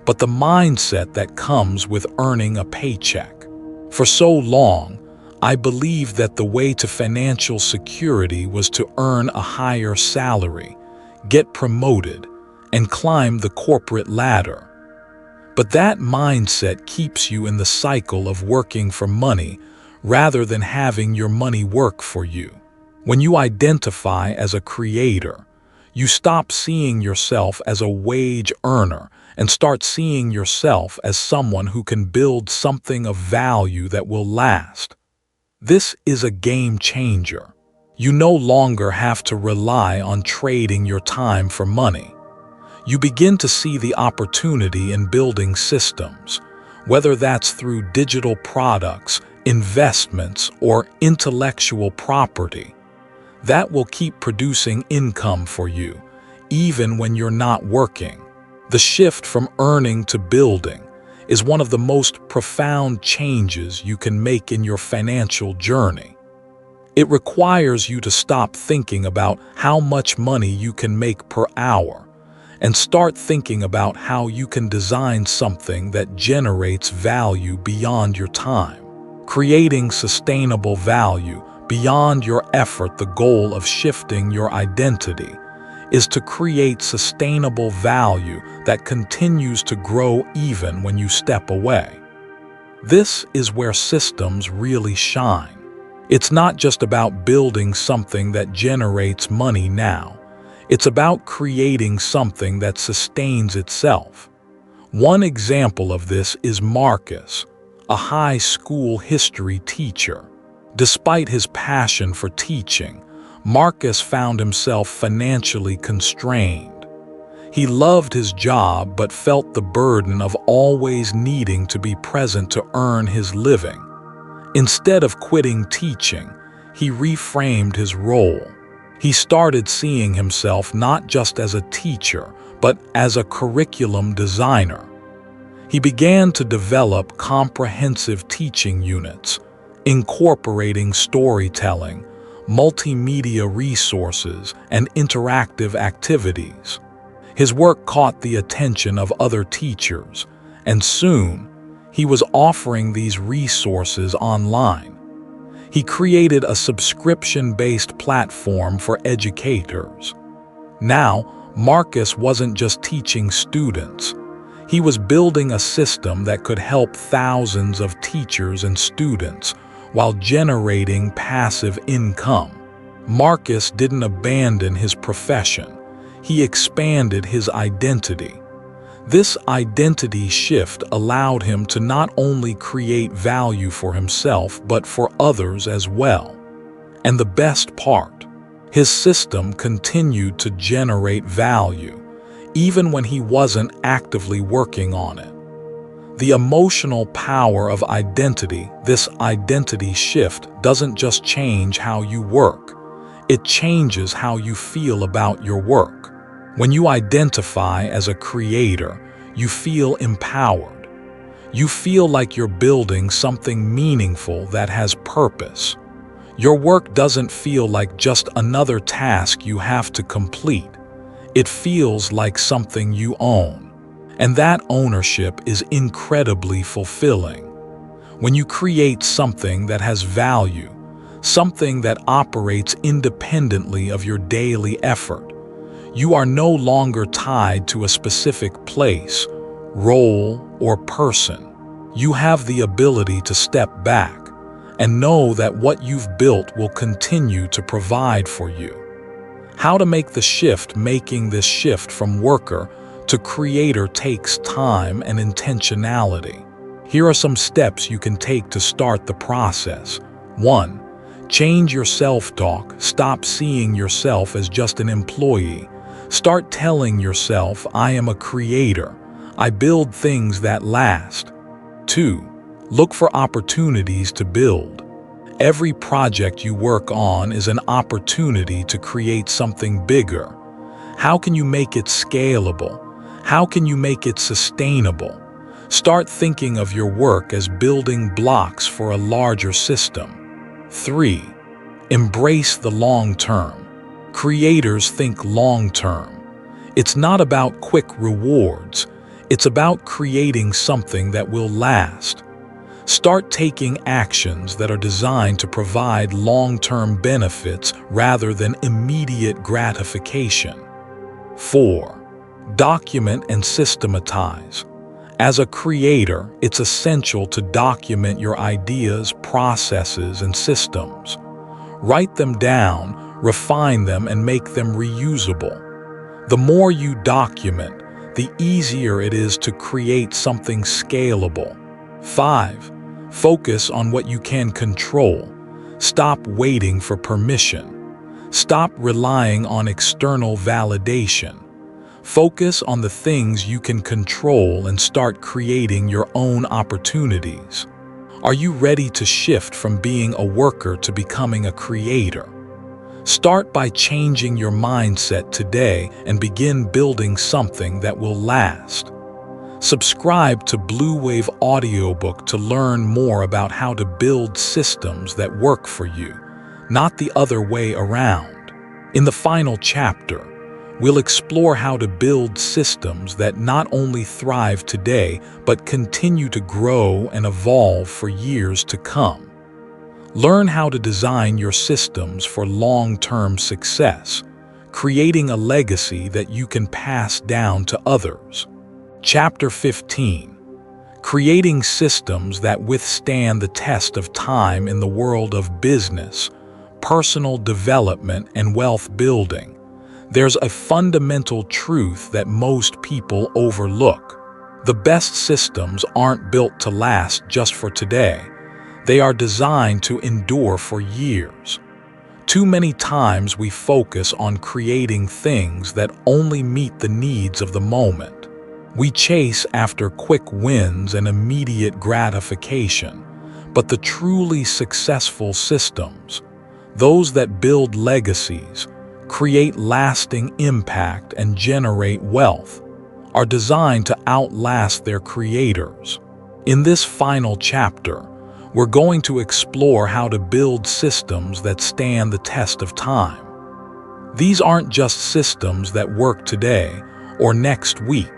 but the mindset that comes with earning a paycheck. For so long, I believed that the way to financial security was to earn a higher salary, get promoted, and climb the corporate ladder. But that mindset keeps you in the cycle of working for money rather than having your money work for you. When you identify as a creator, you stop seeing yourself as a wage earner and start seeing yourself as someone who can build something of value that will last. This is a game changer. You no longer have to rely on trading your time for money. You begin to see the opportunity in building systems, whether that's through digital products, investments, or intellectual property, that will keep producing income for you, even when you're not working. The shift from earning to building is one of the most profound changes you can make in your financial journey. It requires you to stop thinking about how much money you can make per hour and start thinking about how you can design something that generates value beyond your time. Creating sustainable value beyond your effort. The goal of shifting your identity is to create sustainable value that continues to grow even when you step away. This is where systems really shine. It's not just about building something that generates money now. It's about creating something that sustains itself. One example of this is Marcus, a high school history teacher. Despite his passion for teaching, Marcus found himself financially constrained. He loved his job but felt the burden of always needing to be present to earn his living. Instead of quitting teaching, he reframed his role. He started seeing himself not just as a teacher, but as a curriculum designer. He began to develop comprehensive teaching units, incorporating storytelling, multimedia resources, and interactive activities. His work caught the attention of other teachers, and soon, he was offering these resources online. He created a subscription-based platform for educators. Now, Marcus wasn't just teaching students. He was building a system that could help thousands of teachers and students while generating passive income. Marcus didn't abandon his profession. He expanded his identity. This identity shift allowed him to not only create value for himself but for others as well. And the best part, his system continued to generate value, even when he wasn't actively working on it. The emotional power of identity, this identity shift, doesn't just change how you work. It changes how you feel about your work. When you identify as a creator, you feel empowered. You feel like you're building something meaningful that has purpose. Your work doesn't feel like just another task you have to complete. It feels like something you own. And that ownership is incredibly fulfilling. When you create something that has value, something that operates independently of your daily effort, you are no longer tied to a specific place, role, or person. You have the ability to step back and know that what you've built will continue to provide for you. How to make the shift? Making this shift from worker to creator takes time and intentionality. Here are some steps you can take to start the process. 1. Change your self-talk. Stop seeing yourself as just an employee. Start telling yourself, I am a creator. I build things that last. 2. Look for opportunities to build. Every project you work on is an opportunity to create something bigger. How can you make it scalable? How can you make it sustainable? Start thinking of your work as building blocks for a larger system. 3. Embrace the long term. Creators think long term. It's not about quick rewards. It's about creating something that will last. Start taking actions that are designed to provide long-term benefits rather than immediate gratification. 4. Document and systematize. As a creator, it's essential to document your ideas, processes, and systems. Write them down, refine them, and make them reusable. The more you document, the easier it is to create something scalable. 5. Focus on what you can control. Stop waiting for permission. Stop relying on external validation. Focus on the things you can control and start creating your own opportunities. Are you ready to shift from being a worker to becoming a creator? Start by changing your mindset today and begin building something that will last. Subscribe to Blue Wave Audiobook to learn more about how to build systems that work for you, not the other way around. In the final chapter, we'll explore how to build systems that not only thrive today, but continue to grow and evolve for years to come. Learn how to design your systems for long-term success, creating a legacy that you can pass down to others. Chapter 15. Creating systems that withstand the test of time in the world of business, personal development, and wealth building. There's a fundamental truth that most people overlook. The best systems aren't built to last just for today. They are designed to endure for years. Too many times we focus on creating things that only meet the needs of the moment. We chase after quick wins and immediate gratification, but the truly successful systems, those that build legacies, create lasting impact, and generate wealth, are designed to outlast their creators. In this final chapter, we're going to explore how to build systems that stand the test of time. These aren't just systems that work today or next week,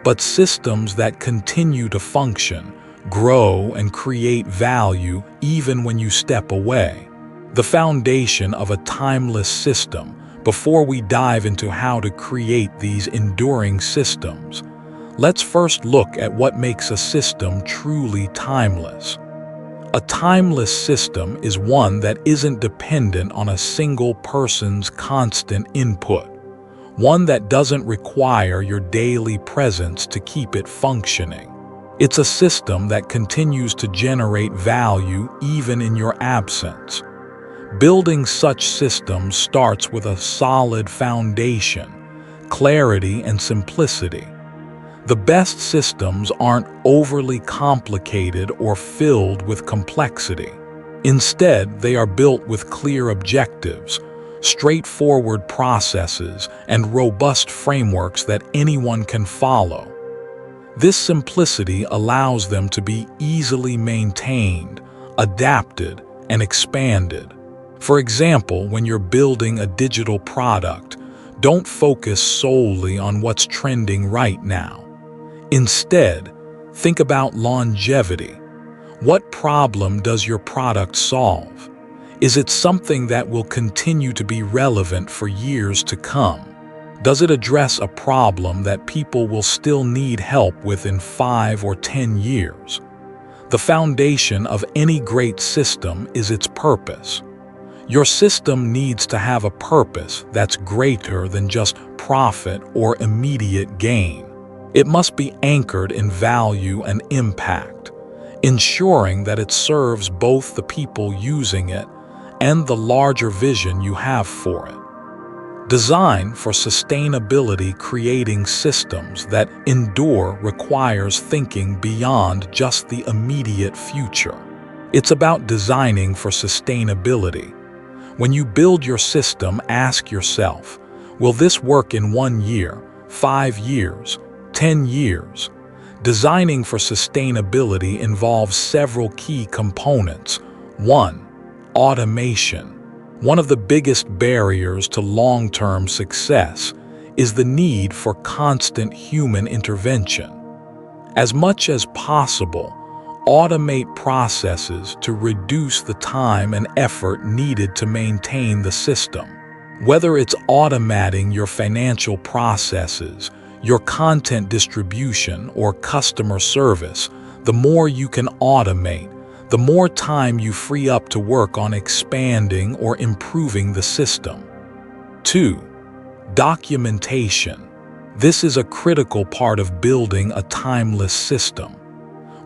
but systems that continue to function, grow, and create value even when you step away. The foundation of a timeless system. Before we dive into how to create these enduring systems, let's first look at what makes a system truly timeless. A timeless system is one that isn't dependent on a single person's constant input, one that doesn't require your daily presence to keep it functioning. It's a system that continues to generate value even in your absence. Building such systems starts with a solid foundation, clarity, and simplicity. The best systems aren't overly complicated or filled with complexity. Instead, they are built with clear objectives, straightforward processes, and robust frameworks that anyone can follow. This simplicity allows them to be easily maintained, adapted, and expanded. For example, when you're building a digital product, don't focus solely on what's trending right now. Instead, think about longevity. What problem does your product solve? Is it something that will continue to be relevant for years to come? Does it address a problem that people will still need help with in 5 or 10 years? The foundation of any great system is its purpose. Your system needs to have a purpose that's greater than just profit or immediate gain. It must be anchored in value and impact, ensuring that it serves both the people using it and the larger vision you have for it. Design for sustainability. Creating systems that endure requires thinking beyond just the immediate future. It's about designing for sustainability. When you build your system, ask yourself, will this work in 1 year, 5 years, 10 years? Designing for sustainability involves several key components. 1. Automation. One of the biggest barriers to long-term success is the need for constant human intervention. As much as possible, automate processes to reduce the time and effort needed to maintain the system. Whether it's automating your financial processes, your content distribution, or customer service, the more you can automate, the more time you free up to work on expanding or improving the system. 2. Documentation. This is a critical part of building a timeless system.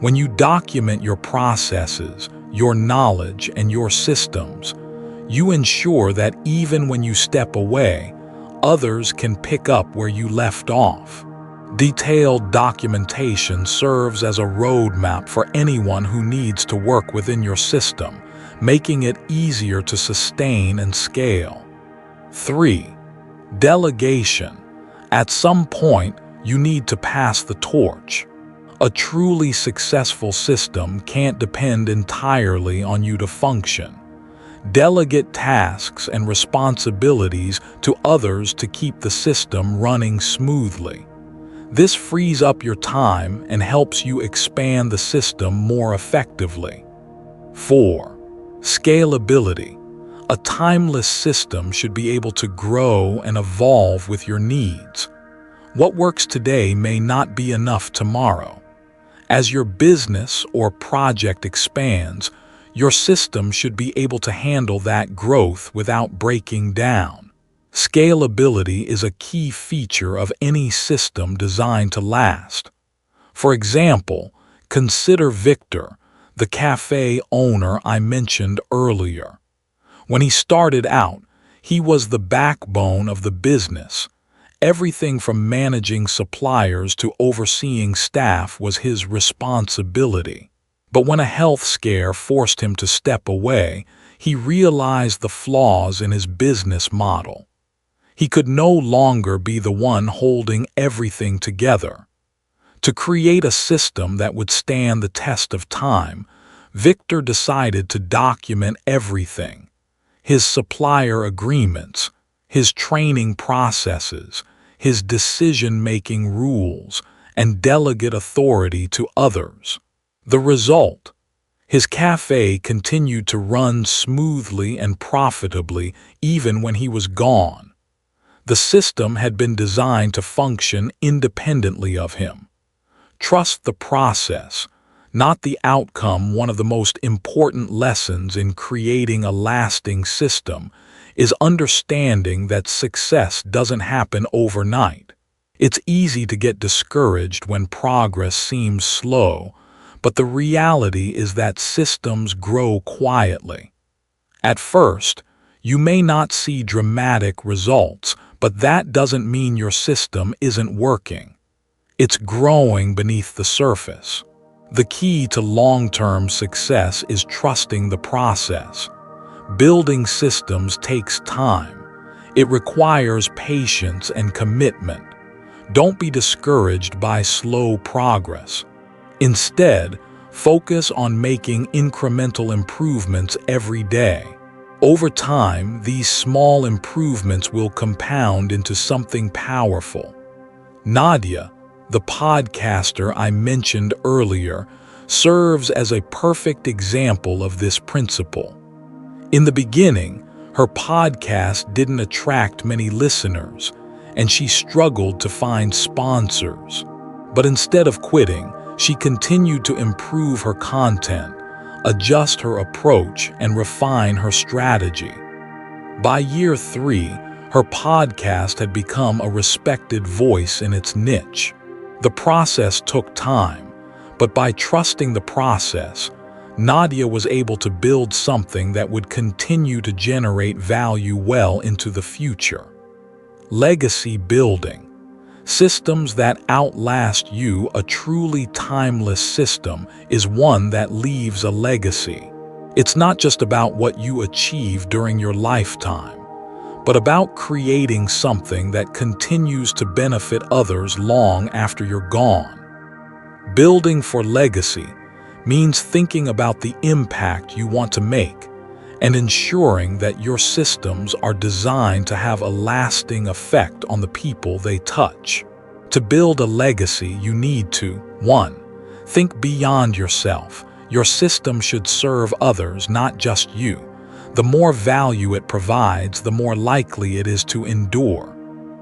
When you document your processes, your knowledge, and your systems, you ensure that even when you step away, others can pick up where you left off. Detailed documentation serves as a roadmap for anyone who needs to work within your system, making it easier to sustain and scale. 3. Delegation. At some point, you need to pass the torch. A truly successful system can't depend entirely on you to function. Delegate tasks and responsibilities to others to keep the system running smoothly. This frees up your time and helps you expand the system more effectively. 4. Scalability. A timeless system should be able to grow and evolve with your needs. What works today may not be enough tomorrow. As your business or project expands, your system should be able to handle that growth without breaking down. Scalability is a key feature of any system designed to last. For example, consider Victor, the cafe owner I mentioned earlier. When he started out, he was the backbone of the business. Everything from managing suppliers to overseeing staff was his responsibility. But when a health scare forced him to step away, he realized the flaws in his business model. He could no longer be the one holding everything together. To create a system that would stand the test of time, Victor decided to document everything: his supplier agreements, his training processes, his decision-making rules, and delegate authority to others. The result: his cafe continued to run smoothly and profitably even when he was gone. The system had been designed to function independently of him. Trust the process, not the outcome. One of the most important lessons in creating a lasting system is understanding that success doesn't happen overnight. It's easy to get discouraged when progress seems slow, but the reality is that systems grow quietly. At first, you may not see dramatic results, but that doesn't mean your system isn't working. It's growing beneath the surface. The key to long-term success is trusting the process. Building systems takes time. It requires patience and commitment. Don't be discouraged by slow progress. Instead, focus on making incremental improvements every day. Over time, these small improvements will compound into something powerful. Nadia, the podcaster I mentioned earlier, serves as a perfect example of this principle. In the beginning, her podcast didn't attract many listeners, and she struggled to find sponsors. But instead of quitting, she continued to improve her content, adjust her approach, and refine her strategy. By year 3, her podcast had become a respected voice in its niche. The process took time, but by trusting the process, Nadia was able to build something that would continue to generate value well into the future. Legacy building. Systems that outlast you. A truly timeless system is one that leaves a legacy. It's not just about what you achieve during your lifetime, but about creating something that continues to benefit others long after you're gone. Building for legacy means thinking about the impact you want to make and ensuring that your systems are designed to have a lasting effect on the people they touch. To build a legacy, you need to 1. Think beyond yourself. Your system should serve others, not just you. The more value it provides, the more likely it is to endure.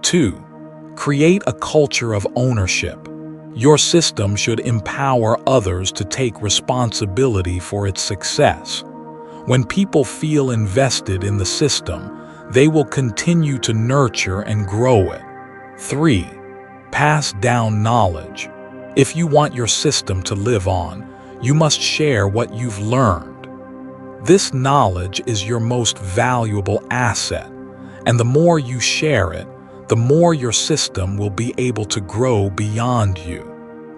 2. Create a culture of ownership. Your system should empower others to take responsibility for its success. When people feel invested in the system, they will continue to nurture and grow it. 3. Pass down knowledge. If you want your system to live on, you must share what you've learned. This knowledge is your most valuable asset, and the more you share it, the more your system will be able to grow beyond you.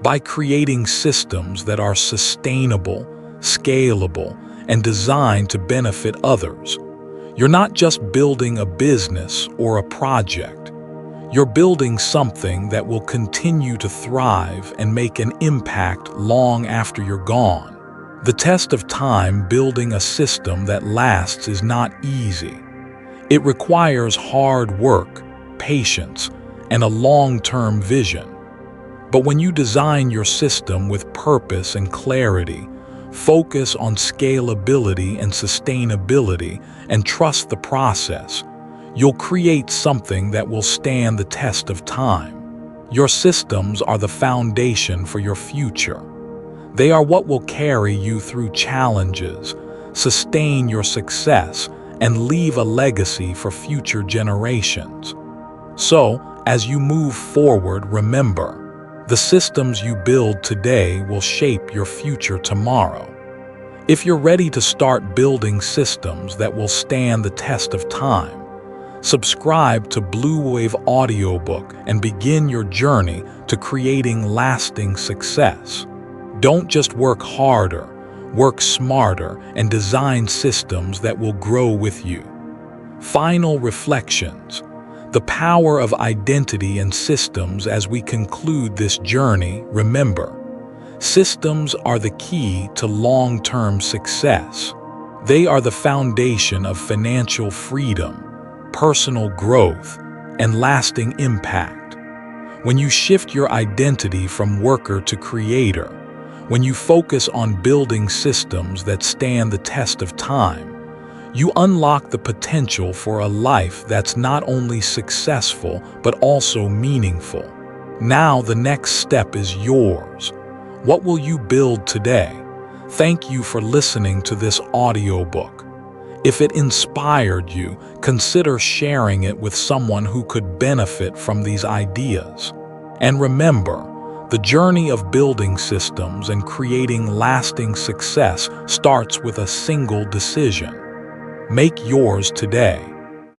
By creating systems that are sustainable, scalable, and designed to benefit others, you're not just building a business or a project. You're building something that will continue to thrive and make an impact long after you're gone. The test of time building a system that lasts is not easy. It requires hard work, patience, and a long-term vision. But when you design your system with purpose and clarity, focus on scalability and sustainability, and trust the process, you'll create something that will stand the test of time. Your systems are the foundation for your future. They are what will carry you through challenges, sustain your success, and leave a legacy for future generations. So, as you move forward, remember, the systems you build today will shape your future tomorrow. If you're ready to start building systems that will stand the test of time, subscribe to Blue Wave Audiobook and begin your journey to creating lasting success. Don't just work harder, work smarter, and design systems that will grow with you. Final reflections. The power of identity and systems. As we conclude this journey, remember, systems are the key to long-term success. They are the foundation of financial freedom, personal growth, and lasting impact. When you shift your identity from worker to creator, when you focus on building systems that stand the test of time, you unlock the potential for a life that's not only successful but also meaningful. Now the next step is yours. What will you build today? Thank you for listening to this audiobook. If it inspired you, consider sharing it with someone who could benefit from these ideas. And remember, the journey of building systems and creating lasting success starts with a single decision. Make yours today.